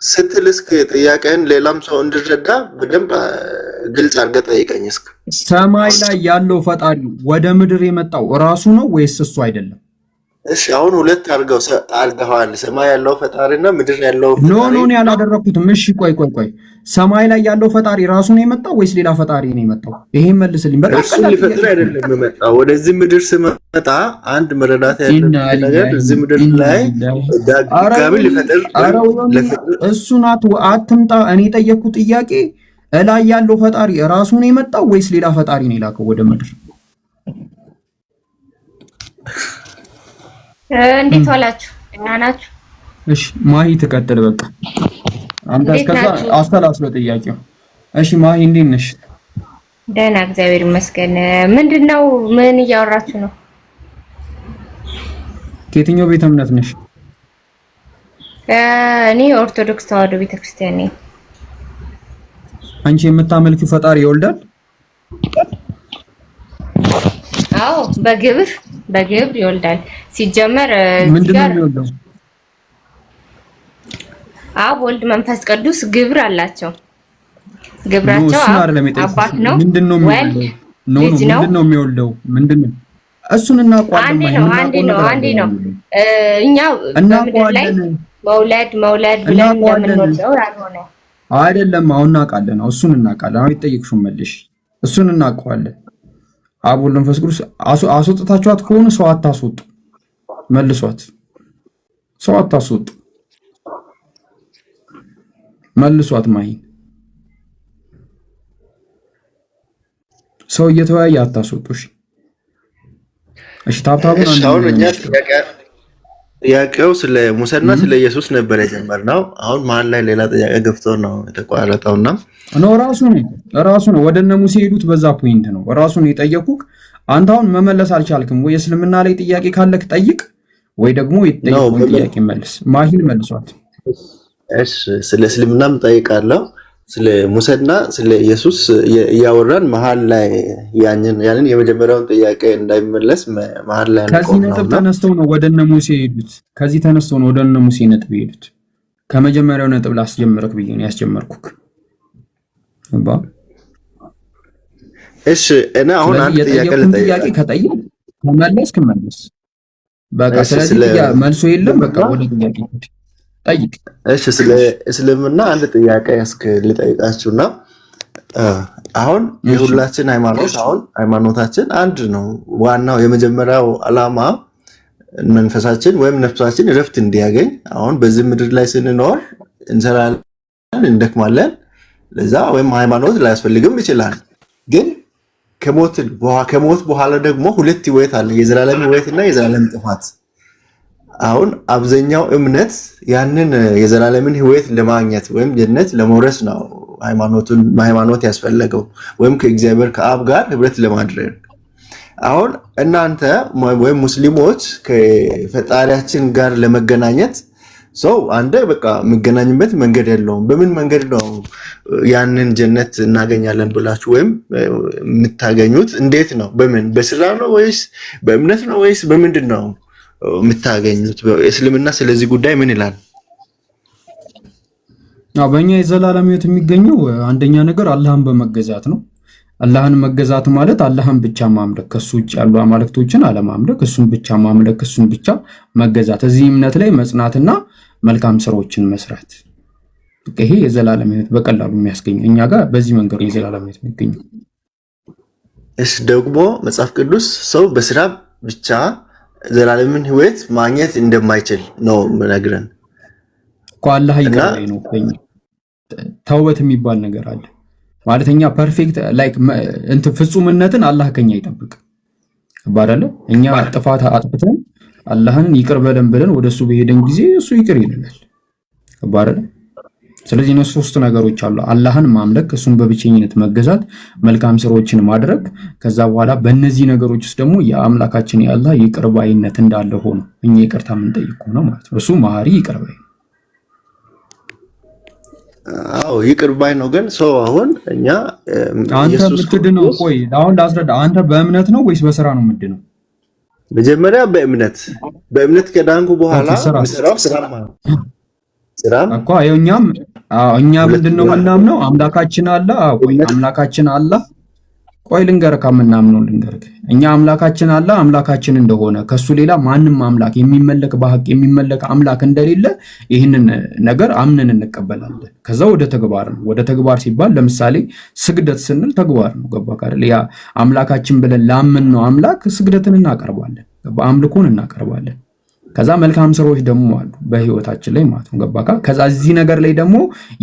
S9: ስትል እስከ ጥያቄን ሌላም ሰው እንዲረዳ በደንብ ግልጽ አድርገህ ጠይቀኝ። እስከ
S6: ሰማይ ላይ ያለው ፈጣሪ ወደ ምድር የመጣው ራሱ ነው ወይስ እሱ አይደለም?
S9: እሺ አሁን ሁለት አድርገዋል። ሰማይ ያለው ፈጣሪና ምድር ያለው ፈጣሪ።
S6: ኖ ያላደረኩትም። እሺ ቆይ ሰማይ ላይ ያለው ፈጣሪ ራሱ ነው የመጣው ወይስ ሌላ ፈጣሪ ነው የመጣው? ይሄን መልስልኝ። በቃ
S9: እሱ ሊፈጥር አይደለም የመጣው። ወደዚህ ምድር ስመጣ አንድ መረዳት ያለበት ነገር እዚህ ምድር ላይ ዳግም ሊፈጥር
S6: እሱን አትምጣ። እኔ የጠየኩት ጥያቄ እላይ ያለው ፈጣሪ ራሱ ነው የመጣው ወይስ ሌላ ፈጣሪ ነው የላከው ወደ ምድር?
S10: እንዴት ዋላችሁ? ደህና ናችሁ?
S6: እሺ ማሂ ትቀጥል። በቃ አንተ እስከዛ አስተላልፈው ጥያቄው። እሺ ማሂ እንዴት ነሽ?
S10: ደህና እግዚአብሔር ይመስገን። ምንድነው? ምን እያወራችሁ ነው?
S6: ከየትኛው ቤተ እምነት ነሽ?
S10: እኔ ኦርቶዶክስ ተዋህዶ ቤተክርስቲያን ነኝ።
S6: አንቺ የምታመልኪው ፈጣሪ ይወልዳል?
S10: አዎ በግብር ይወልዳል። ሲጀመር
S6: ምንድነው የሚወልደው?
S10: አብ ወልድ መንፈስ ቅዱስ ግብር አላቸው። ግብራቸው አባት ነው።
S6: ምንድነው የሚወልደው? ምንድነው የሚወልደው? ምንድነው? እሱን እናውቀዋለን።
S10: አንዴ ነው እኛ በምድር ላይ መውለድ ብለን እንደምንወልደው ያልሆነ
S6: አይደለም። አሁን እናውቃለን። እሱን እናውቃለን። አሁን ይጠይቅሽው መልሽ። እሱን እናውቀዋለን። አብ ወልድ መንፈስ ቅዱስ አስወጥታችኋት ከሆነ ሰው አታስወጡ፣ መልሷት። ሰው አታስወጡ፣ መልሷት። ማይን ሰው እየተወያየ አታስወጡሽ። እሺ ታብታቡን
S9: ጥያቄው ስለ ሙሴና ስለ ኢየሱስ ነበር የጀመርነው። አሁን መሀል ላይ ሌላ ጥያቄ ገብቶ ነው የተቋረጠውና
S6: ራሱ ነው ወደ እነ ሙሴ ሄዱት። በዛ ፖይንት ነው ራሱ ነው የጠየቁክ። አንተ አሁን መመለስ አልቻልክም ወይ? እስልምና ላይ ጥያቄ ካለክ ጠይቅ፣ ወይ ደግሞ የጠየቁን ጥያቄ መልስ። ማሂን መልሷት።
S9: እሺ ስለ እስልምናም ጠይቃለሁ። ስለ ሙሴና ስለ ኢየሱስ እያወራን መሀል ላይ ያንን የመጀመሪያውን ጥያቄ እንዳይመለስ መሀል ላይ
S6: ከዚህ ነጥብ ተነስተው ነው ወደ እነ ሙሴ ሄዱት። ከዚህ ተነስተው ነው ወደ እነ ሙሴ ነጥብ ሄዱት። ከመጀመሪያው ነጥብ ላስጀምረክ ብዬ ነው ያስጀመርኩክ።
S9: እሺ እና አሁን አንድ
S6: ጥያቄ ከጠየቅ ከመለስክ መልስ። በቃ ስለዚህ መልሶ የለም። በቃ ወደ ጥያቄ ጠይቅ።
S9: እሺ ስለ እስልምና አንድ ጥያቄ ልጠይቃችሁና አሁን የሁላችን ሃይማኖታችን አንድ ነው። ዋናው የመጀመሪያው ዓላማ መንፈሳችን ወይም ነፍሳችን እረፍት እንዲያገኝ። አሁን በዚህ ምድር ላይ ስንኖር እንሰራለን፣ እንደክማለን። ለዛ ወይም ሃይማኖት ላያስፈልግም ይችላል። ግን ከሞት በኋላ ደግሞ ሁለት ህይወት አለ፣ የዘላለም ህይወትና የዘላለም ጥፋት። አሁን አብዛኛው እምነት ያንን የዘላለምን ህይወት ለማግኘት ወይም ጀነት ለመውረስ ነው ሃይማኖት ያስፈልገው ወይም ከእግዚአብሔር ከአብ ጋር ህብረት ለማድረግ። አሁን እናንተ ወይም ሙስሊሞች ከፈጣሪያችን ጋር ለመገናኘት ሰው አንደ በቃ የሚገናኝበት መንገድ የለውም። በምን መንገድ ነው ያንን ጀነት እናገኛለን ብላችሁ ወይም የምታገኙት እንዴት ነው? በምን በስራ ነው ወይስ በእምነት ነው ወይስ በምንድን ነው የምታገኙት? እስልምና ስለዚህ ጉዳይ ምን ይላል?
S6: በእኛ የዘላለም ህይወት የሚገኘው አንደኛ ነገር አላህን በመገዛት ነው። አላህን መገዛት ማለት አላህን ብቻ ማምለክ፣ ከሱ ውጭ ያሉ አማልክቶችን አለማምለክ፣ እሱን ብቻ ማምለክ፣ እሱን ብቻ መገዛት፣ እዚህ እምነት ላይ መጽናትና መልካም ስራዎችን መስራት። ይሄ የዘላለም ህይወት በቀላሉ የሚያስገኝ እኛ ጋር በዚህ መንገድ የዘላለም ህይወት የሚገኘው።
S9: እሺ ደግሞ መጽሐፍ ቅዱስ ሰው በስራ ብቻ ዘላለምን ህይወት ማግኘት እንደማይችል ነው ምነግረን
S6: እኮ። አላህ ይቀርበኝ ነው። ተውበት የሚባል ነገር አለ ማለትኛ ፐርፌክት ላይክ እንት ፍጹምነትን አላህ ከኛ ይጠብቅ ባላለ። እኛ ጥፋት አጥፍተን አላህን ይቅር በለን ብለን ወደሱ በሄደን ጊዜ እሱ ይቅር ይለናል ባላለ። ስለዚህ ነው ሶስት ነገሮች አሉ። አላህን ማምለክ፣ እሱን በብቸኝነት መገዛት፣ መልካም ስራዎችን ማድረግ። ከዛ በኋላ በእነዚህ ነገሮች ውስጥ ደግሞ የአምላካችን የአላህ ይቅር ባይነት እንዳለ ሆኖ እኛ ይቅርታ የምንጠይቅ ሆነ ማለት ነው። እሱ መሐሪ ይቅር ባይ ነው።
S9: አዎ ይቅር ባይ ነው። ግን ሰው አሁን እኛ
S6: አንተ ምትድነው? ቆይ አሁን ላስረዳ። አንተ በእምነት ነው ወይስ በስራ ነው ምትድነው?
S9: መጀመሪያ በእምነት ከዳንኩ በኋላ ስራው ስራ ማለት
S6: እኮ እኛ ምንድነው የምናምነው? አምላካችን አለ። አምላካችን አለ። ቆይ ልንገርህ፣ ከምናምነው ልንገርህ። እኛ አምላካችን አለ፣ አምላካችን እንደሆነ ከሱ ሌላ ማንም አምላክ የሚመለክ በሐቅ የሚመለክ አምላክ እንደሌለ ይህንን ነገር አምነን እንቀበላለን። ከዛ ወደ ተግባር ነው። ወደ ተግባር ሲባል ለምሳሌ ስግደት ስንል ተግባር ነው። ገባህ አይደል? ያ አምላካችን ብለን ላምን ነው አምላክ ስግደትን እናቀርባለን፣ በአምልኮን እናቀርባለን። ከዛ መልካም ስራዎች ደግሞ አሉ በህይወታችን ላይ ማለት ነው። ገባካ? ከዛ እዚህ ነገር ላይ ደግሞ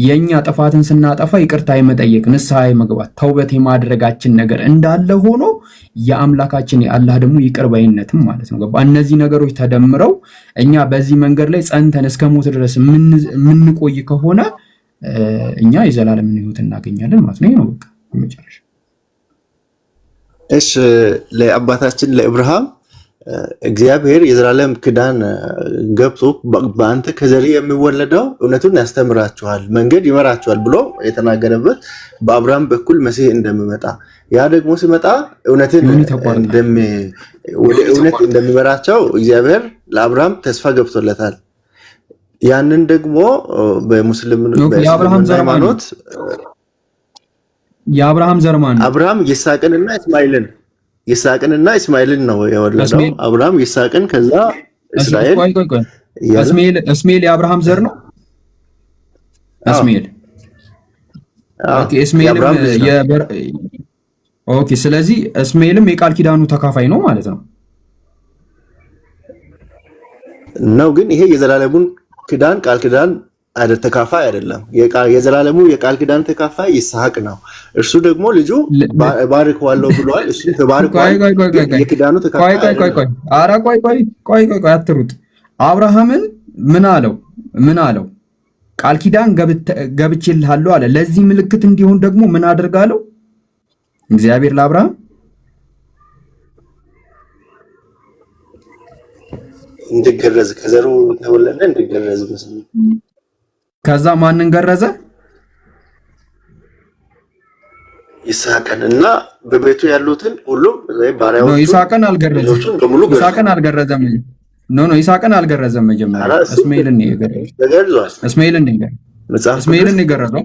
S6: የኛ ጥፋትን ስናጠፋ ይቅርታ የመጠየቅ ንስሐ የመግባት ተውበት የማድረጋችን ነገር እንዳለ ሆኖ የአምላካችን የአላህ ደግሞ ይቅር ባይነትም ማለት ነው። ገባ? እነዚህ ነገሮች ተደምረው እኛ በዚህ መንገድ ላይ ጸንተን እስከ ሞት ድረስ የምንቆይ ከሆነ እኛ የዘላለምን ህይወት እናገኛለን ማለት ነው። ይሄ ነው በቃ መጨረሻ።
S9: እሺ ለአባታችን ለኢብራሂም እግዚአብሔር የዘላለም ክዳን ገብቶ በአንተ ከዘሪ የሚወለደው እውነቱን ያስተምራችኋል፣ መንገድ ይመራችኋል ብሎ የተናገረበት በአብርሃም በኩል መሲህ እንደሚመጣ ያ ደግሞ ሲመጣ እውነትን ወደ እውነት እንደሚመራቸው እግዚአብሔር ለአብርሃም ተስፋ ገብቶለታል። ያንን ደግሞ በሙስሊም ሃይማኖት
S6: የአብርሃም ዘር ማን ነው?
S9: አብርሃም ይስሐቅንና እስማኤልን ነው የወለደው። አብርሃም ይስሐቅን ከዛ እስራኤል።
S6: እስማኤል የአብርሃም ዘር ነው። ኦኬ፣ ስለዚህ እስማኤልም የቃል ኪዳኑ ተካፋይ ነው ማለት ነው።
S9: ግን ይሄ የዘላለሙን ኪዳን ቃል ኪዳን ተካፋይ አይደለም። የዘላለሙ የቃል ኪዳን ተካፋይ ይስሐቅ ነው። እርሱ ደግሞ ልጁ ባርከዋለሁ ብሏል። እሱ ተባርኳል። የኪዳኑ ተካፋይ
S6: ቆይ አትሩጥ። አብርሃምን ምን አለው? ቃል ኪዳን ገብቼልሃለሁ አለ። ለዚህ ምልክት እንዲሆን ደግሞ ምን አድርጋለሁ? እግዚአብሔር ለአብርሃም
S9: እንዲገረዝ ከዘሩ ተወለደ እንዲገረዝ መስሎኝ።
S6: ከዛ ማንን ገረዘ?
S9: ይስሐቅን እና በቤቱ ያሉትን ሁሉም ባሪያዎቹ።
S6: ይስሐቅን አልገረዘም። ይስሐቅን አልገረዘም። መጀመሪያ እስማኤልን ነው የገረዘው። እስማኤልን ነው የገረዘው።